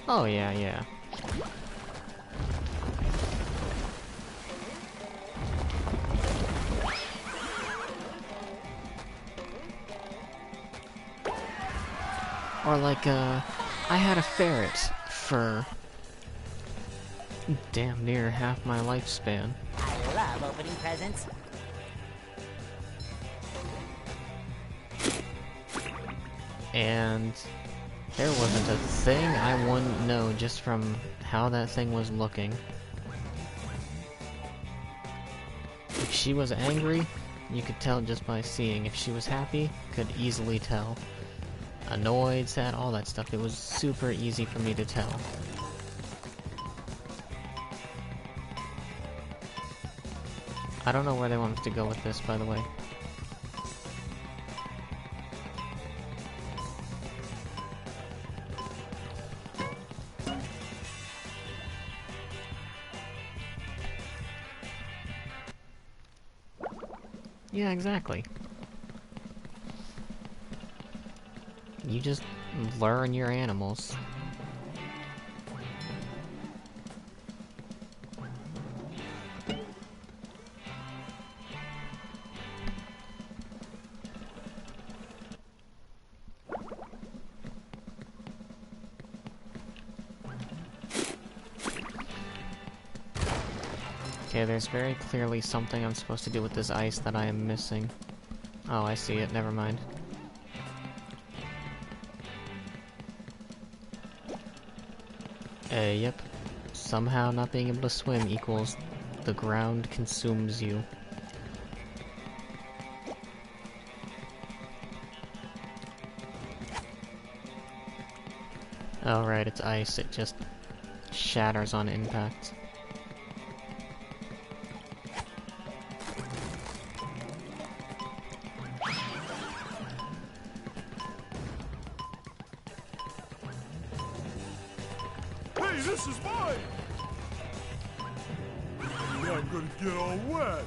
Oh, yeah, yeah. Or like, I had a ferret for damn near half my lifespan. I love opening presents. And there wasn't a thing I wouldn't know just from how that thing was looking. If she was angry, you could tell just by seeing. If she was happy, could easily tell. Annoyed, sad, all that stuff. It was super easy for me to tell. I don't know where they want us to go with this, by the way. Yeah, exactly. You just learn your animals. Okay, there's very clearly something I'm supposed to do with this ice that I am missing. Oh, I see it, never mind. Yep. Somehow not being able to swim equals the ground consumes you. Oh right, it's ice, it just shatters on impact. Hey, this is mine! Now I'm gonna get all wet.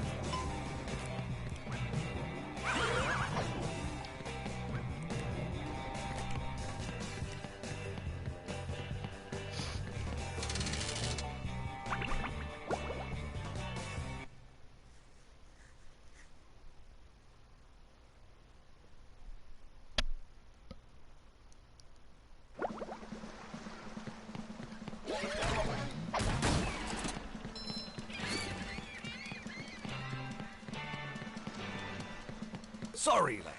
Sorry, lad,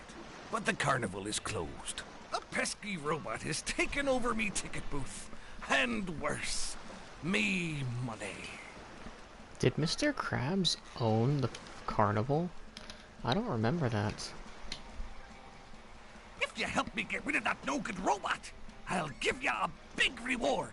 but the carnival is closed. The pesky robot has taken over me ticket booth. And worse, me money. Did Mr. Krabs own the carnival? I don't remember that. If you help me get rid of that no-good robot, I'll give you a big reward.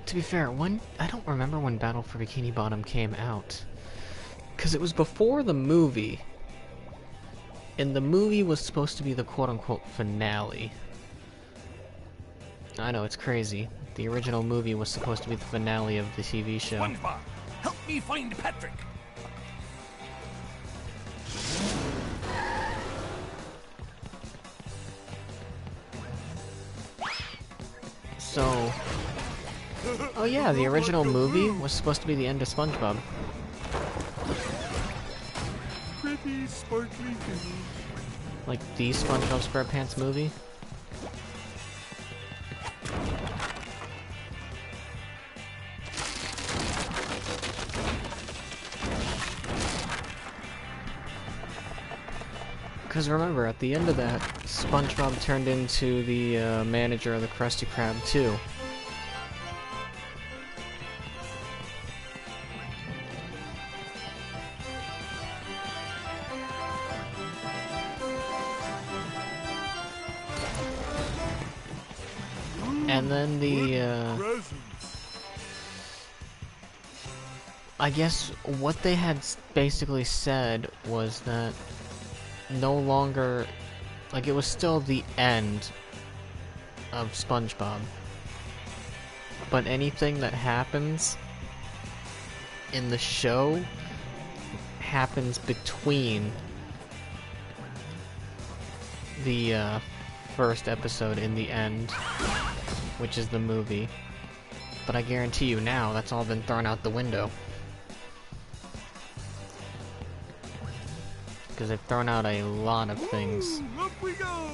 To be fair, I don't remember when Battle for Bikini Bottom came out. Because it was before the movie. And the movie was supposed to be the quote-unquote finale. I know, it's crazy. The original movie was supposed to be the finale of the TV show. SpongeBob, help me find Patrick. So... Oh yeah, the original movie was supposed to be the end of SpongeBob. Pretty sparkly thing. Like the SpongeBob SquarePants movie? Because remember, at the end of that, SpongeBob turned into the manager of the Krusty Krab too. And then the, I guess what they had basically said was that no longer, like, it was still the end of SpongeBob, but anything that happens in the show happens between the first episode and the end, which is the movie. But I guarantee you now, that's all been thrown out the window. Because they've thrown out a lot of things. Ooh, up we go!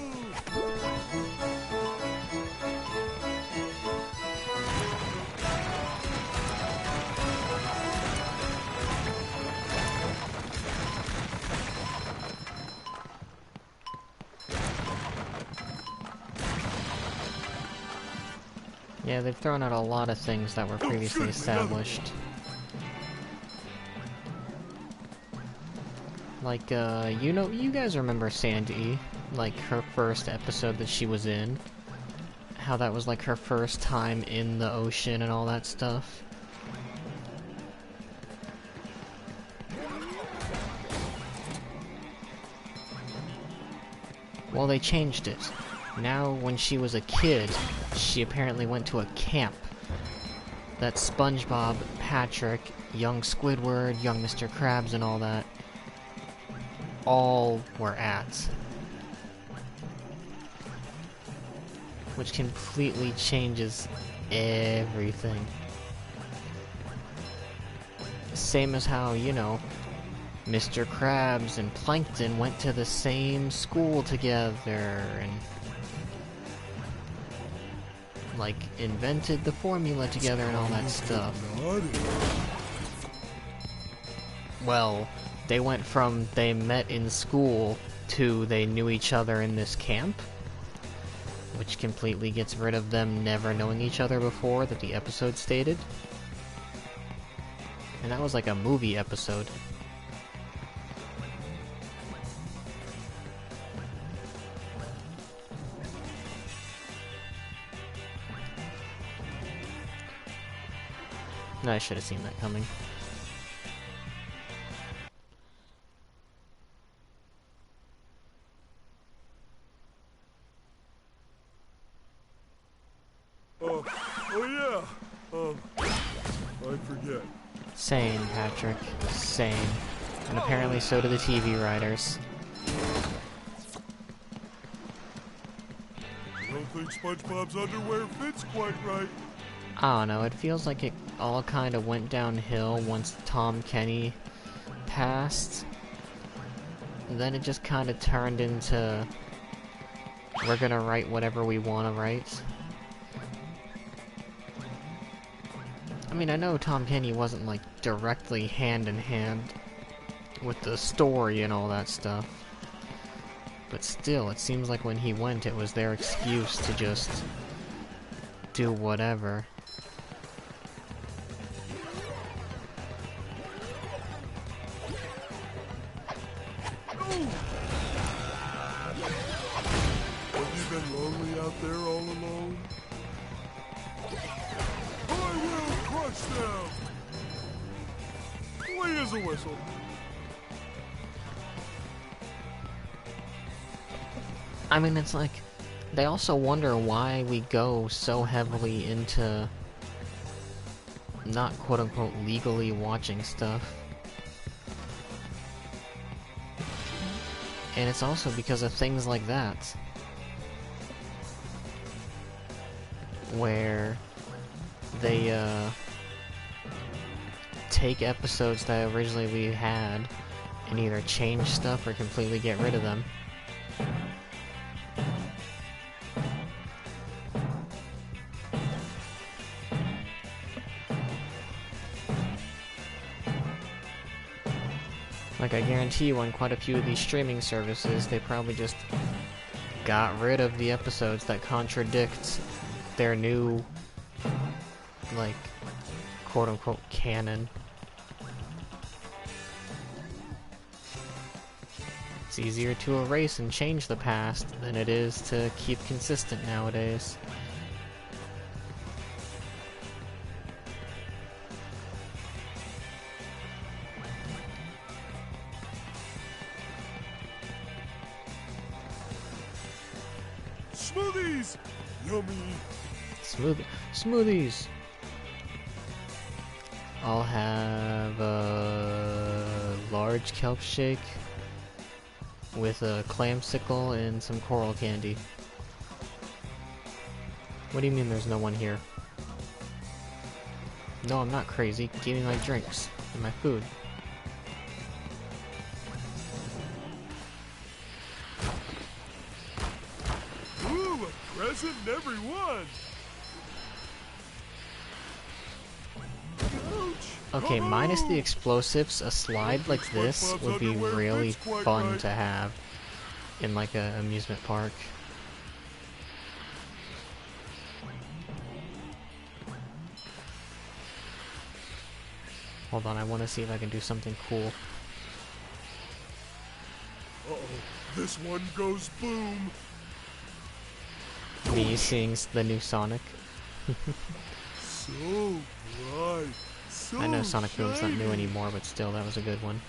Yeah, they've thrown out a lot of things that were previously established. Like, you know, you guys remember Sandy, like, her first episode that she was in? How that was, like, her first time in the ocean and all that stuff? Well, they changed it. Now, when she was a kid, she apparently went to a camp that SpongeBob, Patrick, young Squidward, young Mr. Krabs, and all that all were at. Which completely changes everything. Same as how, you know, Mr. Krabs and Plankton went to the same school together and, like, invented the formula together and all that stuff. Well, they went from they met in school to they knew each other in this camp, which completely gets rid of them never knowing each other before that the episode stated. And that was like a movie episode. I should have seen that coming. Oh yeah. I forget. Same, Patrick. Same. And apparently so do the TV writers. I don't think SpongeBob's underwear fits quite right. I don't know, it feels like it all kind of went downhill once Tom Kenny past, then it just kind of turned into we're gonna write whatever we want to write. I mean, I know Tom Kenny wasn't like directly hand in hand with the story and all that stuff, but still, it seems like when he went, it was their excuse to just do whatever. Have you been lonely out there all alone? I will crush them! Clean as a whistle. I mean, it's like, they also wonder why we go so heavily into not quote-unquote legally watching stuff. And it's also because of things like that. Where they, take episodes that originally we had and either change stuff or completely get rid of them. Like, I guarantee you on quite a few of these streaming services, they probably just got rid of the episodes that contradict their new, like, quote-unquote canon. It's easier to erase and change the past than it is to keep consistent nowadays. Smoothies! Yummy! Smoothies! I'll have a large kelp shake with a clamsicle and some coral candy. What do you mean there's no one here? No, I'm not crazy. Give me my drinks and my food. Ooh, a present in every one! Okay, minus the explosives, a slide like this would be really fun to have in like an amusement park. Hold on, I want to see if I can do something cool. Uh-oh, this one goes boom! Me seeing the new Sonic. So bright! So I know Sonic Boom's not new shiny. anymore, but still, that was a good one.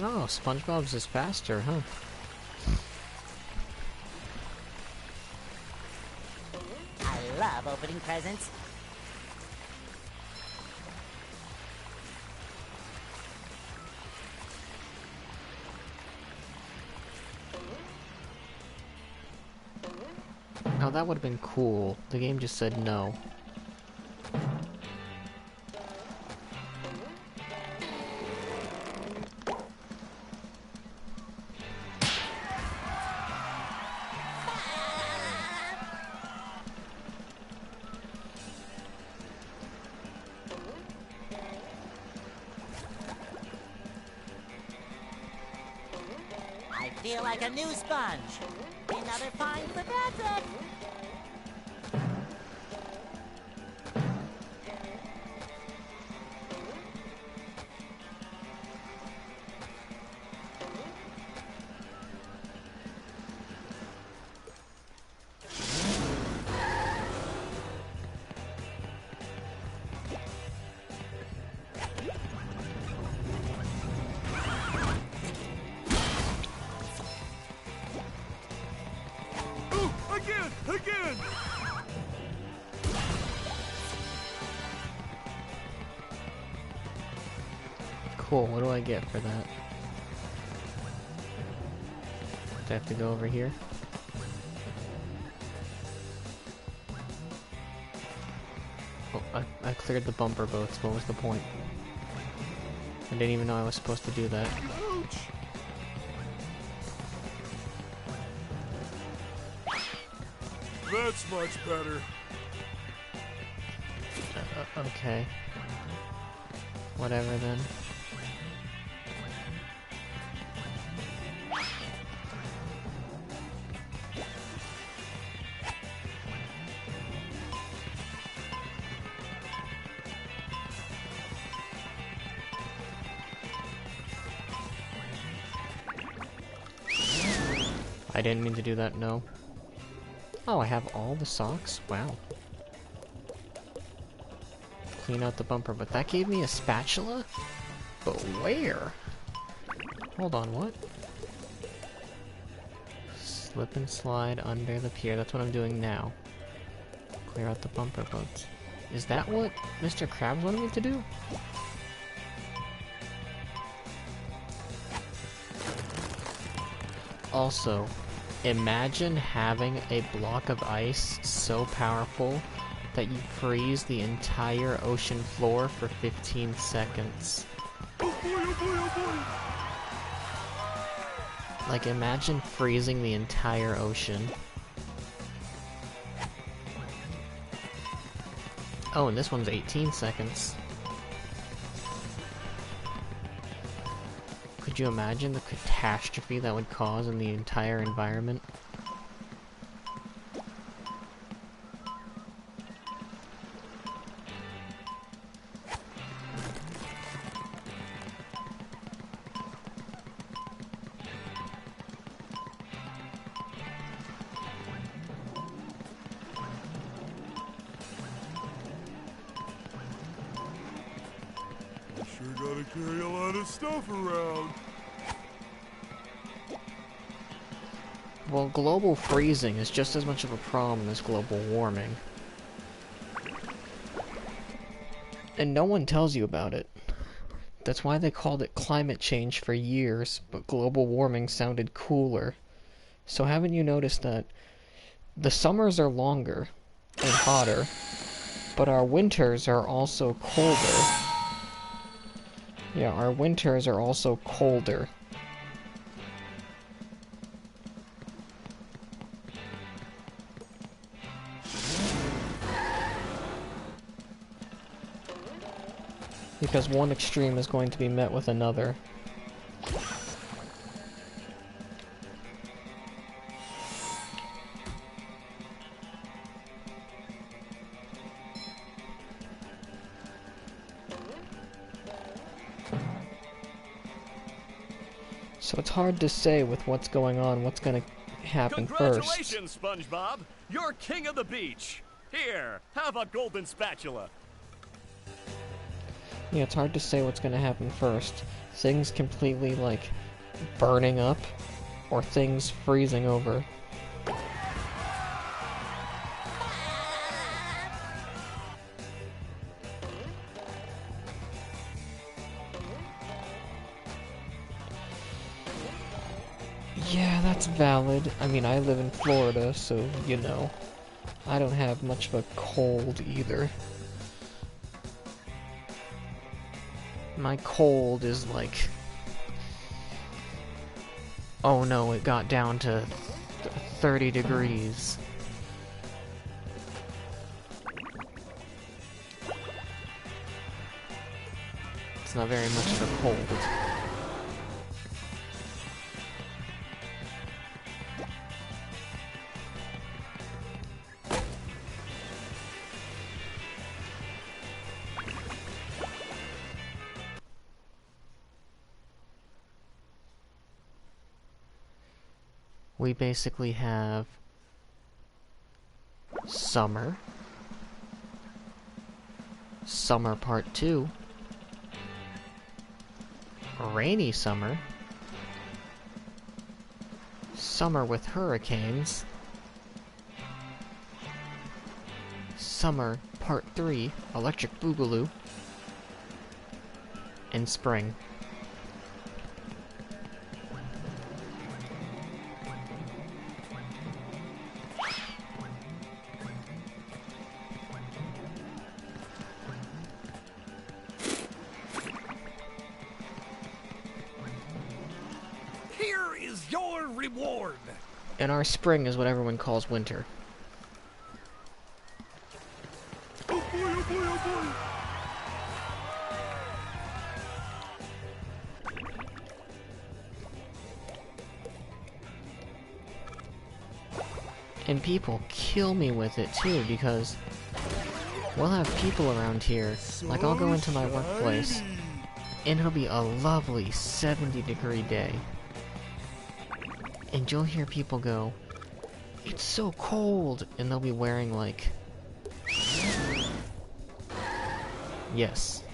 Oh, SpongeBob's is faster, huh? I love opening presents. Oh, that would have been cool. The game just said no. I feel like a new sponge. Another find for Patrick. Again! Cool, what do I get for that? Do I have to go over here? Oh, I cleared the bumper boats. What was the point? I didn't even know I was supposed to do that. Ouch! That's much better. Okay. Whatever then. I didn't mean to do that, no. Oh, I have all the socks? Wow. Clean out the bumper, but that gave me a spatula? But where? Hold on, what? Slip and slide under the pier, that's what I'm doing now. Clear out the bumper boats. Is that what Mr. Krabs wanted me to do? Also, imagine having a block of ice so powerful that you freeze the entire ocean floor for 15 seconds. Oh boy, oh boy, oh boy! Like, imagine freezing the entire ocean. Oh, and this one's 18 seconds. Could you imagine the catastrophe that would cause in the entire environment? Sure gotta carry a lot of stuff around. Well, global freezing is just as much of a problem as global warming. And no one tells you about it. That's why they called it climate change for years, but global warming sounded cooler. So haven't you noticed that the summers are longer and hotter, but our winters are also colder? Yeah, our winters are also colder. Because one extreme is going to be met with another. So it's hard to say with what's going on, what's gonna happen first. Congratulations, SpongeBob! You're king of the beach! Here, have a golden spatula! Yeah, it's hard to say what's gonna happen first. Things completely, like, burning up, or things freezing over. Yeah, that's valid. I mean, I live in Florida, so, you know, I don't have much of a cold either. My cold is like... Oh no, it got down to 30 degrees. It's not very much of a cold. We basically have summer, summer part 2, rainy summer, summer with hurricanes, Summer Part 3, Electric Boogaloo, and Spring. Here is your reward. And our spring is what everyone calls winter. Oh boy, oh boy, oh boy! And people kill me with it too, because we'll have people around here. Like, I'll go into my workplace, and it'll be a lovely 70-degree day. And you'll hear people go, "It's so cold," and they'll be wearing, like... Yes.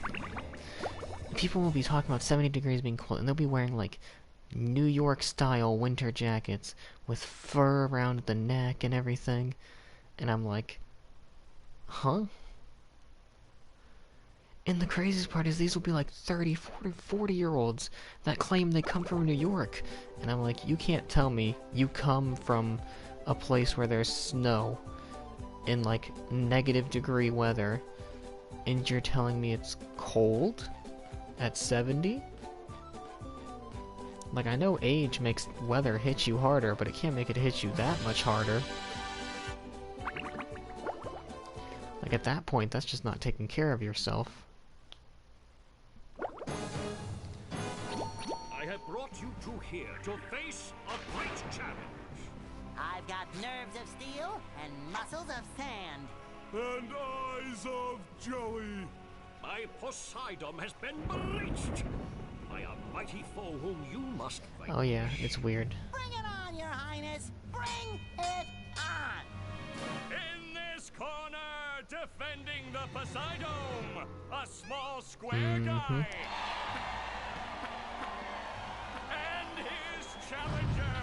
People will be talking about 70 degrees being cold, and they'll be wearing, like, New York-style winter jackets with fur around the neck and everything. And I'm like, huh? And the craziest part is these will be like 30, 40-year-olds that claim they come from New York. And I'm like, you can't tell me you come from a place where there's snow in like -degree weather, and you're telling me it's cold at 70? Like, I know age makes weather hit you harder, but it can't make it hit you that much harder. Like, at that point, that's just not taking care of yourself. I have brought you two here to face a great challenge. I've got nerves of steel and muscles of sand. And eyes of jelly. My Poseidon has been breached by a mighty foe whom you must fight. Oh yeah, it's weird. Bring it on, Your Highness! Bring it on! In this corner, defending the Poseidon, a small square guy. And his challenger,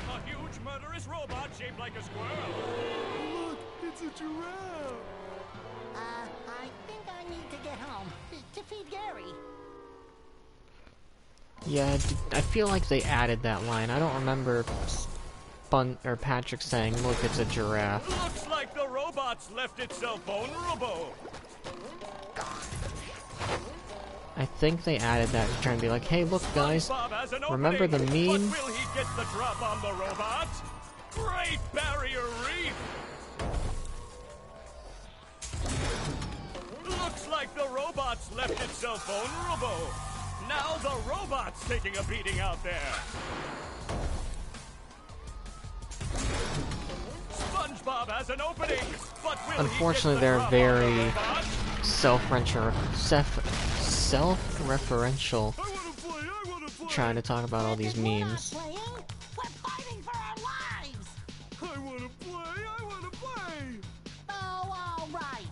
a huge murderous robot shaped like a squirrel. Look, it's a giraffe. I think I need to get home to feed Gary. Yeah, I feel like they added that line. I don't remember Patrick saying, "Look, it's a giraffe." Looks like the robot's left itself vulnerable. I think they added that to try and be like, "Hey, look, guys, remember the meme?" But will he get the drop on the robot? Great Barrier Reef! Looks like the robot's left itself vulnerable. Now the robot's taking a beating out there. SpongeBob has an opening, but will Unfortunately, he get the they're drop very on the robot? self-referential, I wanna play. trying to talk about all these memes. Playing? We're fighting for our lives! I wanna play. Oh, all right.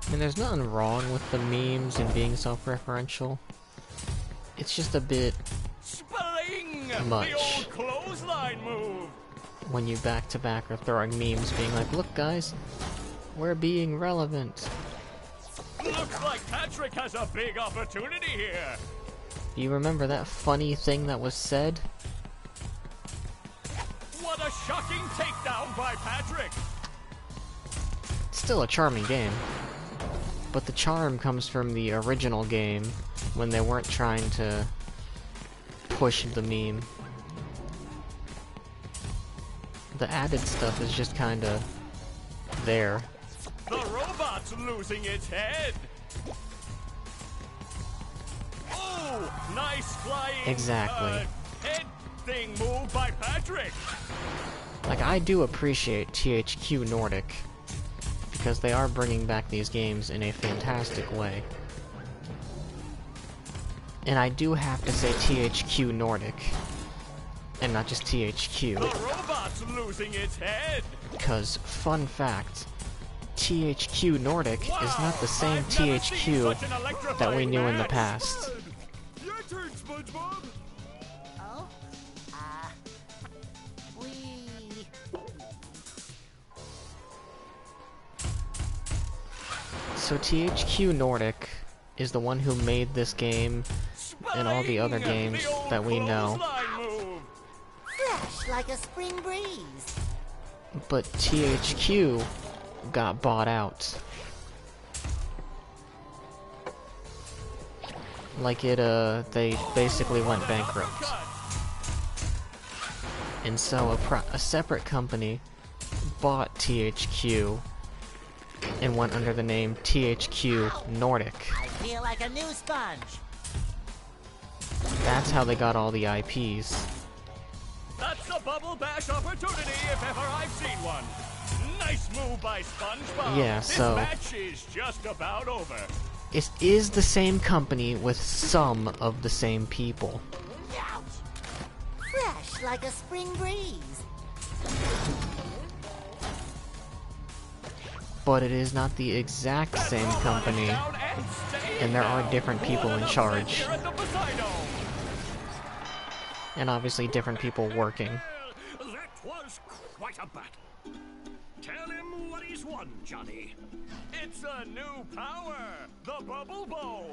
I mean, there's nothing wrong with the memes and being self-referential. It's just a bit Spling! much. The old clothesline move! When you back-to-back are throwing memes being like, "Look, guys, we're being relevant." Looks like Patrick has a big opportunity here. Do you remember that funny thing that was said? What a shocking takedown by Patrick! It's still a charming game. But the charm comes from the original game, when they weren't trying to push the meme. The added stuff is just kinda there. The robot's losing its head. Oh, nice flying Exactly. head thing move by Patrick. Like, I do appreciate THQ Nordic, because they are bringing back these games in a fantastic way. And I do have to say THQ Nordic, and not just THQ. The robot's losing its head. Because, fun fact, THQ Nordic is not the same THQ that we knew in the past. Your turn, SpongeBob. Oh? We so THQ Nordic is the one who made this game and all the other games that we know. Fresh like a spring breeze. But THQ got bought out. Like they basically went bankrupt. And so a separate company bought THQ and went under the name THQ Nordic. I feel like a new sponge. That's how they got all the IPs. That's a Bubble Bash opportunity if ever I've seen one. Nice move by SpongeBob. Yeah, so this match is just about over. It is the same company with some of the same people. Fresh like a spring breeze. But it is not the exact same company, and there are different people in charge. And obviously different people working. That was quite a battle. Tell him what he's won, Johnny. It's a new power, the Bubble Bowl.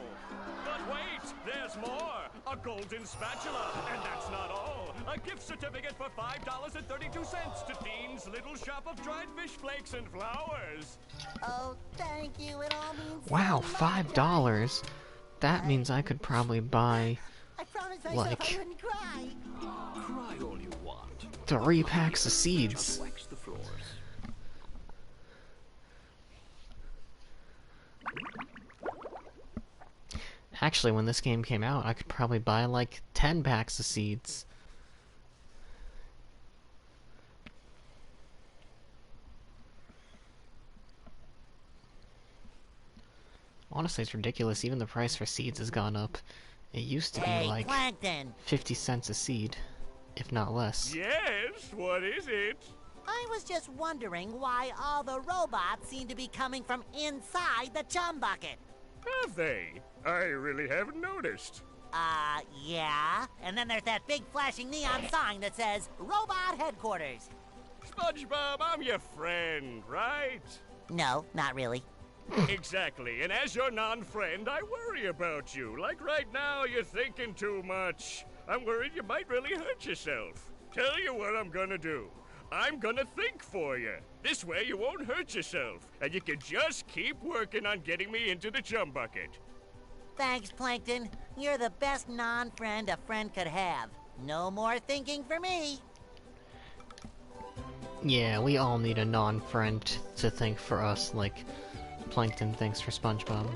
But wait, there's more. A golden spatula, and that's not all. A gift certificate for $5.32 to Dean's Little Shop of Dried Fish Flakes and Flowers. Oh, thank you. It all means Wow, so much. $5? That means I could probably buy, I promised myself like, I wouldn't cry. Cry all you want. 3 packs of seeds. Just wax the floors. Actually, when this game came out, I could probably buy like 10 packs of seeds. Honestly, it's ridiculous. Even the price for seeds has gone up. It used to be Hey, like Plankton. 50 cents a seed, if not less. Yes, what is it? I was just wondering why all the robots seem to be coming from inside the chum bucket. Have they? I really haven't noticed. Yeah. And then there's that big flashing neon sign that says Robot Headquarters. SpongeBob, I'm your friend, right? No, not really. Exactly, and as your non-friend, I worry about you. Like right now, you're thinking too much. I'm worried you might really hurt yourself. Tell you what I'm gonna do. I'm gonna think for you. This way you won't hurt yourself, and you can just keep working on getting me into the chum bucket. Thanks, Plankton. You're the best non-friend a friend could have. No more thinking for me. Yeah, we all need a non-friend to think for us, like Plankton thinks for SpongeBob.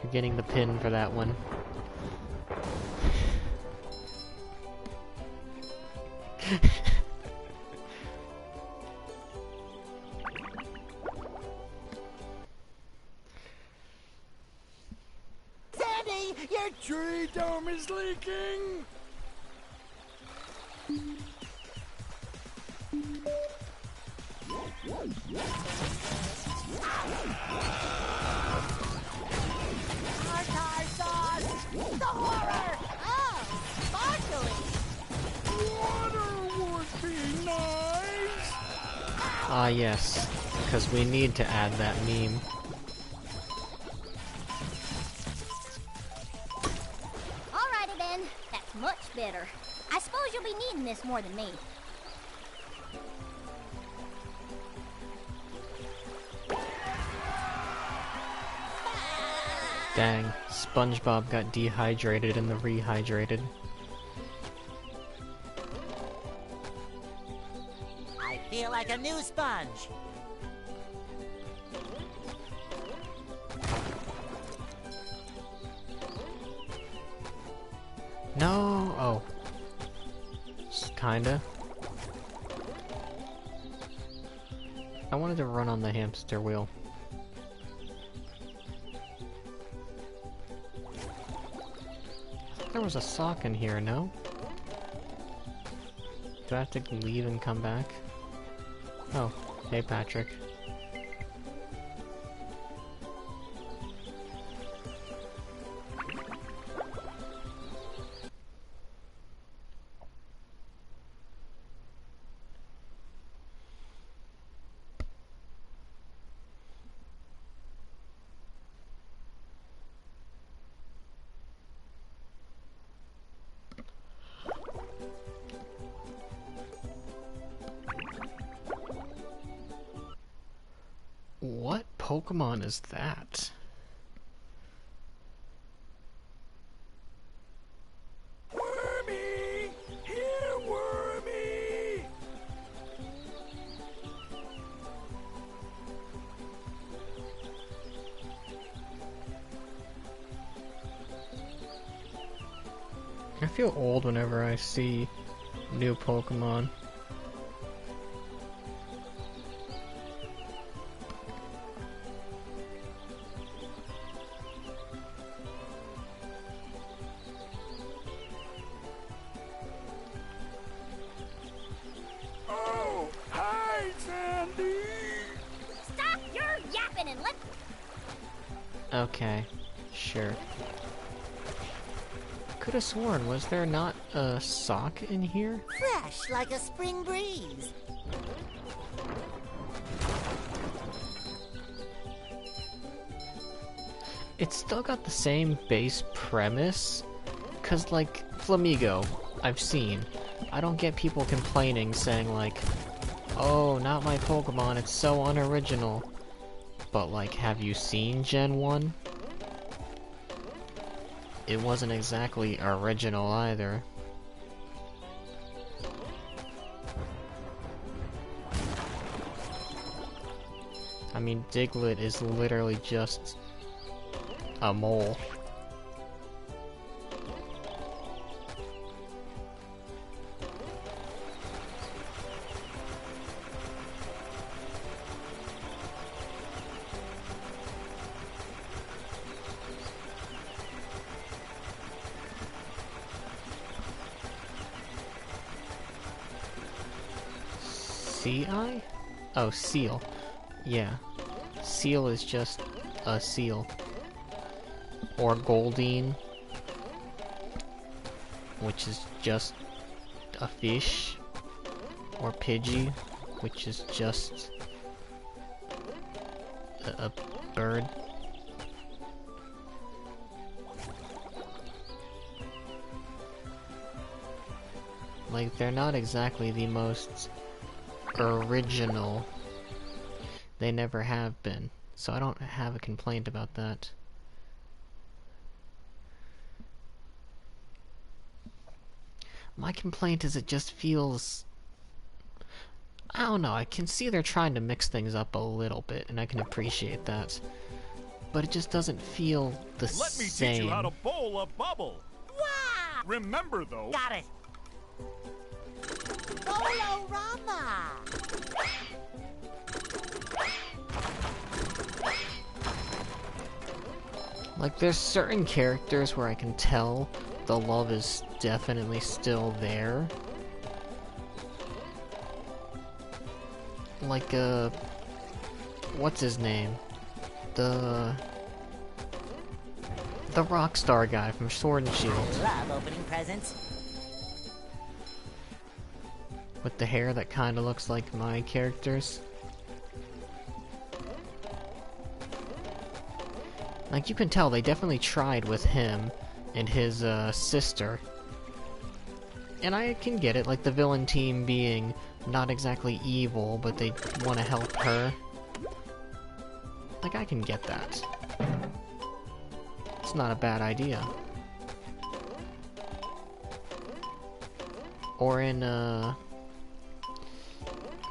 You're getting the pin for that one. Sandy, your Tree dome is leaking! tartar sauce! The horror! Oh, sparkly! Water would be nice! Ah, yes, because we need to add that meme. Alrighty then, that's much better. I suppose you'll be needing this more than me. Dang, SpongeBob got dehydrated in the rehydrated. I feel like a new sponge. No! Oh. Kinda. I wanted to run on the hamster wheel. There was a sock in here, no? Do I have to leave and come back? Oh, hey Patrick. What Pokemon is that? Wormy! Here, Wormy! I feel old whenever I see new Pokemon. Oh, hi, Sandy! Stop your yapping and let... Okay, sure. Could have sworn, was there not a sock in here? Fresh like a spring breeze. It's still got the same base premise, cause like, Flamigo, I've seen. I don't get people complaining saying like, oh, not my Pokemon, it's so unoriginal. But like, have you seen Gen 1? It wasn't exactly original either. I mean, Diglett is literally just a mole. Sea-Eye? Oh, Seal. Yeah. Seal is just a seal. Or Goldeen, which is just a fish. Or Pidgey, which is just a bird. Like, they're not exactly the most original. They never have been. So I don't have a complaint about that. My complaint is it just feels... I don't know, I can see they're trying to mix things up a little bit, and I can appreciate that. But it just doesn't feel the same. Let me teach you how to bowl a bubble. Wow! Remember, though... Got it. Bolorama! Like, there's certain characters where I can tell the love is definitely still there. Like, what's his name? The Rockstar guy from Sword and Shield. Love opening presents. With the hair that kinda looks like my character's. Like, you can tell they definitely tried with him and his, sister. And I can get it, like the villain team being not exactly evil, but they want to help her. Like, I can get that. It's not a bad idea. Or in,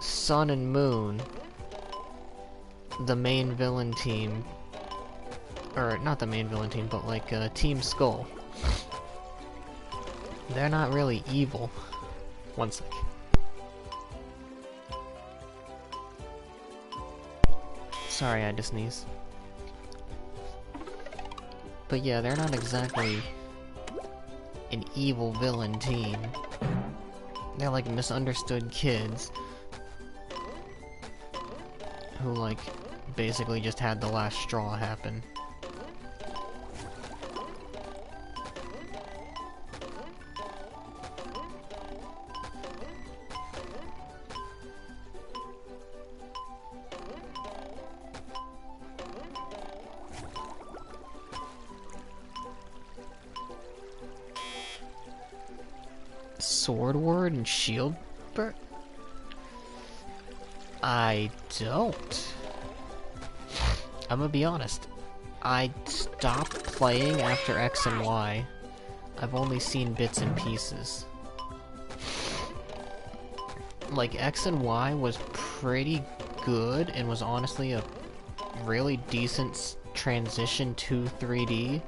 Sun and Moon, the main villain team, or not the main villain team, but like, Team Skull. They're not really evil. One sec. Sorry, I had to sneeze. But yeah, they're not exactly an evil villain team. They're like misunderstood kids who like basically just had the last straw happen. Sword Ward and Shield Bird? I don't. I'm gonna be honest. I stopped playing after X and Y. I've only seen bits and pieces. Like, X and Y was pretty good and was honestly a really decent transition to 3D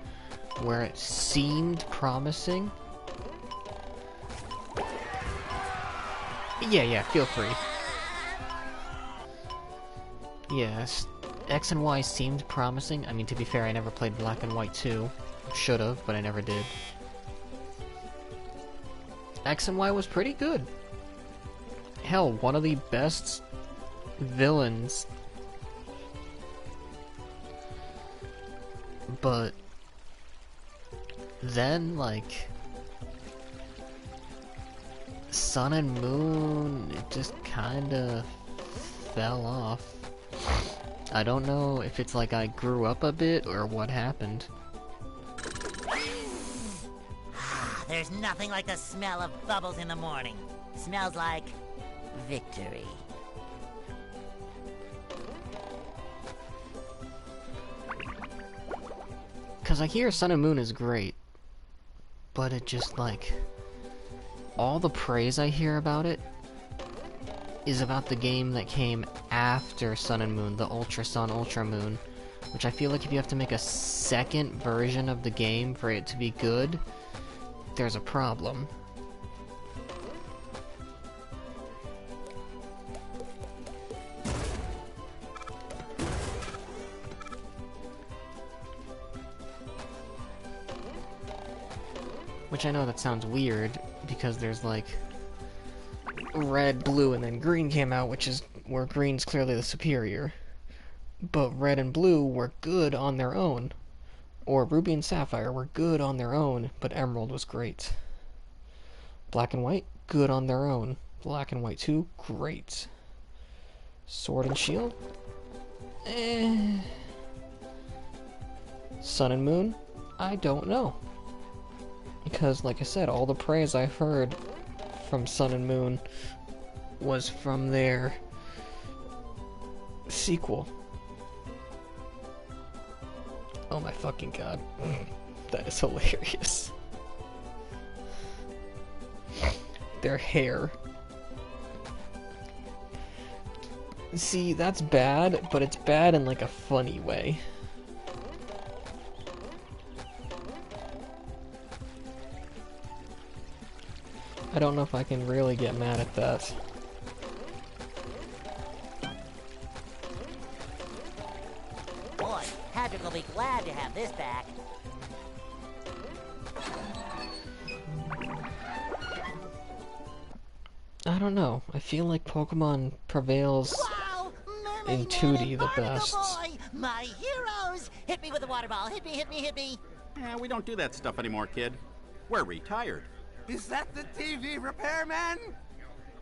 where it seemed promising. Yeah, feel free. Yes, X and Y seemed promising. I mean, to be fair, I never played Black and White 2. Should've, but I never did. X and Y was pretty good. Hell, one of the best villains. But then, like, Sun and Moon, it just kinda fell off. I don't know if it's like I grew up a bit or what happened. There's nothing like the smell of bubbles in the morning. Smells like victory. Cause I hear Sun and Moon is great, but it just like, all the praise I hear about it is about the game that came after Sun and Moon, the Ultra Sun, Ultra Moon, which I feel like if you have to make a second version of the game for it to be good, there's a problem. Which I know that sounds weird, because there's like red, blue, and then green came out, which is where green's clearly the superior. But red and blue were good on their own. Or ruby and sapphire were good on their own, but emerald was great. Black and white, good on their own. Black and white 2, great. Sword and shield? Sun and Moon? I don't know. Because, like I said, all the praise I heard from Sun and Moon was from their sequel. Oh my fucking god. That is hilarious. Their hair. See, that's bad, but it's bad in like a funny way. I don't know if I can really get mad at that. Boy, Patrick will be glad to have this back. I don't know. I feel like Pokemon prevails in 2D the best. Boy, my heroes! Hit me with a water ball. Hit me, hit me, hit me. We don't do that stuff anymore, kid. We're retired. Is that the TV repairman?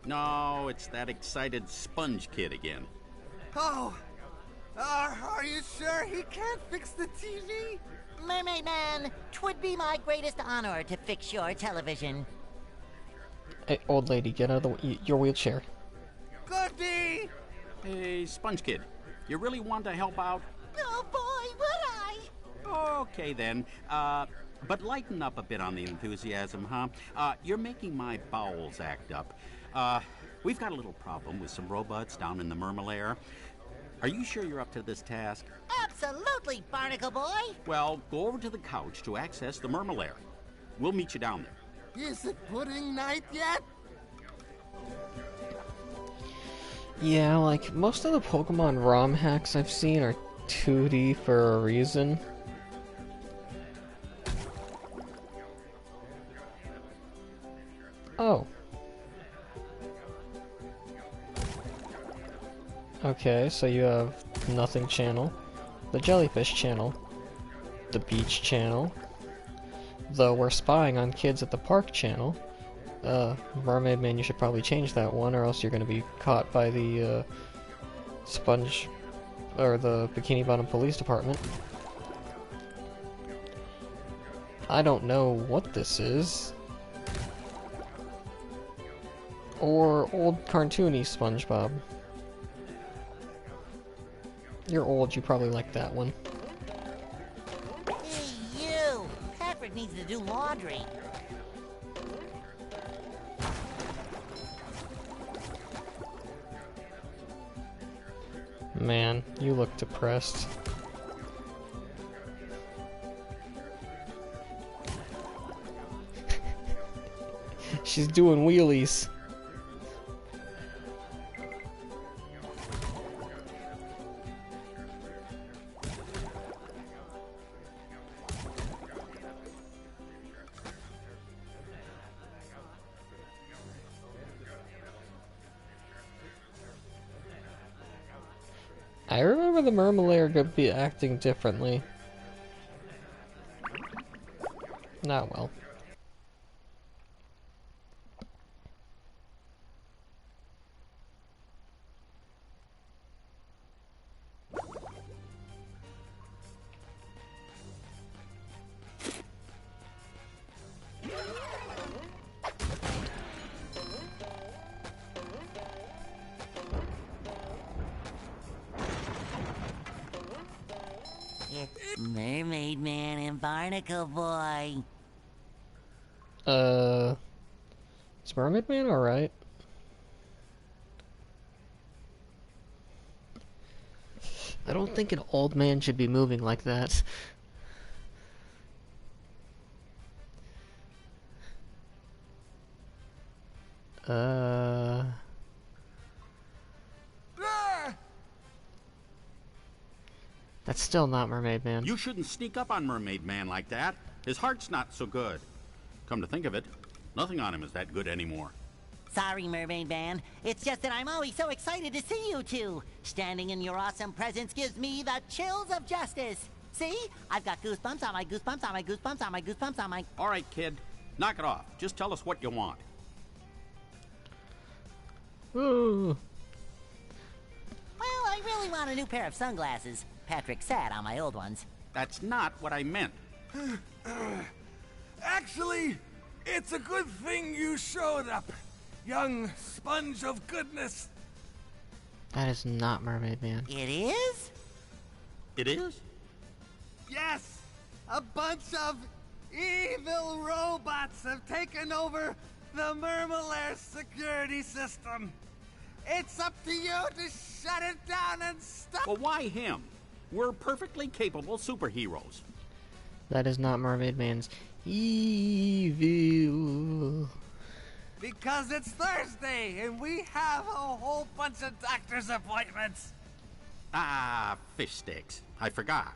No, it's that excited sponge kid again. Oh, are you sure he can't fix the TV? Mermaid Man, 'twould be my greatest honor to fix your television. Hey, old lady, get out of your wheelchair. Goody! Hey, sponge kid, you really want to help out? Oh boy, would I! Okay then, but lighten up a bit on the enthusiasm, huh? You're making my bowels act up. We've got a little problem with some robots down in the Mermalair. Are you sure you're up to this task? Absolutely, Barnacle Boy! Well, go over to the couch to access the Mermalair. We'll meet you down there. Is it pudding night yet? Yeah, like, most of the Pokemon ROM hacks I've seen are 2D for a reason. Oh. Okay, so you have Nothing Channel, the Jellyfish Channel, the Beach Channel, the We're Spying on Kids at the Park Channel. Mermaid Man, you should probably change that one, or else you're gonna be caught by the, Sponge... or the Bikini Bottom Police Department. I don't know what this is. Or old cartoony SpongeBob. You're old, you probably like that one. Hey, you! Patrick needs to do laundry. Man, you look depressed. She's doing wheelies. I remember the Mermalair could be acting differently. Not well. It's Mermaid Man and Barnacle Boy. Is Mermaid Man alright? I don't think an old man should be moving like that. That's still not Mermaid Man. You shouldn't sneak up on Mermaid Man like that. His heart's not so good. Come to think of it, nothing on him is that good anymore. Sorry, Mermaid Man. It's just that I'm always so excited to see you two. Standing in your awesome presence gives me the chills of justice. See? I've got goosebumps on my goosebumps on my goosebumps on my goosebumps on my... All right, kid. Knock it off. Just tell us what you want. Ooh. Well, I really want a new pair of sunglasses. Patrick sat on my old ones. That's not what I meant. Actually, it's a good thing you showed up, young sponge of goodness. That is not Mermaid Man. It is? It is? Yes! A bunch of evil robots have taken over the Mermalair security system. It's up to you to shut it down and stop. Well, why him? We're perfectly capable superheroes. That is not Mermaid Man's evil. Because it's Thursday and we have a whole bunch of doctor's appointments. Ah, fish sticks. I forgot.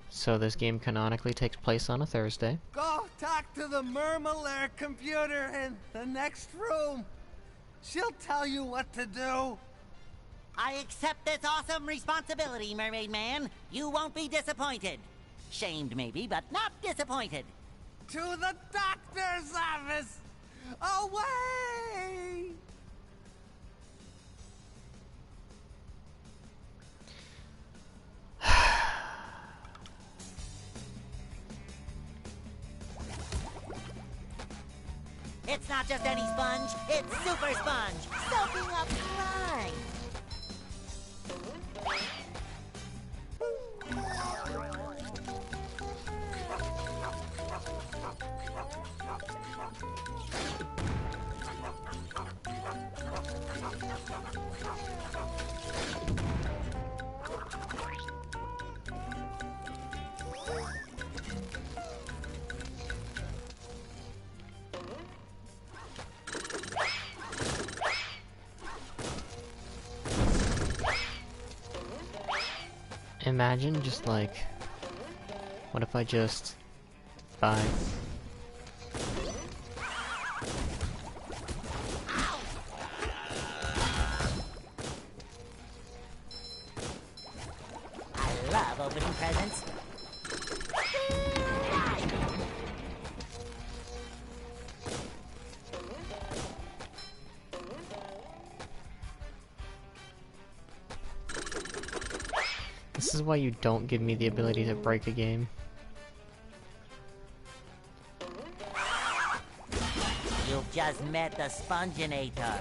So this game canonically takes place on a Thursday. Go talk to the Mermalair computer in the next room. She'll tell you what to do. I accept this awesome responsibility, Mermaid Man. You won't be disappointed. Shamed, maybe, but not disappointed. To the doctor's office! Away! It's not just any sponge, it's Super Sponge, soaking up slime. Imagine just like, what if I just buy? love opening presents. This is why you don't give me the ability to break a game. You've just met the Sponginator.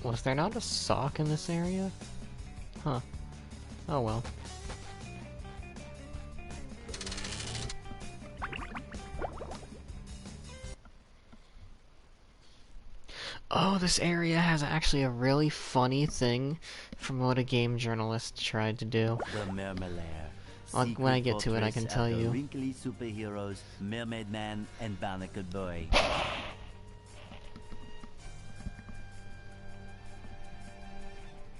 Was there not a sock in this area? Huh. Oh well. Oh, this area has actually a really funny thing from what a game journalist tried to do. The Mermalair. When I get to it, I can tell you. Wrinkly superheroes, Mermaid Man and Barnacle Boy.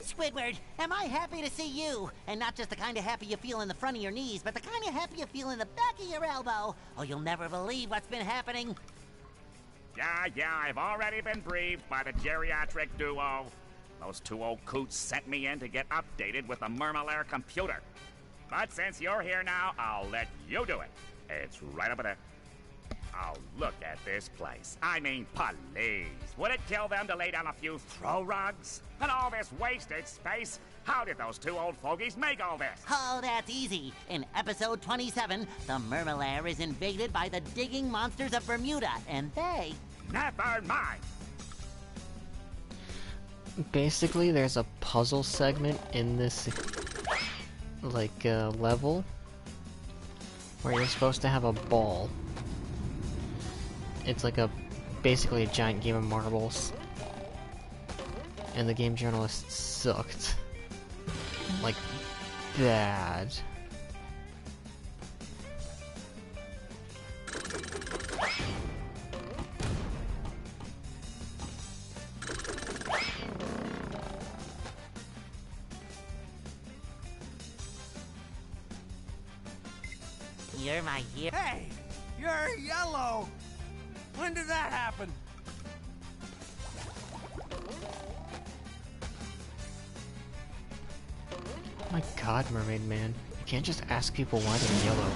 Squidward, am I happy to see you? And not just the kind of happy you feel in the front of your knees, but the kind of happy you feel in the back of your elbow. Oh, you'll never believe what's been happening. Yeah, I've already been briefed by the geriatric duo. Those two old coots sent me in to get updated with the Mermalair computer. But since you're here now, I'll let you do it. It's right over there. Oh, look at this place. I mean, please. Would it kill them to lay down a few throw rugs? And all this wasted space? How did those two old fogies make all this? Oh, that's easy. In episode 27, the Mermalair is invaded by the digging monsters of Bermuda, and they... Never mind. Basically, there's a puzzle segment in this, like, level where you're supposed to have a ball. It's like basically a giant game of marbles. And the game journalist sucked. Like, bad. You're my hero. Hey, you're yellow. When did that happen? Oh my god, Mermaid Man. You can't just ask people why they're yellow.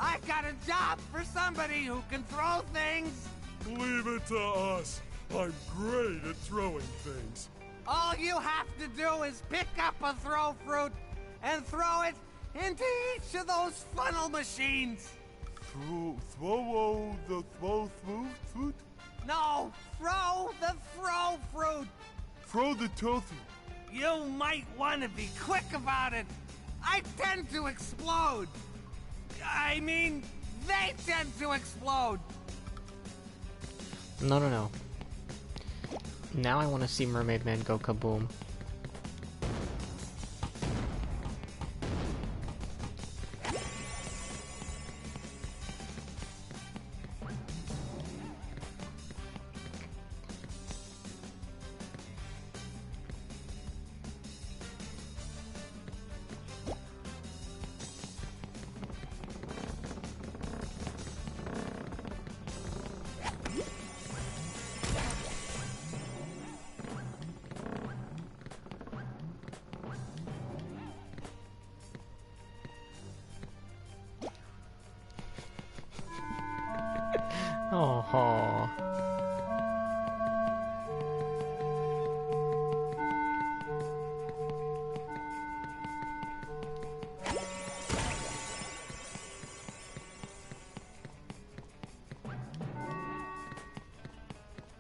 I've got a job for somebody who can throw things. Leave it to us. I'm great at throwing things. All you have to do is pick up a throw fruit and throw it into each of those funnel machines. Throw the fruit? No, throw the throw fruit. Throw the tofu. You might want to be quick about it. I tend to explode. I mean, they tend to explode. No. Now I want to see Mermaid Man go kaboom. Oh.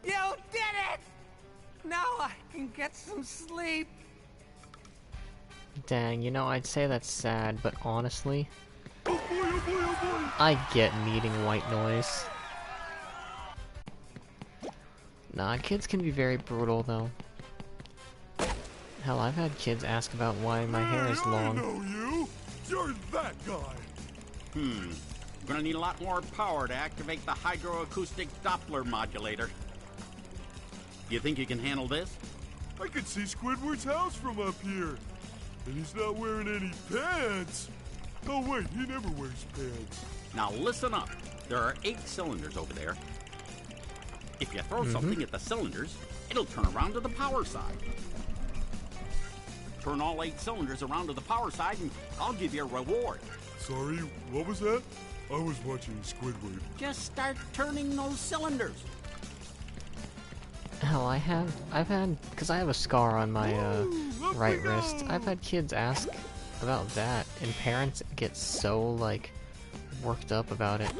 You did it! Now I can get some sleep. Dang, you know, I'd say that's sad, but honestly, I get needing white noise. Nah, kids can be very brutal, though. Hell, I've had kids ask about why my hair is long. I know you! You're that guy! We're gonna need a lot more power to activate the hydroacoustic Doppler modulator. You think you can handle this? I could see Squidward's house from up here. And he's not wearing any pants. Oh wait, he never wears pants. Now listen up. There are 8 cylinders over there. If you throw something at the cylinders, it'll turn around to the power side. Turn all 8 cylinders around to the power side and I'll give you a reward. Sorry, what was that? I was watching Squidward. Just start turning those cylinders. Hell, I've had, because I have a scar on my right wrist, I've had kids ask about that, and parents get so, like, worked up about it.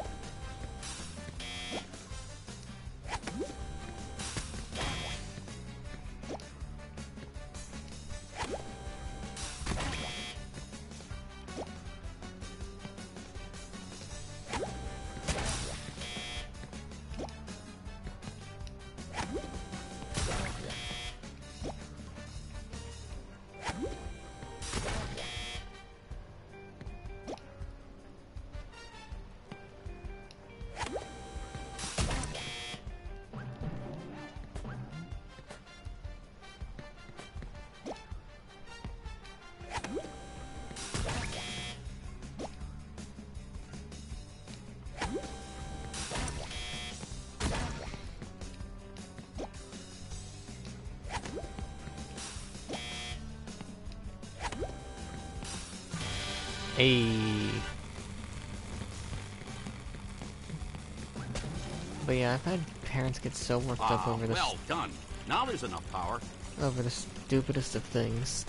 Hey. But yeah, I've had parents get so worked up over this. Well done. Now there's enough power. Over the stupidest of things.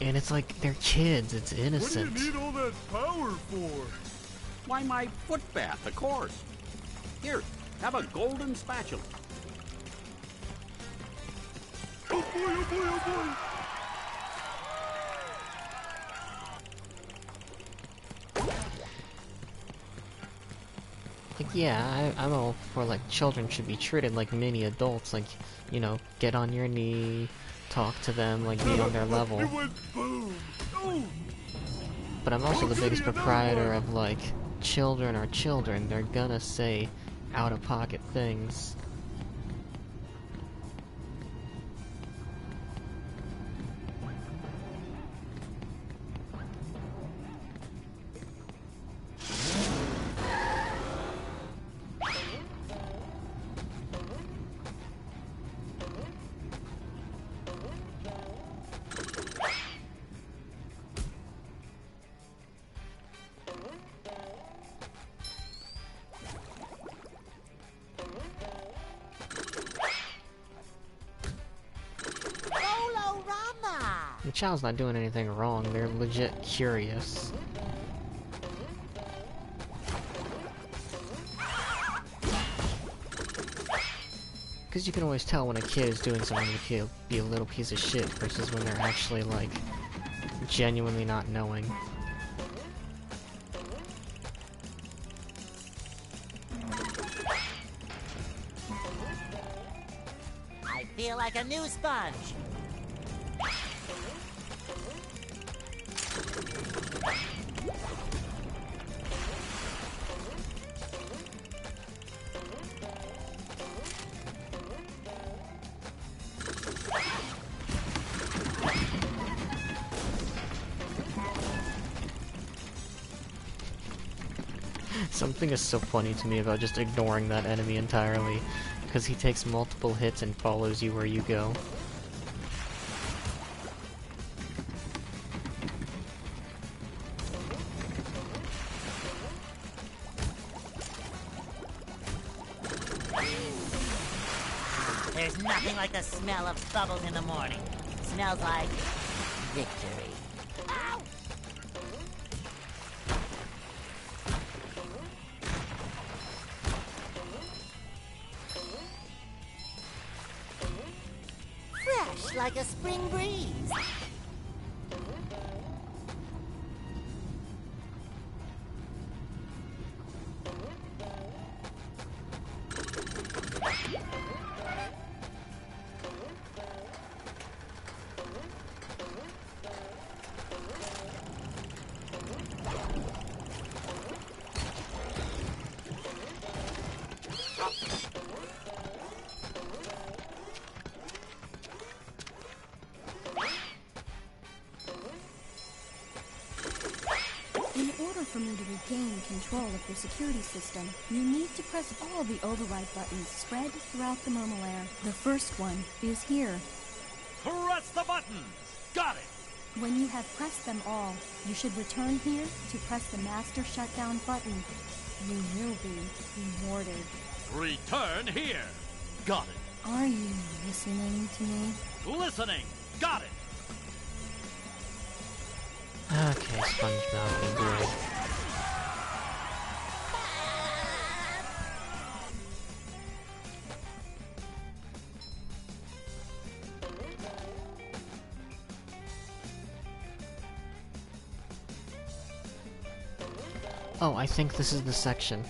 And it's like, they're kids, it's innocent. What do you need all that power for? Why, my foot bath, of course. Here, have a golden spatula. Oh boy, oh boy, oh boy! Like, yeah, I'm all for, like, children should be treated like mini adults, like, you know, get on your knee, talk to them, like, be on their level. It went boom! Oh. But I'm also the biggest proprietor of, like, children are children, they're gonna say out-of-pocket things. The child's not doing anything wrong, they're legit curious. Because you can always tell when a kid is doing something to be a little piece of shit versus when they're actually, like, genuinely not knowing. I feel like a new sponge. Something is so funny to me about just ignoring that enemy entirely, because he takes multiple hits and follows you where you go. There's nothing like the smell of bubbles in the morning. Smells like victory. Ow! Fresh like a spring breeze. order for me to regain control of the security system, you need to press all the override buttons spread throughout the Murmelair. The first one is here. Press the buttons! Got it! When you have pressed them all, you should return here to press the master shutdown button. You will be rewarded. Return here! Got it. Are you listening to me? Listening! Got it! Okay, SpongeBob, be good. Oh, I think this is the section.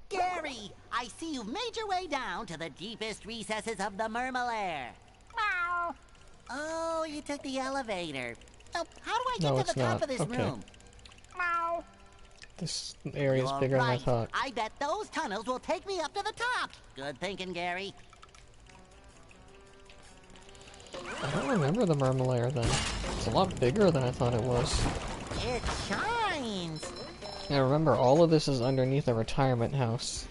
Gary, I see you've made your way down to the deepest recesses of the Murmelair. Meow. Oh, you took the elevator. Oh, how do I get No, to it's the top not. of this Okay. room? Meow. This area is You're bigger right. than I thought. I bet those tunnels will take me up to the top. Good thinking, Gary. I don't remember the Murmelair then. It's a lot bigger than I thought it was. It shines. Yeah, remember, all of this is underneath a retirement house.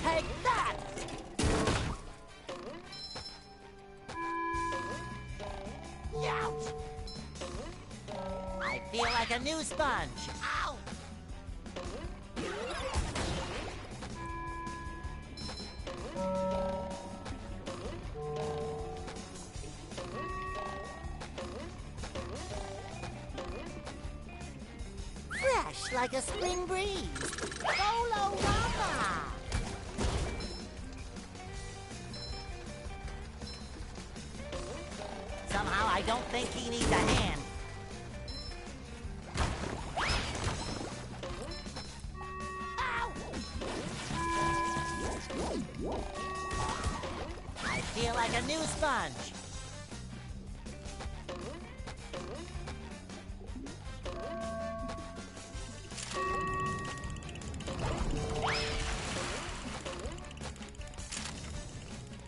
Take that! Ouch! I feel like a new sponge. Ow! Fresh like a spring breeze. Bolorama! Somehow I don't think he needs a hand. Ow! I feel like a new sponge.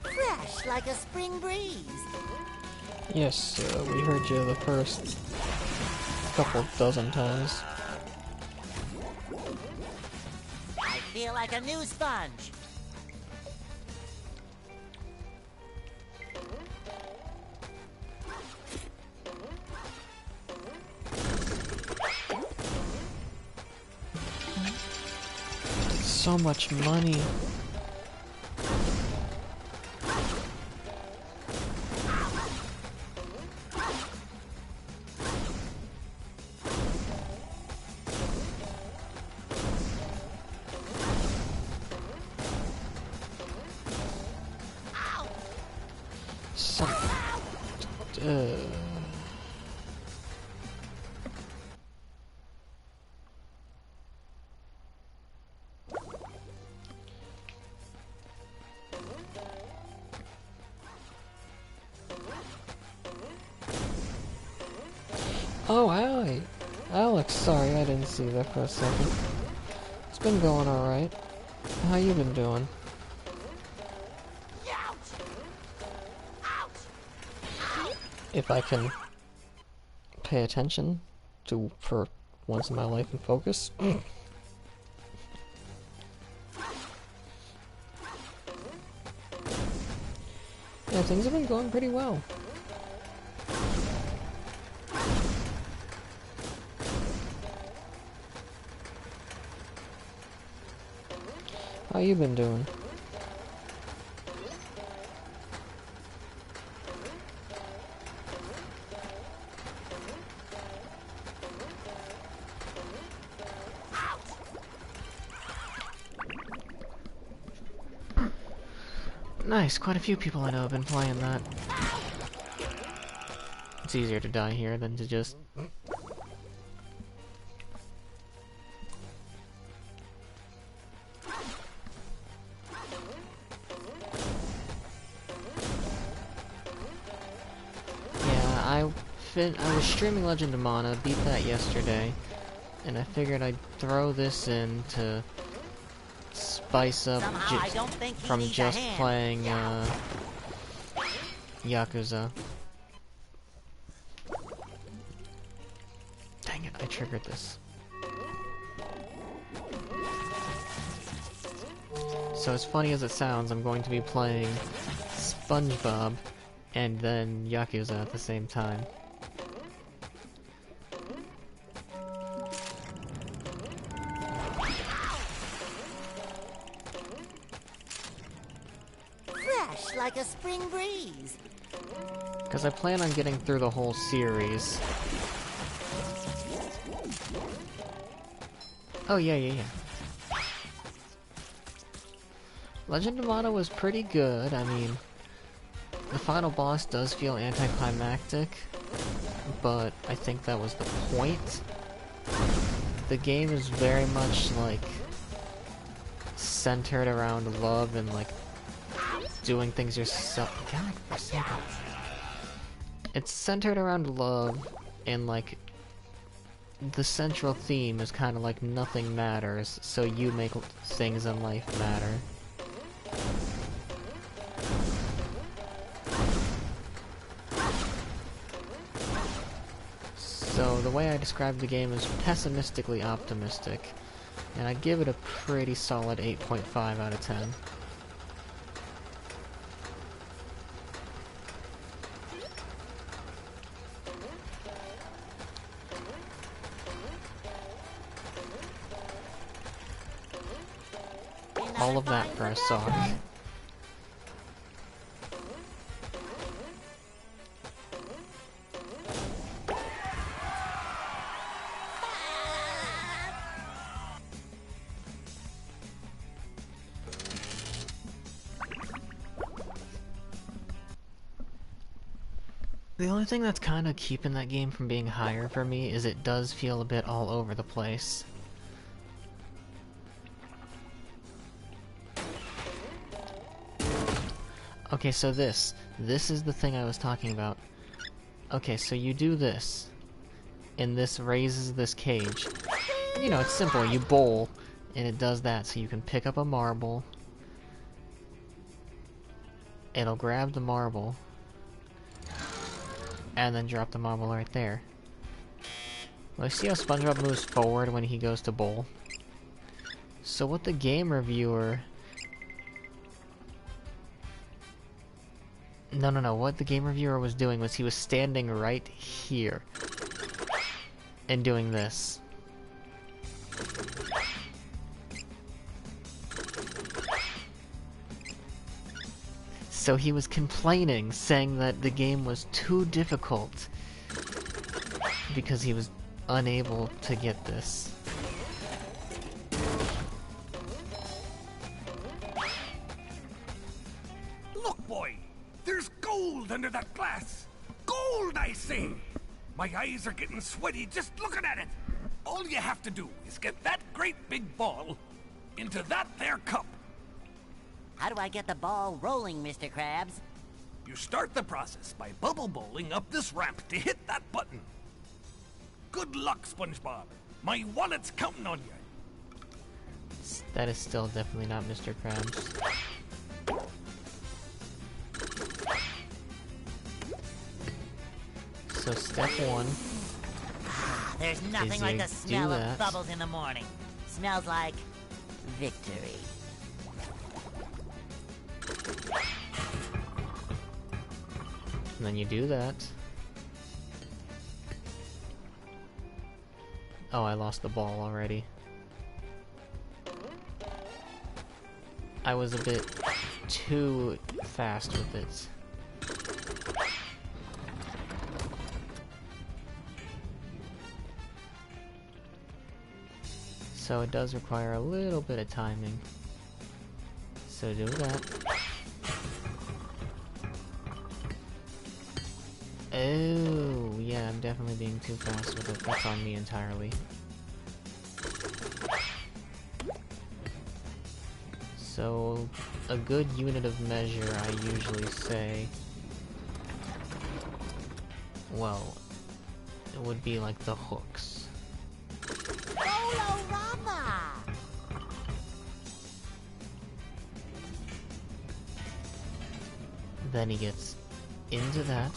Fresh like a spring breeze. Yes, we heard you the first couple dozen times. I feel like a new sponge. So much money. So, Oh, Alex, sorry, I didn't see that for a second. It's been going alright. How you been doing? If I can pay attention to, for once in my life, and focus. Yeah, things have been going pretty well. How you been doing? Nice, quite a few people I know have been playing that. It's easier to die here than to just... I was streaming Legend of Mana, beat that yesterday, and I figured I'd throw this in to spice up from just playing Yakuza. Dang it, I triggered this. So as funny as it sounds, I'm going to be playing SpongeBob and then Yakuza at the same time. Fresh like a spring breeze. Because I plan on getting through the whole series. Oh, yeah. Legend of Mana was pretty good. I mean, the final boss does feel anticlimactic, but I think that was the point. The game is very much, like, centered around love and, like, doing things yourself. God, for a second. It's centered around love, and, like, the central theme is kind of like nothing matters, so you make things in life matter. So the way I describe the game is pessimistically optimistic, and I'd give it a pretty solid 8.5 out of 10. All of that for a sock. The only thing that's kind of keeping that game from being higher for me is it does feel a bit all over the place. Okay, so this is the thing I was talking about. Okay, so you do this, and this raises this cage. You know, it's simple, you bowl, and it does that, so you can pick up a marble, it'll grab the marble, and then drop the marble right there. Well, see how SpongeBob moves forward when he goes to bowl? So what the game reviewer... No, what the game reviewer was doing was he was standing right here and doing this. So he was complaining, saying that the game was too difficult because he was unable to get this. Look, boy! There's gold under that glass! Gold, I say! My eyes are getting sweaty just looking at it! All you have to do is get that great big ball into that there cup. How do I get the ball rolling, Mr. Krabs? You start the process by bubble bowling up this ramp to hit that button. Good luck, SpongeBob. My wallet's counting on you. That is still definitely not Mr. Krabs. So step one. There's nothing like the smell of bubbles in the morning. Smells like victory. And then you do that. Oh, I lost the ball already. I was a bit too fast with it. So it does require a little bit of timing. So do that. Oh, yeah, I'm definitely being too fast with it. That's on me entirely. So, a good unit of measure, I usually say... well, it would be like the hooks. Bolorama! Then he gets into that.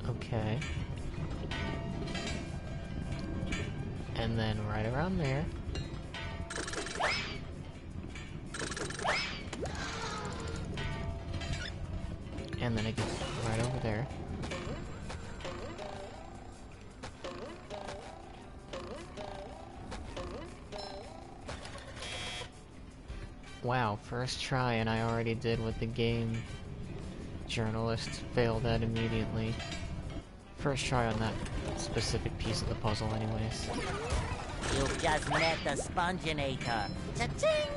Okay. And then right around there. And then it gets right over there. Wow, first try and I already did what the game journalist failed at immediately. First try on that specific piece of the puzzle anyways. You've just met the Sponginator. Cha-ching!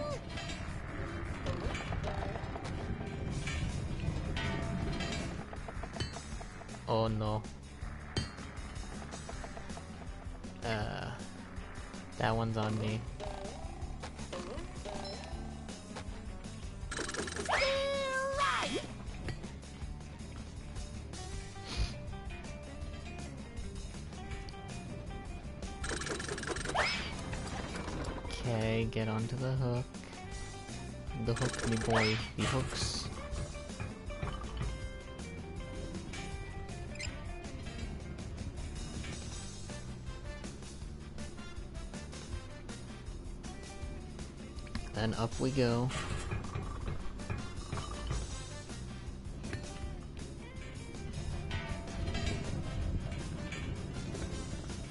Oh no. That one's on me. Okay, get onto the hook. The hook, me boy. The hooks. Then up we go.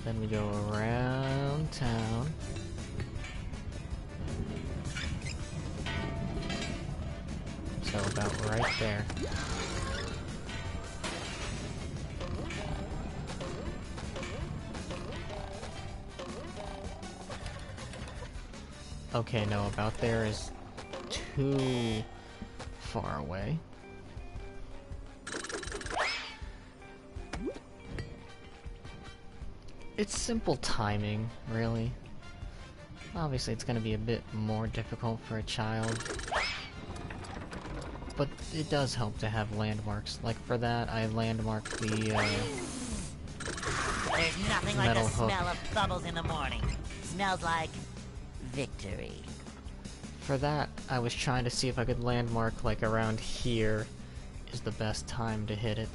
Then we go around town. So about right there. Okay, no, about there is too far away. It's simple timing, really. Obviously, it's gonna be a bit more difficult for a child. But it does help to have landmarks. Like for that, I landmarked the, There's nothing like the metal hook. smell of bubbles in the morning. Smells like victory. For that, I was trying to see if I could landmark like around here is the best time to hit it.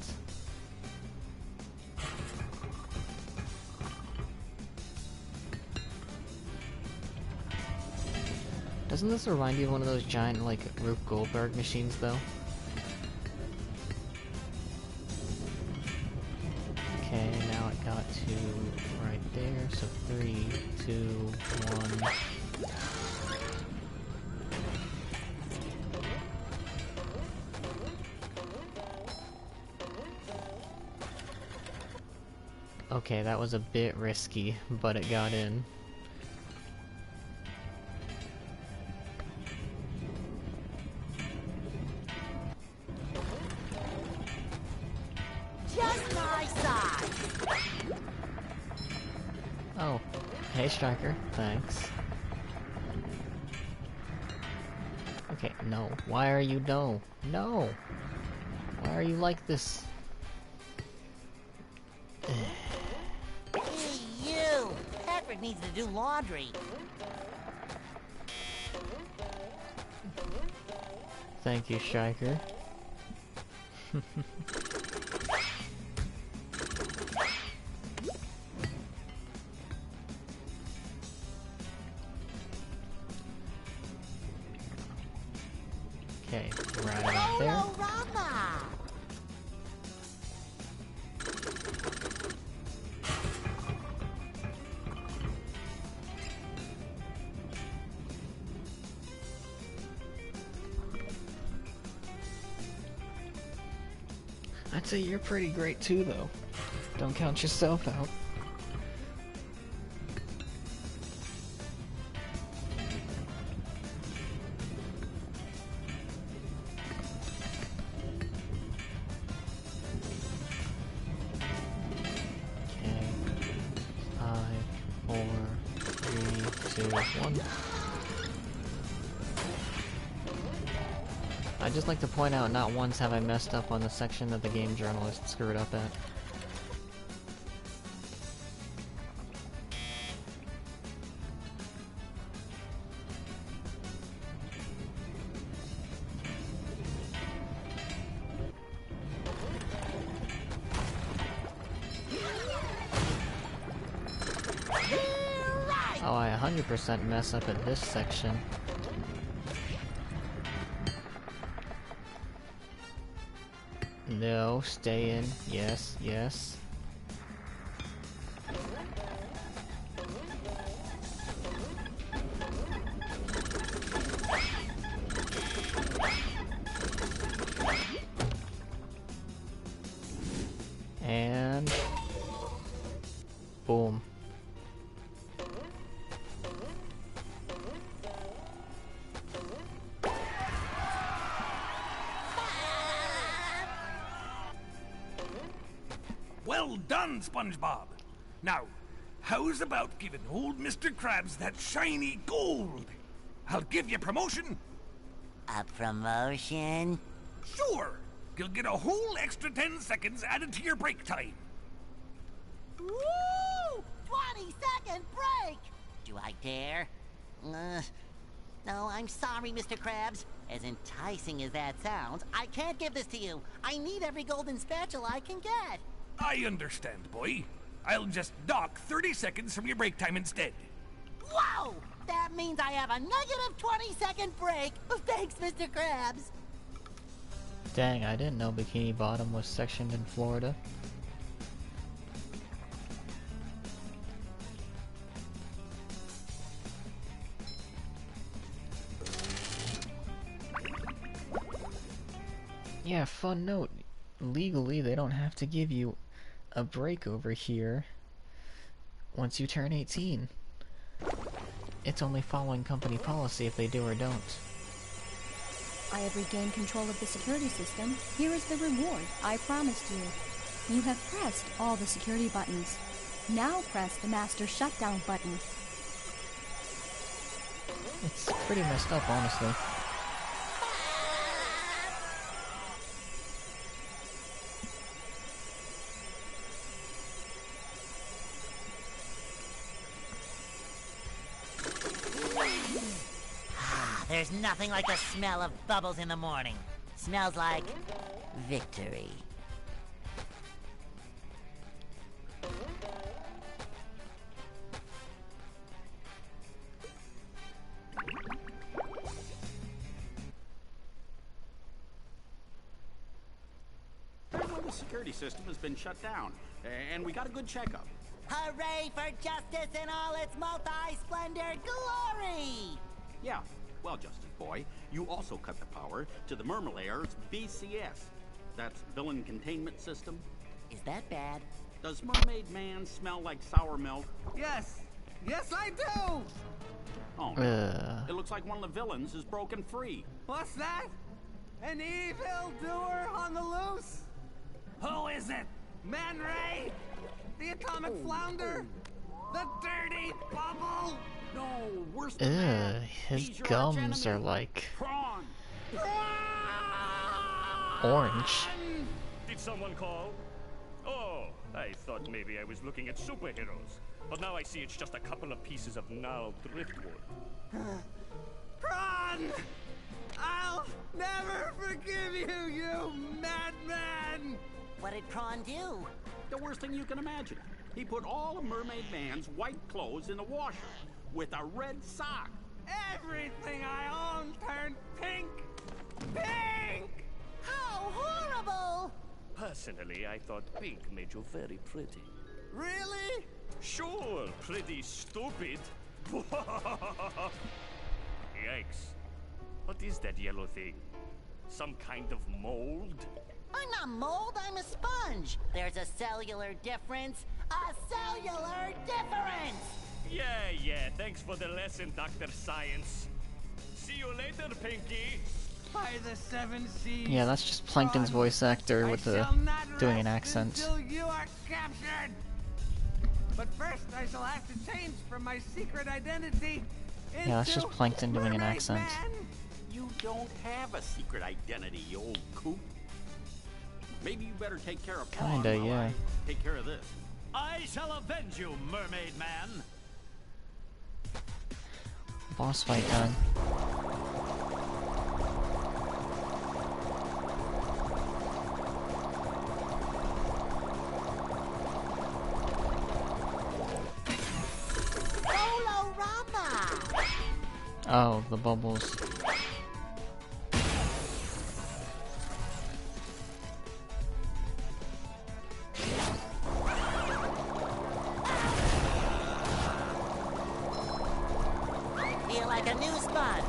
Doesn't this remind you of one of those giant, like, Rube Goldberg machines, though? Okay, now it got to right there, so 3, 2, 1... Okay, that was a bit risky, but it got in. Just my size. Oh, hey Striker, thanks. Okay, no. Why are you no? No! Why are you like this? Hey, you! Patrick needs to do laundry. Thank you, Striker. Okay, right about there. Bolorama! I'd say you're pretty great too, though. Don't count yourself out. Okay. 5, 2, 1. I'd just like to point out, not once have I messed up on the section that the game journalist screwed up at. Oh, I 100% mess up at this section. No, stay in. Yes, yes. And boom. Well done, SpongeBob. Now, how's about giving old Mr. Krabs that shiny gold? I'll give you promotion. A promotion? Sure. You'll get a whole extra 10 seconds added to your break time. Woo! 20-second break! Do I dare? No, I'm sorry, Mr. Krabs. As enticing as that sounds, I can't give this to you. I need every golden spatula I can get. I understand, boy. I'll just dock 30 seconds from your break time instead. Whoa! That means I have a negative 20-second break. Thanks, Mr. Krabs. Dang, I didn't know Bikini Bottom was sectioned in Florida. Yeah, fun note. Legally, they don't have to give you a break over here once you turn 18. It's only following company policy if they do or don't. I have regained control of the security system. Here is the reward I promised you. You have pressed all the security buttons. Now press the master shutdown button. It's pretty messed up, honestly. There's nothing like the smell of bubbles in the morning. Smells like victory. The security system has been shut down, and we got a good checkup. Hooray for justice in all its multi-splendor glory! Yeah. Well, Justice Boy, you also cut the power to the Mermalair's BCS. That's Villain Containment System. Is that bad? Does Mermaid Man smell like sour milk? Yes! Yes, I do! Oh, no. It looks like one of the villains is broken free. What's that? An evildoer on the loose? Who is it? Man Ray? The atomic flounder? The dirty bubble? No, worse than that. His gums are like orange. Did someone call? Oh, I thought maybe I was looking at superheroes. But now I see it's just a couple of pieces of gnarled driftwood. Prawn! I'll never forgive you, you madman! What did Prawn do? The worst thing you can imagine. He put all of Mermaid Man's white clothes in the washer with a red sock. Everything I own turned pink! Pink! How horrible! Personally, I thought pink made you very pretty. Really? Sure, pretty stupid. Yikes. What is that yellow thing? Some kind of mold? I'm not mold, I'm a sponge. There's a cellular difference. A cellular difference! Yeah, thanks for the lesson, Dr. Science. See you later, Pinky. By the 7 seas. Yeah, that's just Plankton's voice actor with the doing an accent. Until you are captured. But first, I shall have to change from my secret identity into Yeah, that's just Plankton doing an Mermaid accent. Man. You don't have a secret identity, you old coot. Maybe you better take care of Pawn Kinda, while yeah. I take care of this. I shall avenge you, Mermaid Man. Boss fight done. Oh, the bubbles. Feel like a new sponge.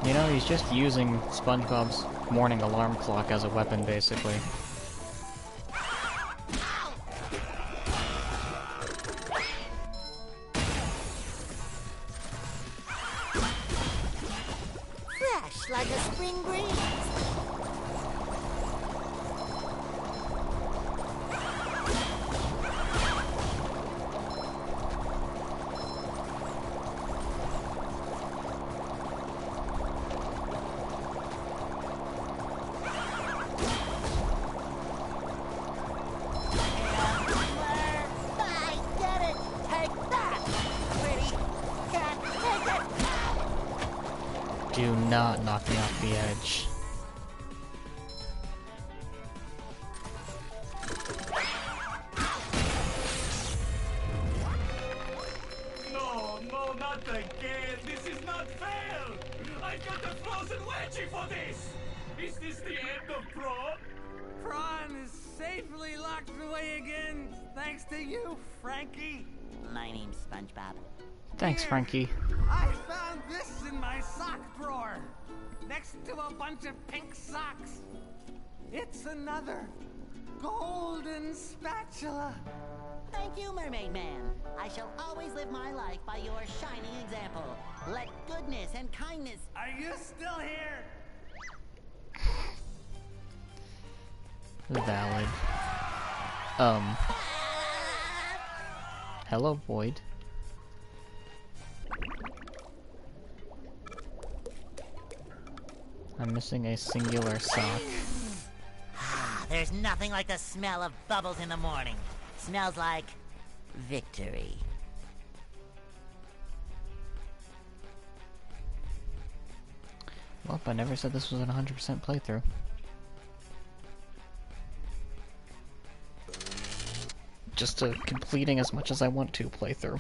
You know, he's just using SpongeBob's morning alarm clock as a weapon, basically. Fresh like a spring breeze. I get it! Take that! Pretty cat, take it! Do not knock me off the edge. No, no, not again. This is not fair. I got a frozen wedgie for this. Is this the end of Prawn? Prawn is safely locked away again, thanks to you, Frankie. My name's SpongeBob. Thanks, Here. Frankie. I found this in my sock drawer, next to a bunch of pink socks. It's another golden spatula. Thank you, Mermaid Man. I shall always live my life by your shining example. Let goodness and kindness... Are you still here? Valid. Hello, Void. I'm missing a singular sock. There's nothing like the smell of bubbles in the morning. Smells like victory. Well, I never said this was an 100% playthrough. Just completing as much as I want to playthrough.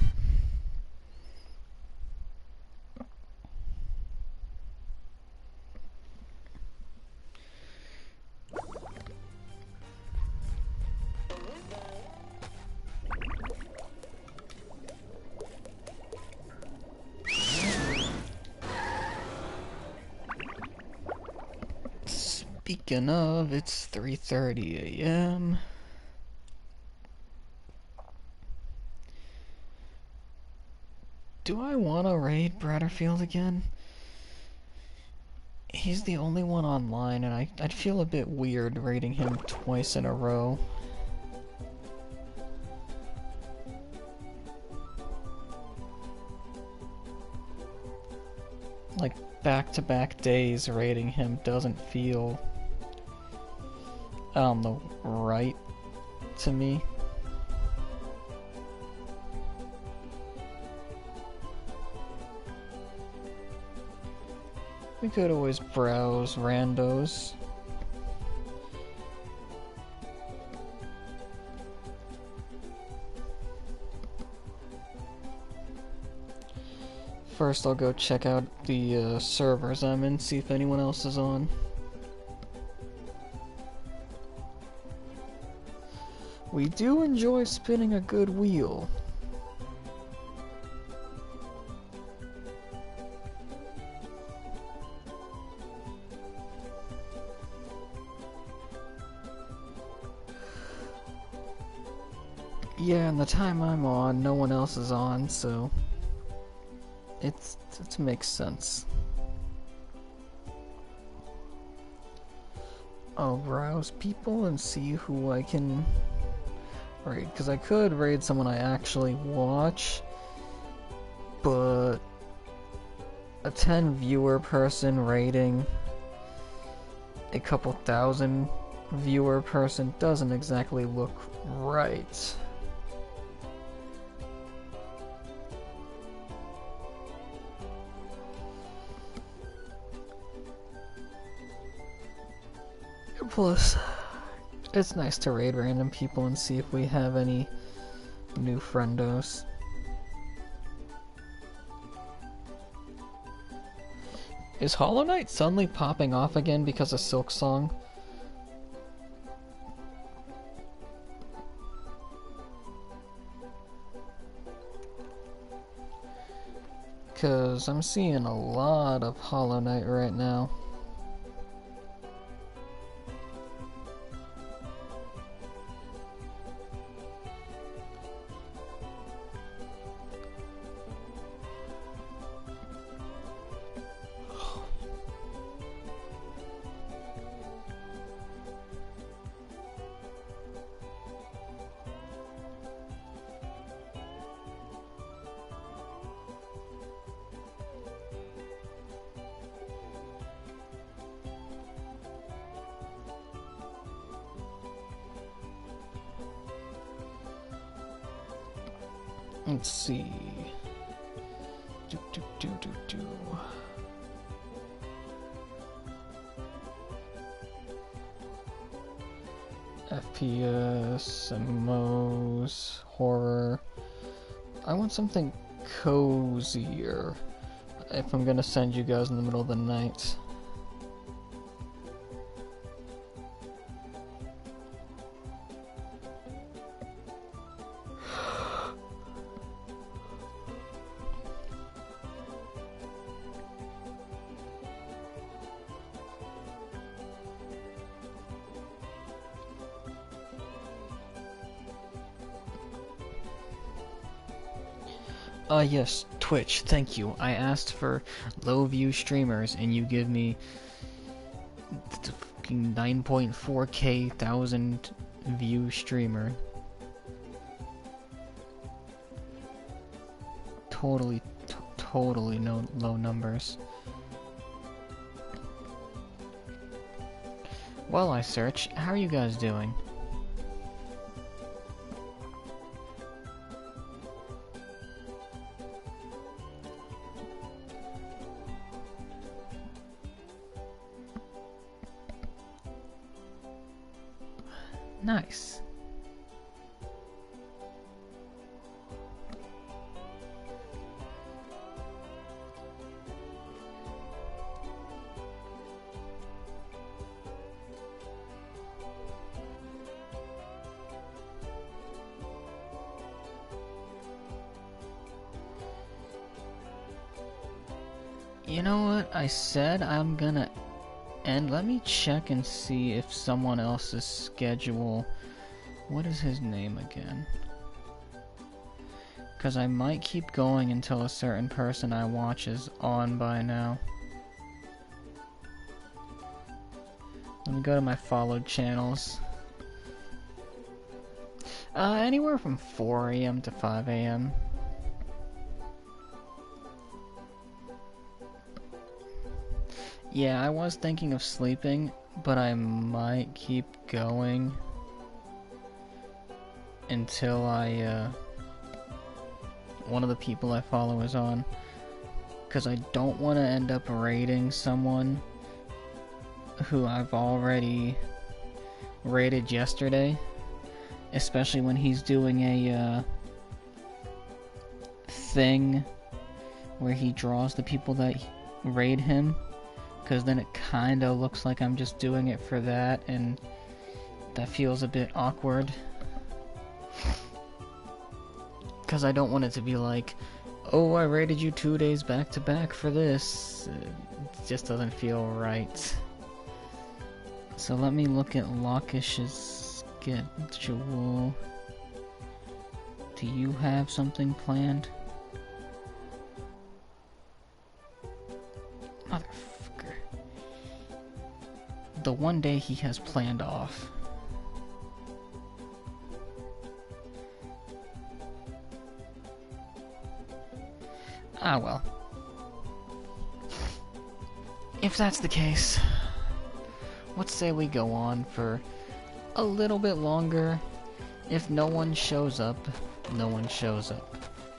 Speaking of, it's 3:30 a.m. Do I want to raid Bratterfield again? He's the only one online, and I'd feel a bit weird raiding him twice in a row. Like, back-to-back days raiding him doesn't feel the right to me. We could always browse randos. First, I'll go check out the servers I'm in, see if anyone else is on. We do enjoy spinning a good wheel. Yeah, and the time I'm on, no one else is on, so it makes sense. I'll browse people and see who I can raid, because I could raid someone I actually watch, but a 10 viewer person raiding a couple thousand viewer person doesn't exactly look right. Plus, it's nice to raid random people and see if we have any new friendos. Is Hollow Knight suddenly popping off again because of Silk Song? Because I'm seeing a lot of Hollow Knight right now. Let's see. FPS, MMOs, horror. I want something cozier if I'm gonna send you guys in the middle of the night. Yes, Twitch, thank you. I asked for low view streamers and you give me 9.4k thousand view streamer. Totally no low numbers. While I search, how are you guys doing? Nice. You know what? I said I'm gonna end. Let me check and see if someone else's schedule. What is his name again? Because I might keep going until a certain person I watch is on by now. Let me go to my followed channels. Anywhere from 4 AM to 5 AM. Yeah, I was thinking of sleeping, but I might keep going until one of the people I follow is on. Because I don't want to end up raiding someone who I've already raided yesterday. Especially when he's doing a thing where he draws the people that raid him. Because then it kinda looks like I'm just doing it for that, and that feels a bit awkward. Because I don't want it to be like, oh, I rated you 2 days back to back for this. It just doesn't feel right. So let me look at Lockish's schedule. Do you have something planned? Motherfucker. The one day he has planned off. Ah, well. If that's the case, let's say we go on for a little bit longer. If no one shows up, no one shows up.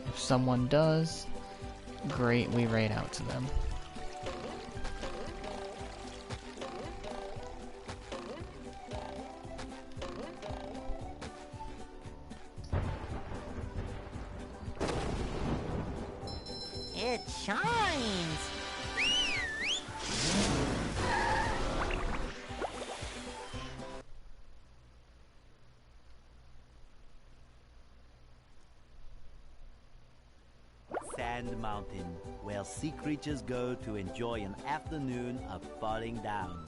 If someone does, great, we raid out to them. It shines! Sand Mountain, where sea creatures go to enjoy an afternoon of falling down.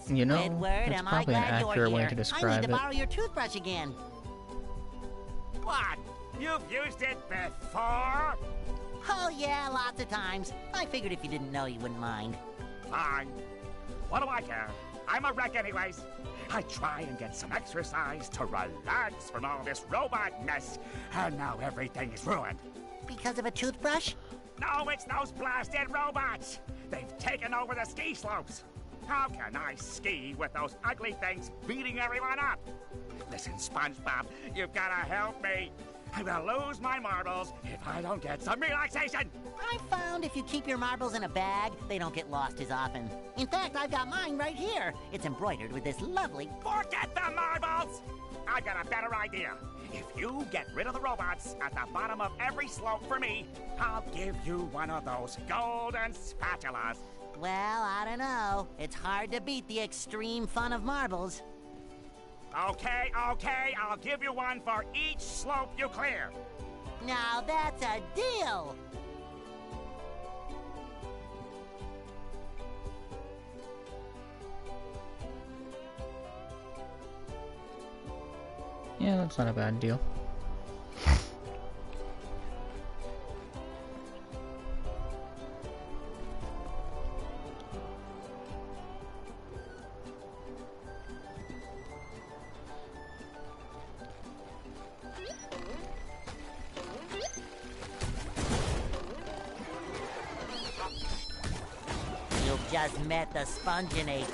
You know, Squidward, that's am I probably an glad you're accurate way here. to I need describe to it. borrow your toothbrush again. What? You've used it before? Oh yeah, lots of times. I figured if you didn't know, you wouldn't mind. Fine. What do I care? I'm a wreck anyways. I try and get some exercise to relax from all this robot mess, and now everything is ruined. Because of a toothbrush? No, it's those blasted robots. They've taken over the ski slopes. How can I ski with those ugly things beating everyone up? Listen, SpongeBob, you've got to help me. I'm gonna lose my marbles if I don't get some relaxation. I found if you keep your marbles in a bag, they don't get lost as often. In fact, I've got mine right here. It's embroidered with this lovely... Forget the marbles! I've got a better idea. If you get rid of the robots at the bottom of every slope for me, I'll give you one of those golden spatulas. Well, I don't know. It's hard to beat the extreme fun of marbles. Okay, I'll give you one for each slope you clear. Now that's a deal! Yeah, that's not a bad deal. You've just met the Sponginator.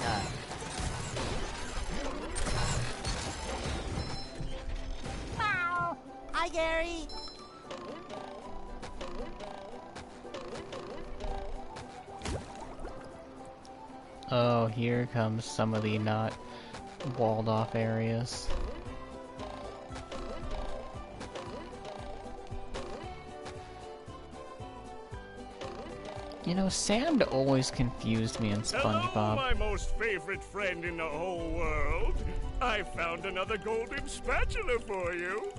Meow! Hi, Gary! Oh, here comes some of the not walled off areas. You know, sand always confused me in Hello, SpongeBob. my most favorite friend in the whole world. I found another golden spatula for you.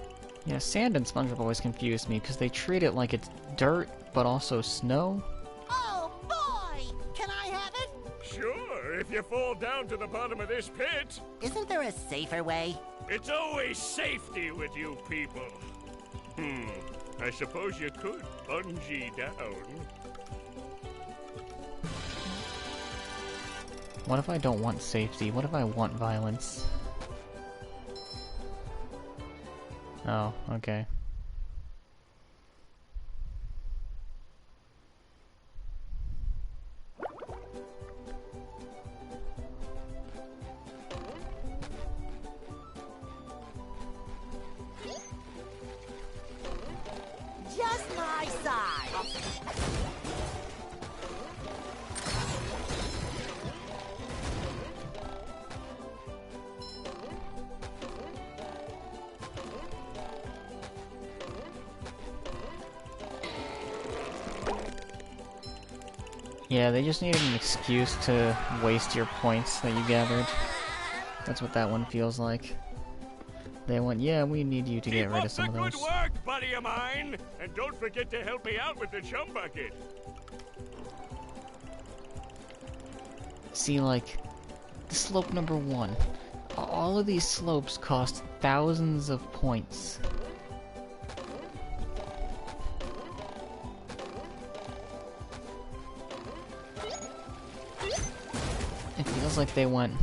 Yeah, sand and SpongeBob always confused me because they treat it like it's dirt, but also snow. Oh, boy! Can I have it? Sure, if you fall down to the bottom of this pit. Isn't there a safer way? It's always safety with you people. I suppose you could bungee down. What if I don't want safety? What if I want violence? Oh, okay. Just my size! Yeah, they just needed an excuse to waste your points that you gathered. That's what that one feels like. They went, yeah, we need you to get rid of some of those. Good work, buddy of mine! And don't forget to help me out with the chum bucket. See, like, slope number 1. All of these slopes cost thousands of points. It feels like they went,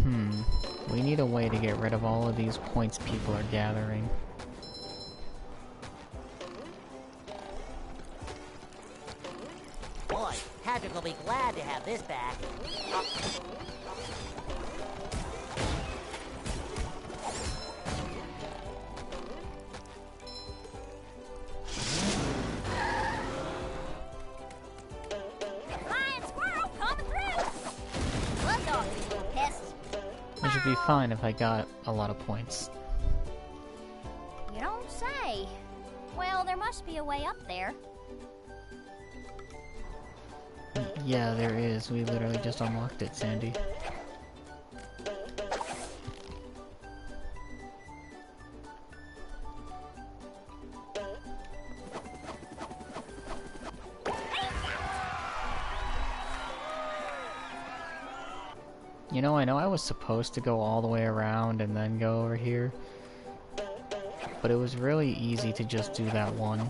we need a way to get rid of all of these points people are gathering. Patrick will be glad to have this back. Lion squirrel coming through! Blood dog, you little pest. I should be fine if I got a lot of points. You don't say. Well, there must be a way up there. Yeah, there is. We literally just unlocked it, Sandy. You know I was supposed to go all the way around and then go over here, but it was really easy to just do that one.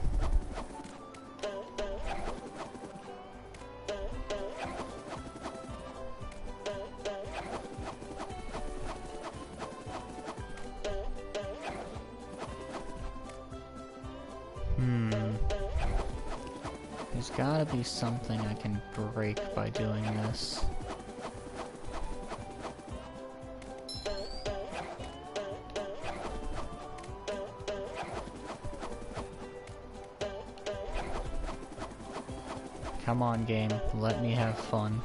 There's gotta be something I can break by doing this. Come on, game. Let me have fun.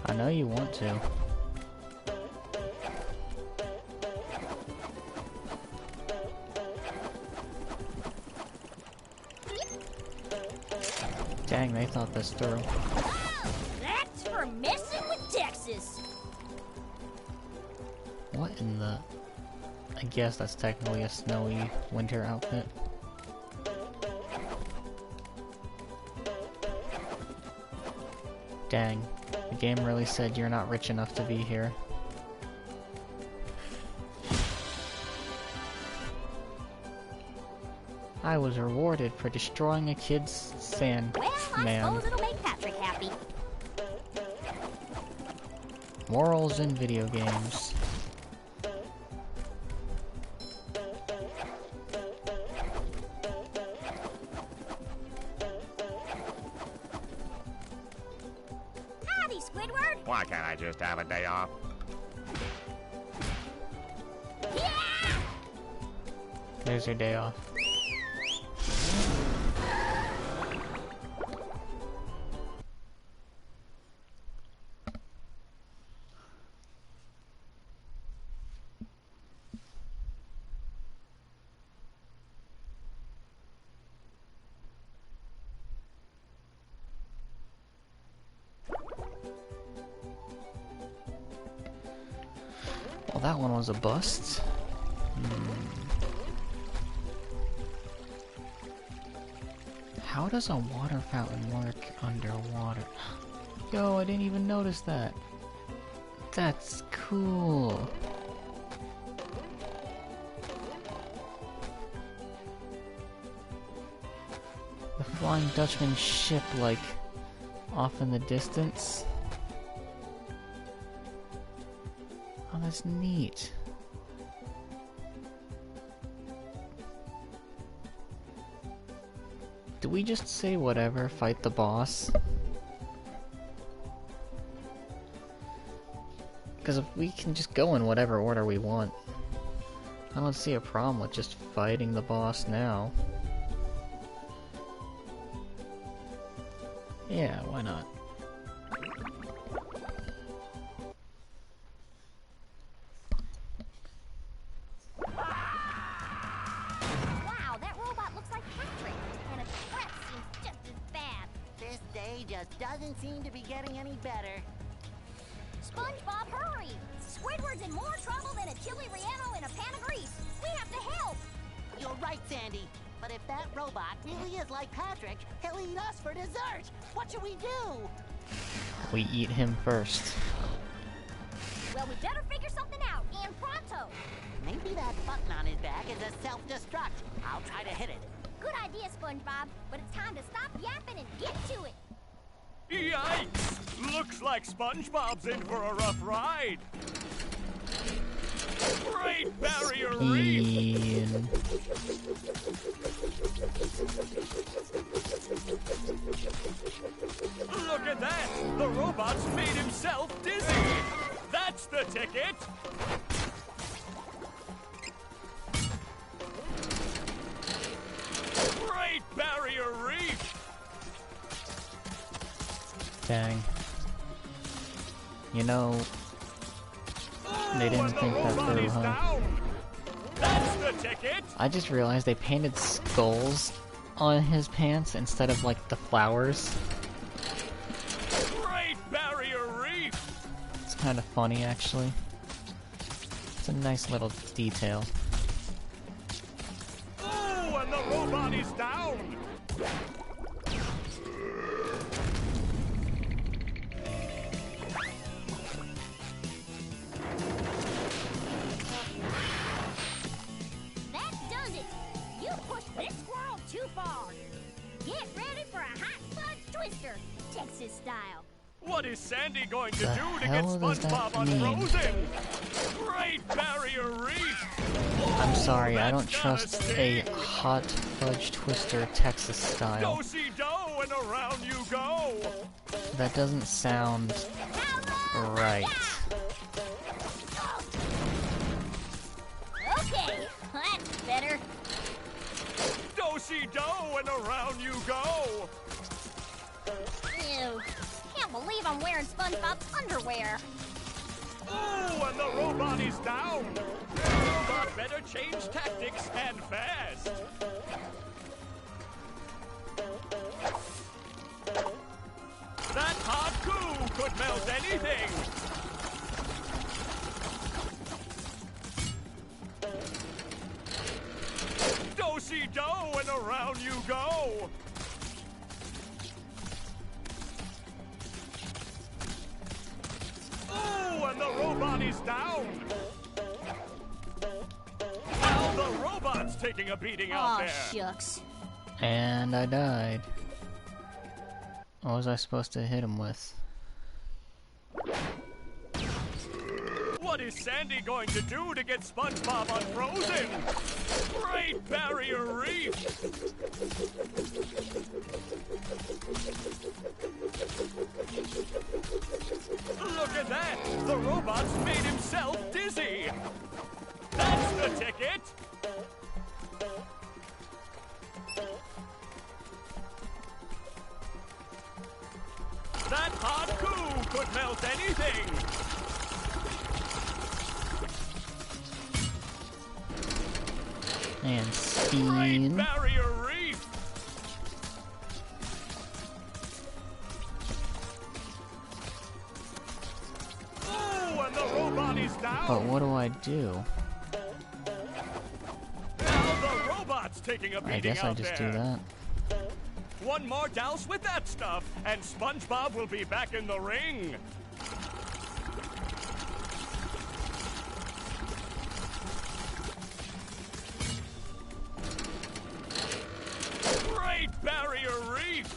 I know you want to. Dang, they thought this through. That's for messing with Texas. What in the... I guess that's technically a snowy winter outfit. Dang. The game really said you're not rich enough to be here. I was rewarded for destroying a kid's sand Well, I man. suppose it'll make Patrick happy. Morals in video games. Howdy, Squidward. Why can't I just have a day off? Yeah! There's your day off. Well, that one was a bust. How does a water fountain work underwater? Yo, I didn't even notice that. That's cool. The Flying Dutchman ship, like, off in the distance. Oh, that's neat. Do we just say whatever, fight the boss? Because if we can just go in whatever order we want, I don't see a problem with just fighting the boss now. Yeah, why not? Wow, that robot looks like Patrick, and its breath seems just as bad. This day just doesn't seem to be getting any better. SpongeBob, hurry! Squidward's in more trouble than a chili relleno in a pan of grease. We have to help! You're right, Sandy. But if that robot really is like Patrick, he'll eat us for dessert. What should we do? We eat him first. Well, we better figure something out, and pronto! Maybe that button on his back is a self-destruct. I'll try to hit it. Good idea, SpongeBob, but it's time to stop yapping and get to it! Yikes! Looks like SpongeBob's in for a rough ride. Great Barrier Reef! Look at that! The robot's made himself dizzy! That's the ticket! Great Barrier Reef! Dang. You know, they didn't think that through, huh? That's the ticket! I just realized they painted skulls on his pants instead of, like, the flowers. Great Barrier Reef! It's kind of funny, actually. It's a nice little detail. Oh, and the robot is down! That does it! You pushed this squirrel too far! Get ready for a hot fudge twister, Texas style. What is Sandy going to The do to get hell does that SpongeBob mean? unfrozen? Great Barrier Reef! I'm sorry, I don't trust a hot fudge twister Texas style. Do-si-do and around you go! That doesn't sound right. Okay, that's better. Do-si-do and around you go! Ew. Can't believe I'm wearing SpongeBob's underwear. Oh, and the robot is down! The robot better change tactics and fast! That hot goo could melt anything! Do-si-do and around you go! Oh, and the robot is down! Now the robot's taking a beating out there! Shucks. And I died. What was I supposed to hit him with? What is Sandy going to do to get SpongeBob unfrozen? Great Barrier Reef! Look at that! The robot's made himself dizzy! That's the ticket! That hot goo could melt anything! And Great speed. Barrier Reef! Oh, and the robot is down! But what do I do? Now the robot's taking a beating I guess I out just there. do that. One more douse with that stuff, and SpongeBob will be back in the ring. Great Barrier Reef!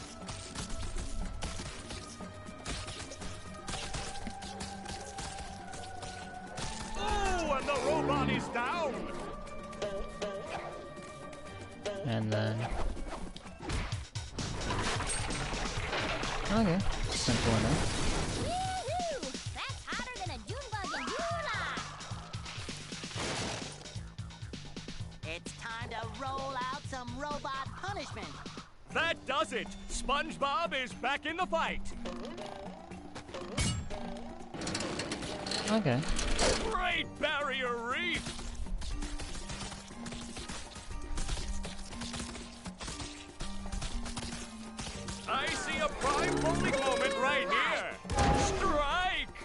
Oh, and the robot is down! And then... Okay, simple enough. Woo-hoo! That's hotter than a June bug in July. It's time to roll out some robot punishment. That does it! SpongeBob is back in the fight! Okay. Great Barrier Reef! I see a prime bowling moment right here! Strike!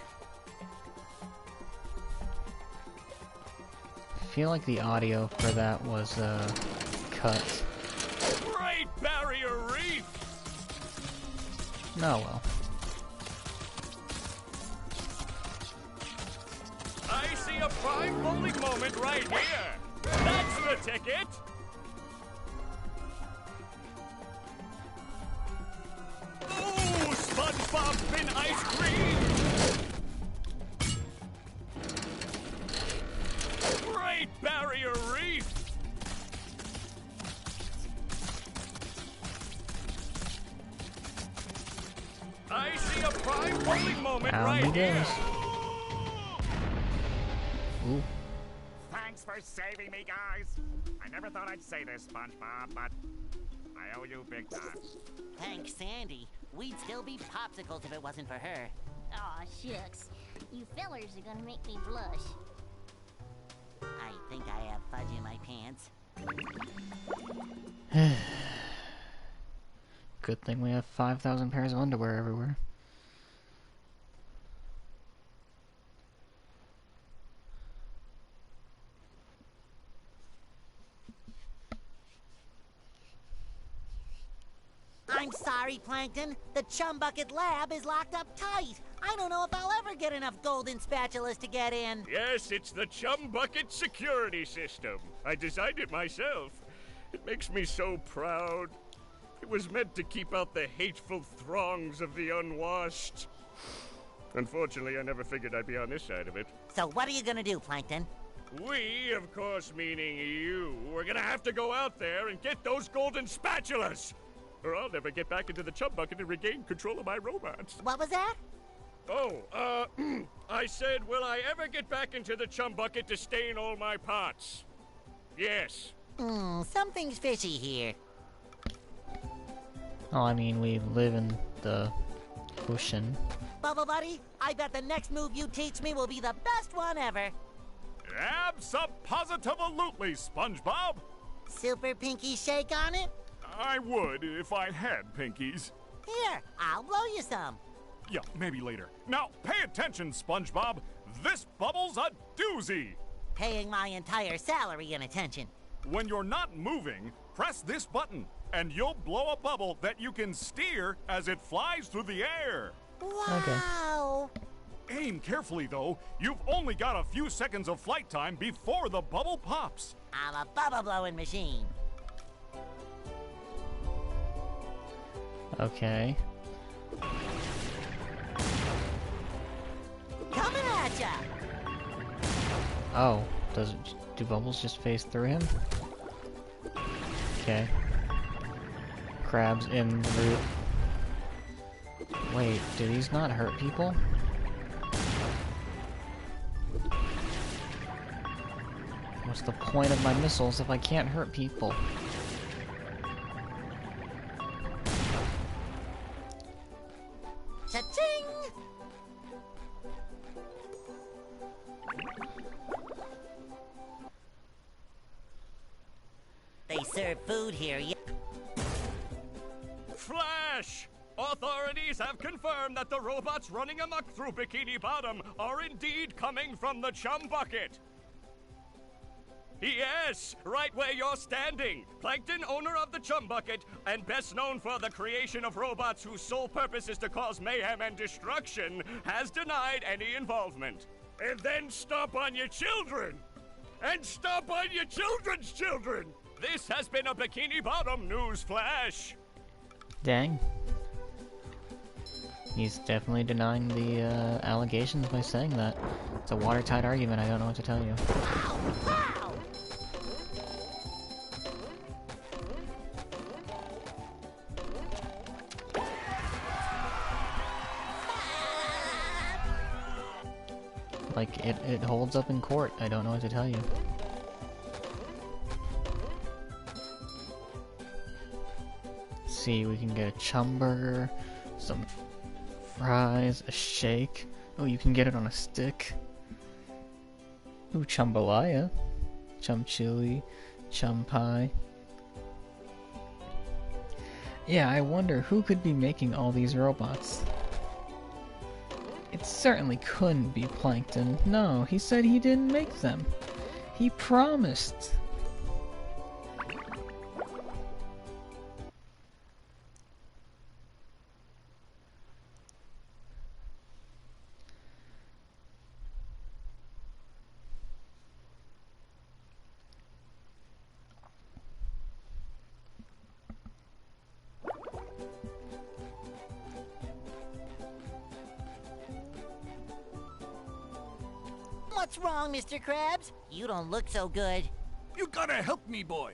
I feel like the audio for that was, cut. Great Barrier Reef! Oh well. I see a prime bowling moment right here! That's the ticket! Oh, SpongeBob spin ice cream! thrilling moment Down right he here. goes. Ooh. Thanks for saving me, guys. I never thought I'd say this, SpongeBob, but I owe you big time. Thanks, Sandy. We'd still be popsicles if it wasn't for her. Aw, shucks. You fellers are gonna make me blush. I think I have fudge in my pants. Good thing we have 5,000 pairs of underwear everywhere. I'm sorry, Plankton. The Chum Bucket Lab is locked up tight. I don't know if I'll ever get enough golden spatulas to get in. Yes, it's the Chum Bucket security system. I designed it myself. It makes me so proud. It was meant to keep out the hateful throngs of the unwashed. Unfortunately, I never figured I'd be on this side of it. So what are you gonna do, Plankton? We, of course meaning you, are gonna have to go out there and get those golden spatulas! Or I'll never get back into the Chum Bucket and regain control of my robots. What was that? Oh, I said, will I ever get back into the Chum Bucket to stain all my pots? Yes. Something's fishy here. Oh, I mean, we live in the ocean. Bubble Buddy, I bet the next move you teach me will be the best one ever. Abso-positive-alutely, SpongeBob. Super pinky shake on it? I would if I had pinkies. Here, I'll blow you some. Yeah, maybe later. Now, pay attention, SpongeBob. This bubble's a doozy. Paying my entire salary in attention. When you're not moving, press this button, and you'll blow a bubble that you can steer as it flies through the air. Wow! Okay. Aim carefully, though. You've only got a few seconds of flight time before the bubble pops. I'm a bubble blowing machine. Okay. Coming at ya! Oh, do bubbles just phase through him? Okay. Crabs in root. Wait, do these not hurt people? What's the point of my missiles if I can't hurt people? Cha-ching! They serve food here, yeah. Flash! Authorities have confirmed that the robots running amok through Bikini Bottom are indeed coming from the Chum Bucket. Yes, right where you're standing. Plankton, owner of the Chum Bucket, and best known for the creation of robots whose sole purpose is to cause mayhem and destruction, has denied any involvement. And then stomp on your children! And stomp on your children's children! This has been a Bikini Bottom news flash. Dang. He's definitely denying the allegations by saying that. It's a watertight argument, I don't know what to tell you. Like, it holds up in court, I don't know what to tell you. See, we can get a chum burger, some fries, a shake. Oh, you can get it on a stick. Ooh, chambalaya, chum chili, chum pie. Yeah, I wonder who could be making all these robots. It certainly couldn't be Plankton. No, he said he didn't make them. He promised. What's wrong, Mr. Krabs? You don't look so good. You gotta help me, boy.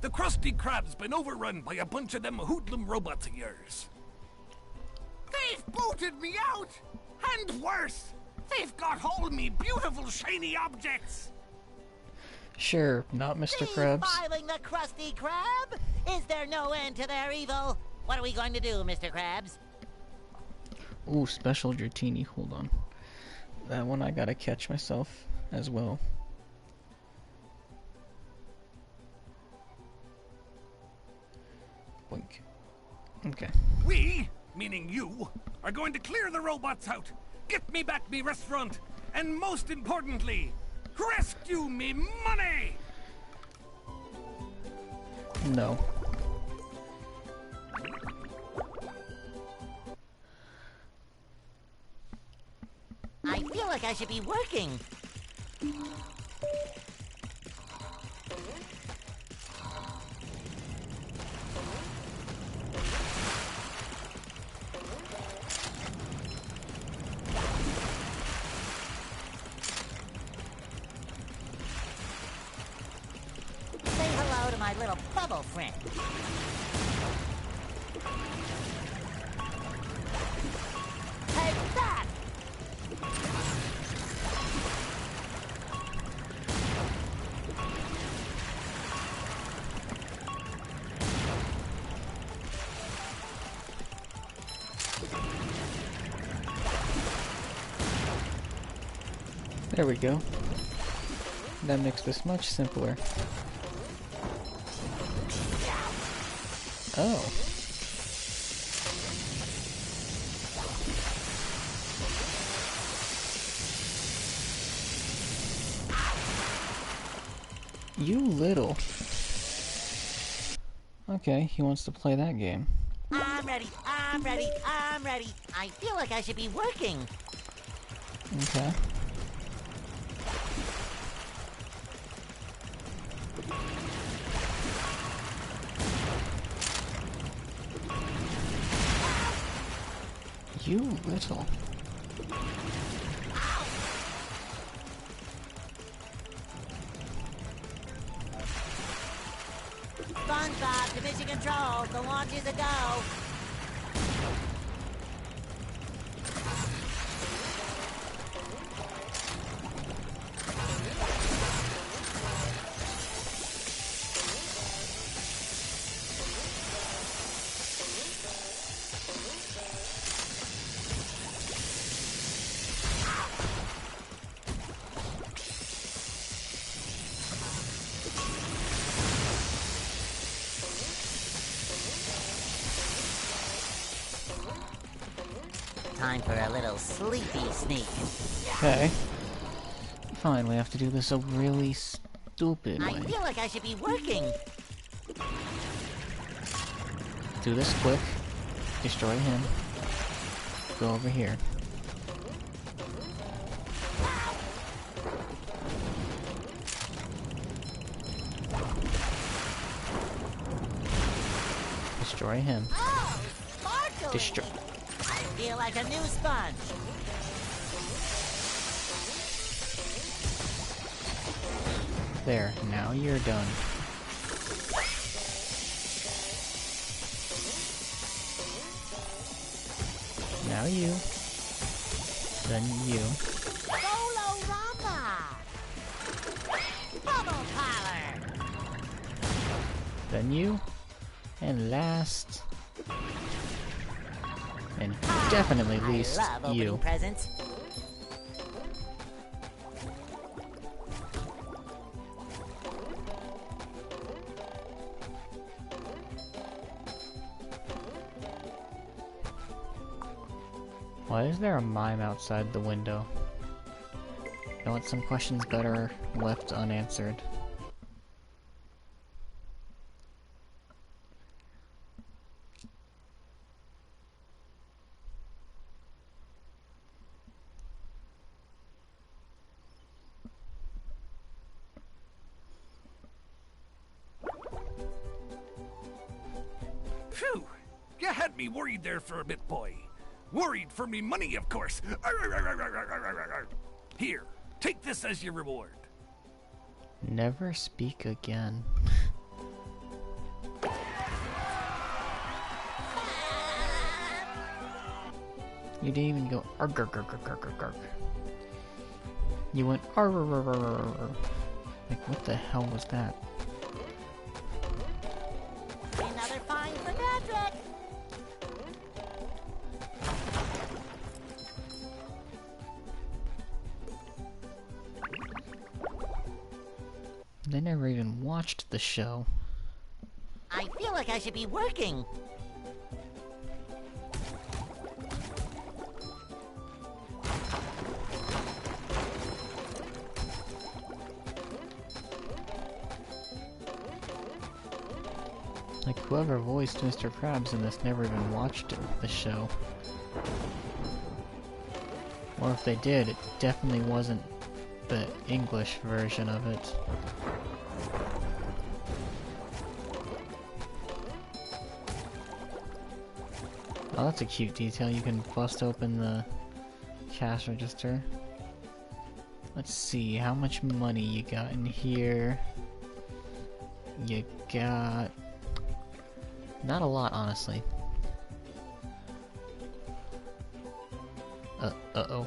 The Krusty Krab's been overrun by a bunch of them hoodlum robots of yours. They've booted me out! And worse, they've got hold of me beautiful shiny objects! Sure, not Mr. Krabs. Defiling the Krusty Krab? Is there no end to their evil? What are we going to do, Mr. Krabs? Ooh, special Dratini, hold on. That one I gotta catch myself as well. Boink. Okay. We, meaning you, are going to clear the robots out, get me back me restaurant, and most importantly, rescue me money! No. I feel like I should be working. Say hello to my little bubble friend. Take that! There we go. That makes this much simpler. Oh. You little. Okay, he wants to play that game. I'm ready, I'm ready, I'm ready. I feel like I should be working. Okay. You little. SpongeBob to mission control. The launch is a go. Time for a little sleepy sneak. Okay. Fine, we have to do this a really stupid I way. feel like I should be working. Do this quick. Destroy him. Go over here. Destroy him. Oh, sparkly! Destroy. I feel like a new sponge. There, now you're done. Now you. Then you. Bolorama! Bubble power! Then you. And last. And definitely least, I love opening you. presents. Why is there a mime outside the window? You know what, some questions better left unanswered. Phew! You had me worried there for a bit, boy. Worried for me money, of course. Here, take this as your reward. Never speak again. You didn't even go arg arg arg arg arg arg. You went arg arg arg arg arg. Like, what the hell was that? Another find for Patrick! They never even watched the show. I feel like I should be working. Like, whoever voiced Mr. Krabs in this never even watched the show. Or if they did, it definitely wasn't the English version of it. Oh, that's a cute detail. You can bust open the cash register. Let's see, how much money you got in here? You got... not a lot, honestly. Uh-oh.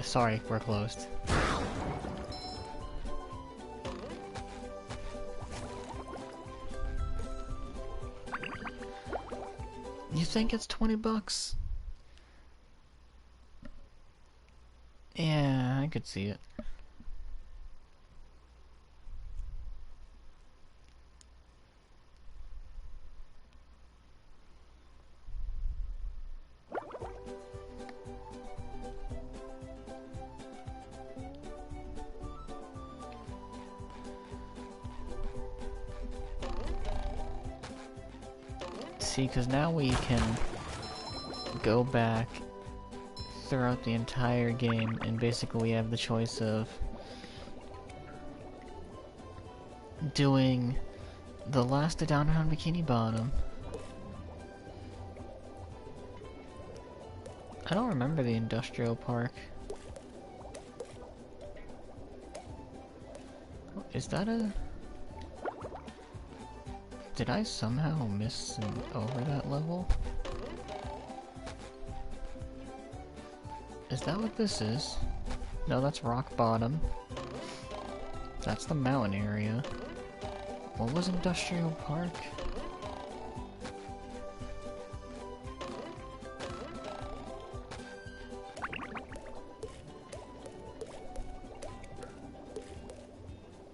Sorry, we're closed. You think it's 20 bucks? Yeah, I could see it. See, because now we can go back throughout the entire game, and basically we have the choice of doing the last down around Bikini Bottom. I don't remember the industrial park. Is that a... did I somehow miss over that level? Is that what this is? No, that's rock bottom. That's the mountain area. What was industrial park?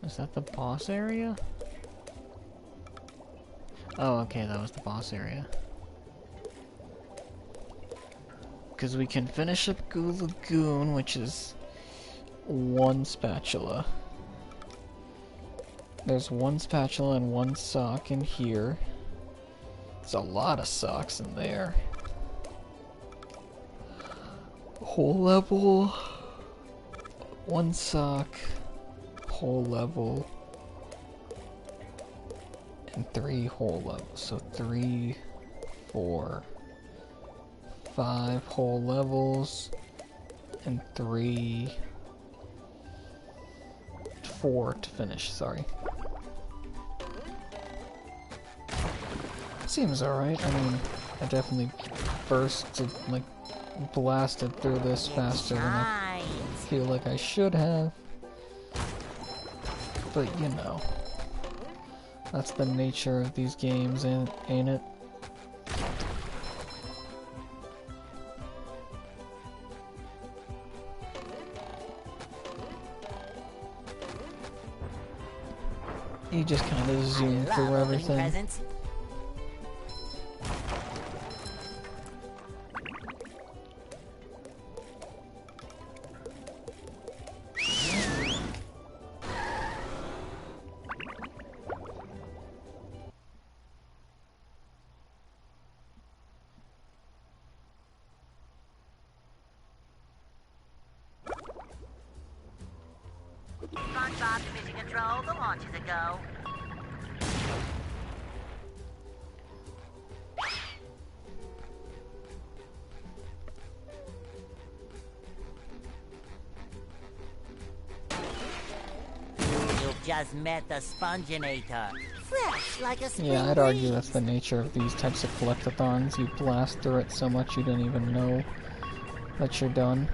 Is that the boss area? Oh, okay, that was the boss area. Because we can finish up Goo Lagoon, which is one spatula. There's one spatula and one sock in here. There's a lot of socks in there. Whole level. One sock. Whole level. And 3 whole levels. So 3, 4, 5 whole levels. And 3, 4 to finish, sorry. Seems alright. I mean, I definitely blasted through this faster than I feel like I should have. But, you know. That's the nature of these games, ain't it? You just kind of zoom through everything. SpongeBob to mission control, the launch is a go. You've just met the Sponginator. fresh like a spring Yeah, I'd argue breeze. that's the nature of these types of collectathons. You blast through it so much you don't even know that you're done.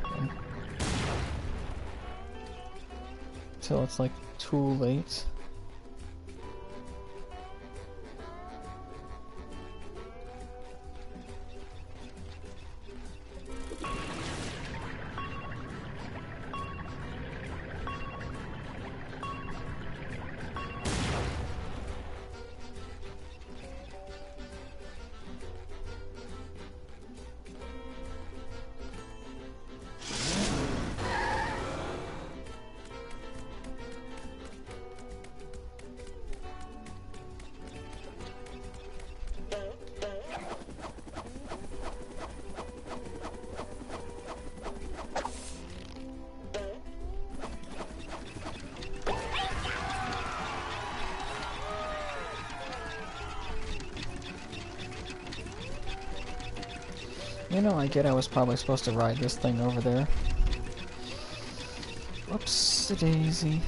Until it's like too late. You know, I get I was probably supposed to ride this thing over there. Whoops-a-daisy.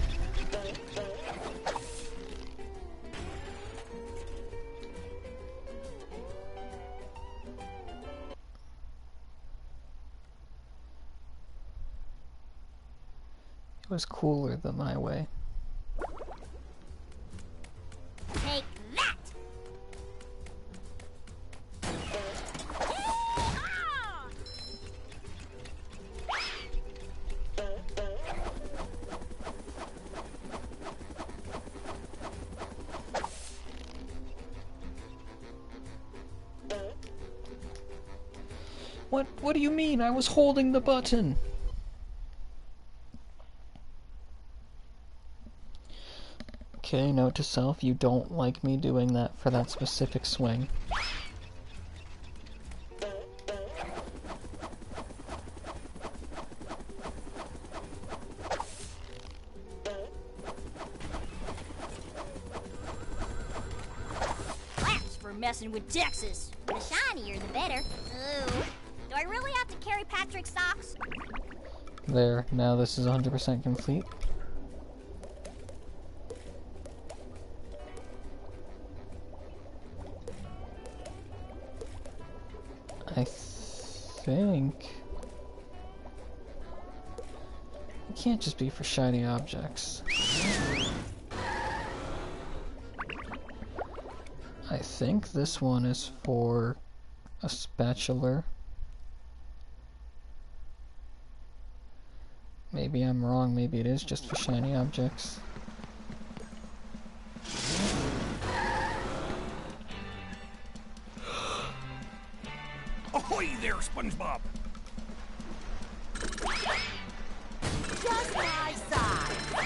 It was cooler than my way. Take that! What do you mean? I was holding the button! Okay, note to self, you don't like me doing that for that specific swing. That's for messing with Texas. The shinier, the better. Ooh. Do I really have to carry Patrick's socks? There, now this is 100% complete. I think... It can't just be for shiny objects. I think this one is for a spatula. Maybe I'm wrong, maybe it is just for shiny objects. Ahoy there, SpongeBob! Just my size.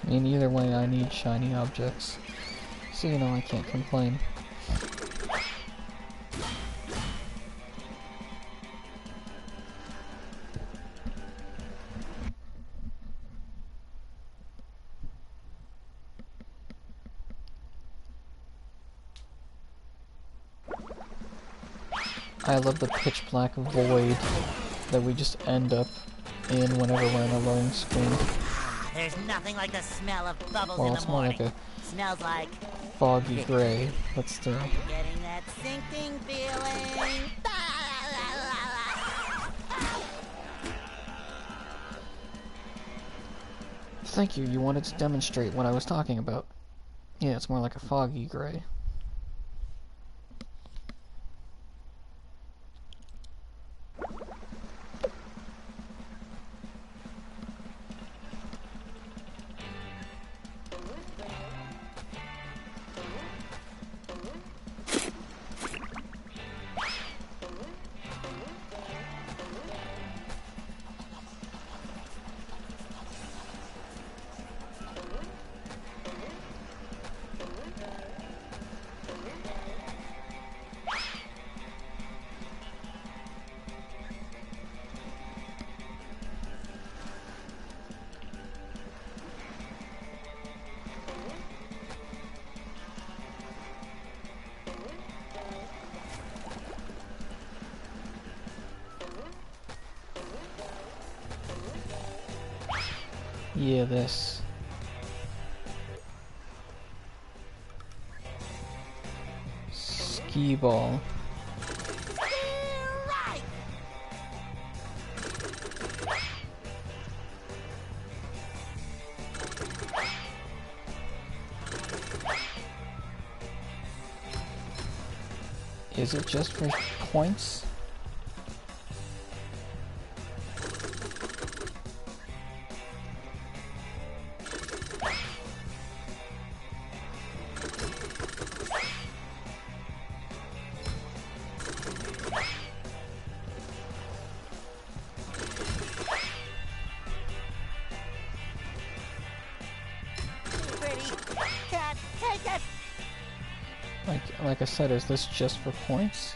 I mean, either way, I need shiny objects. So, you know, I can't complain. I love the pitch black void that we just end up in whenever we're in a loading screen. There's nothing like the smell of bubbles Well, in it's the more morning. like Smells like a foggy gray, but still. getting that sinking feeling. Thank you, you wanted to demonstrate what I was talking about. Yeah, it's more like a foggy gray. Yeah, this. Skee ball. Is it just for points? Like I said, is this just for points?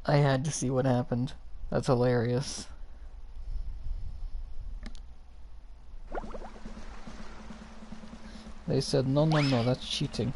I had to see what happened. That's hilarious. They said, no, no, no, that's cheating.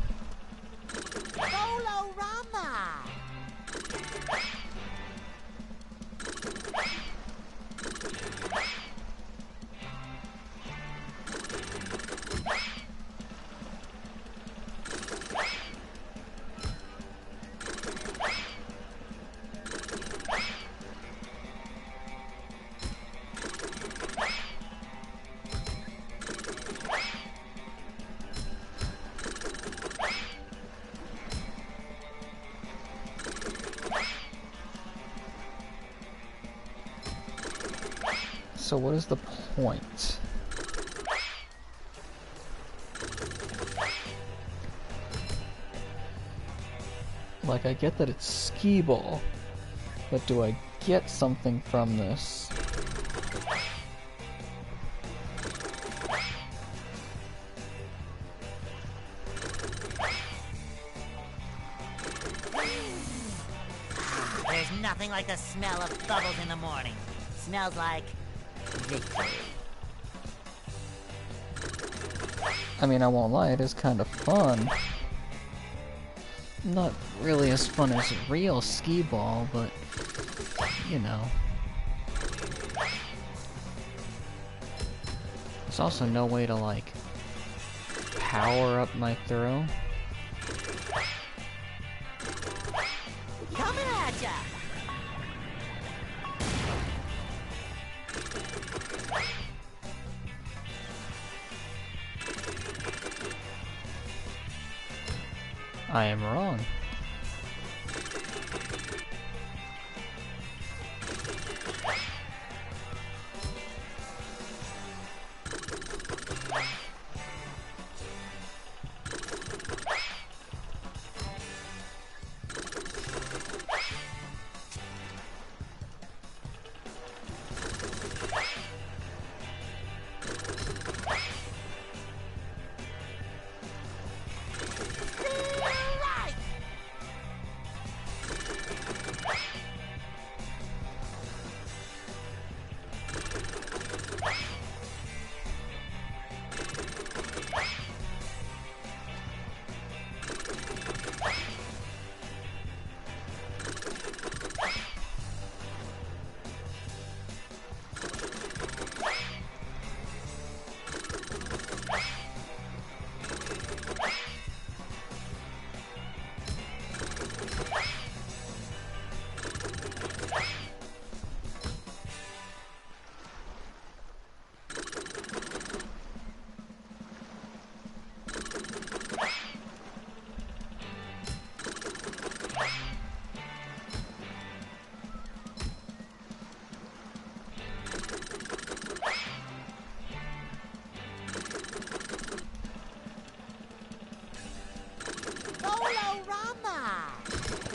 So what is the point? Like, I get that it's skee ball, but do I get something from this? There's nothing like the smell of bubbles in the morning. Smells like victory. I mean, I won't lie, it is kind of fun. Not really as fun as real skee ball, but, you know. There's also no way to, like, power up my throw. Coming at ya! I am wrong.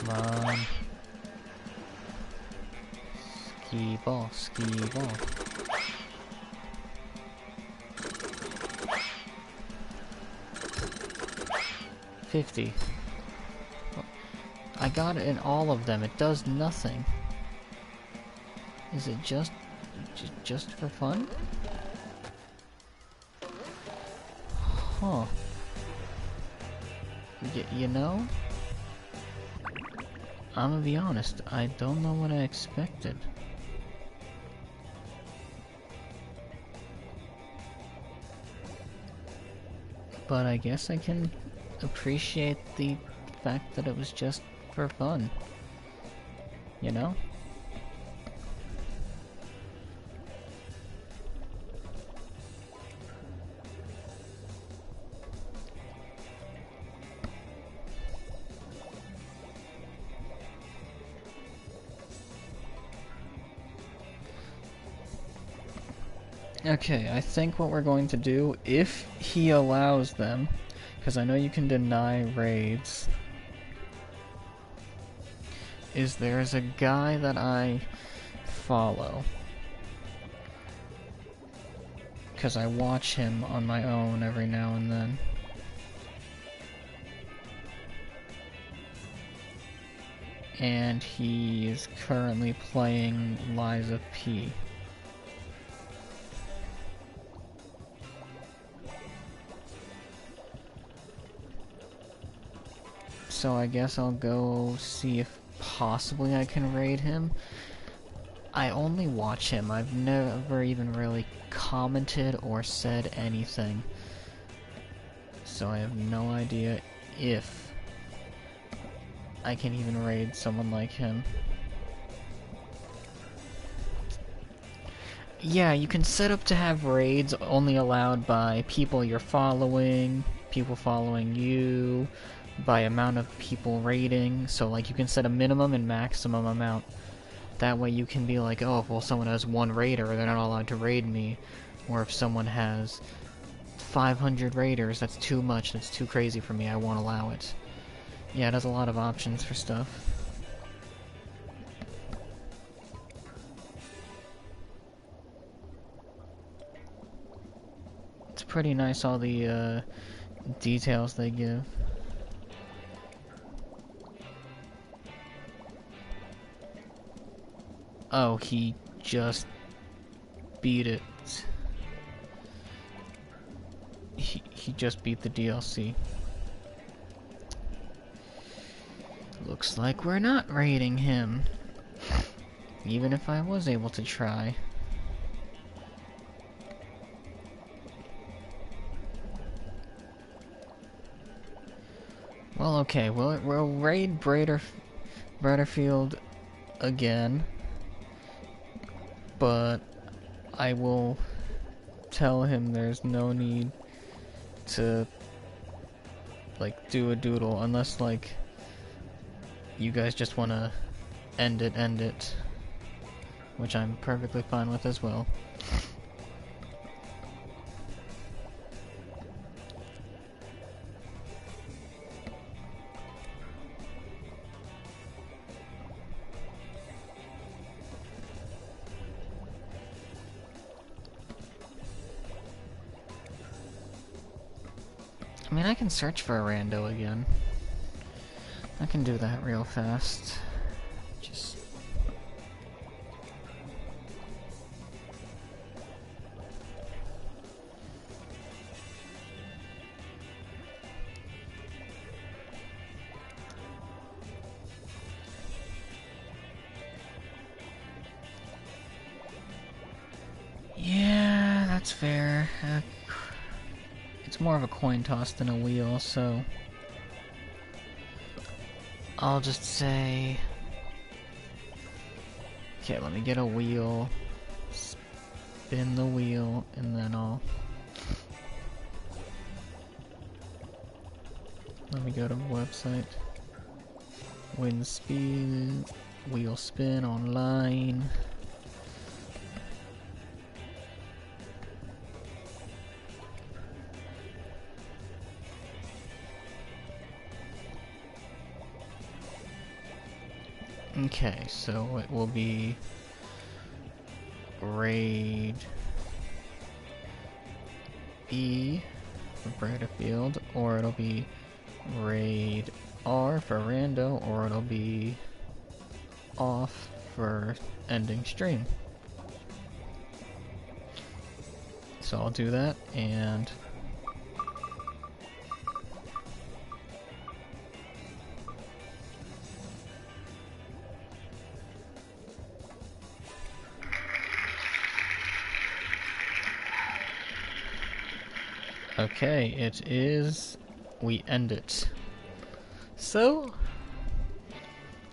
Come on. Skee ball, skee ball. $50. I got it in all of them. It does nothing. Is it just for fun? Huh. You know? I'm gonna be honest, I don't know what I expected. But I guess I can appreciate the fact that it was just for fun. You know? Okay, I think what we're going to do, if he allows them, because I know you can deny raids, is there's a guy that I follow. Because I watch him on my own every now and then. And he is currently playing Liza P. So I guess I'll go see if possibly I can raid him. I only watch him. I've never even really commented or said anything. So I have no idea if I can even raid someone like him. Yeah, you can set up to have raids only allowed by people you're following, people following you, by amount of people raiding. So like you can set a minimum and maximum amount. That way you can be like, oh, well, someone has one raider, they're not allowed to raid me. Or if someone has 500 raiders, that's too much, that's too crazy for me, I won't allow it. Yeah, it has a lot of options for stuff. It's pretty nice, all the details they give. Oh, he just beat it. He just beat the DLC. Looks like we're not raiding him. Even if I was able to try. Well, okay, we'll raid Bratterfield again. But I will tell him there's no need to, like, do a doodle unless, like, you guys just want to end it, which I'm perfectly fine with as well. I mean, I can search for a rando again. I can do that real fast. Just... yeah, that's fair. It's more of a coin toss than a wheel, so I'll just say, okay, let me get a wheel, spin the wheel, and then I'll, let me go to the website, win speed, wheel spin online. Okay, so it will be raid E for Bratterfield, or it'll be raid R for rando, or it'll be off for ending stream. So I'll do that, and Okay, it is. We end it. So,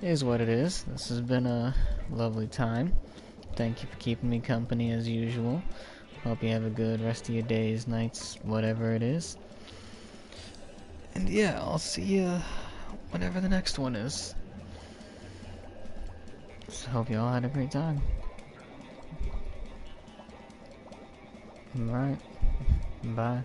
is what it is. This has been a lovely time. Thank you for keeping me company as usual. Hope you have a good rest of your days, nights, whatever it is. And yeah, I'll see you whenever the next one is. So hope you all had a great time. Alright. Bye.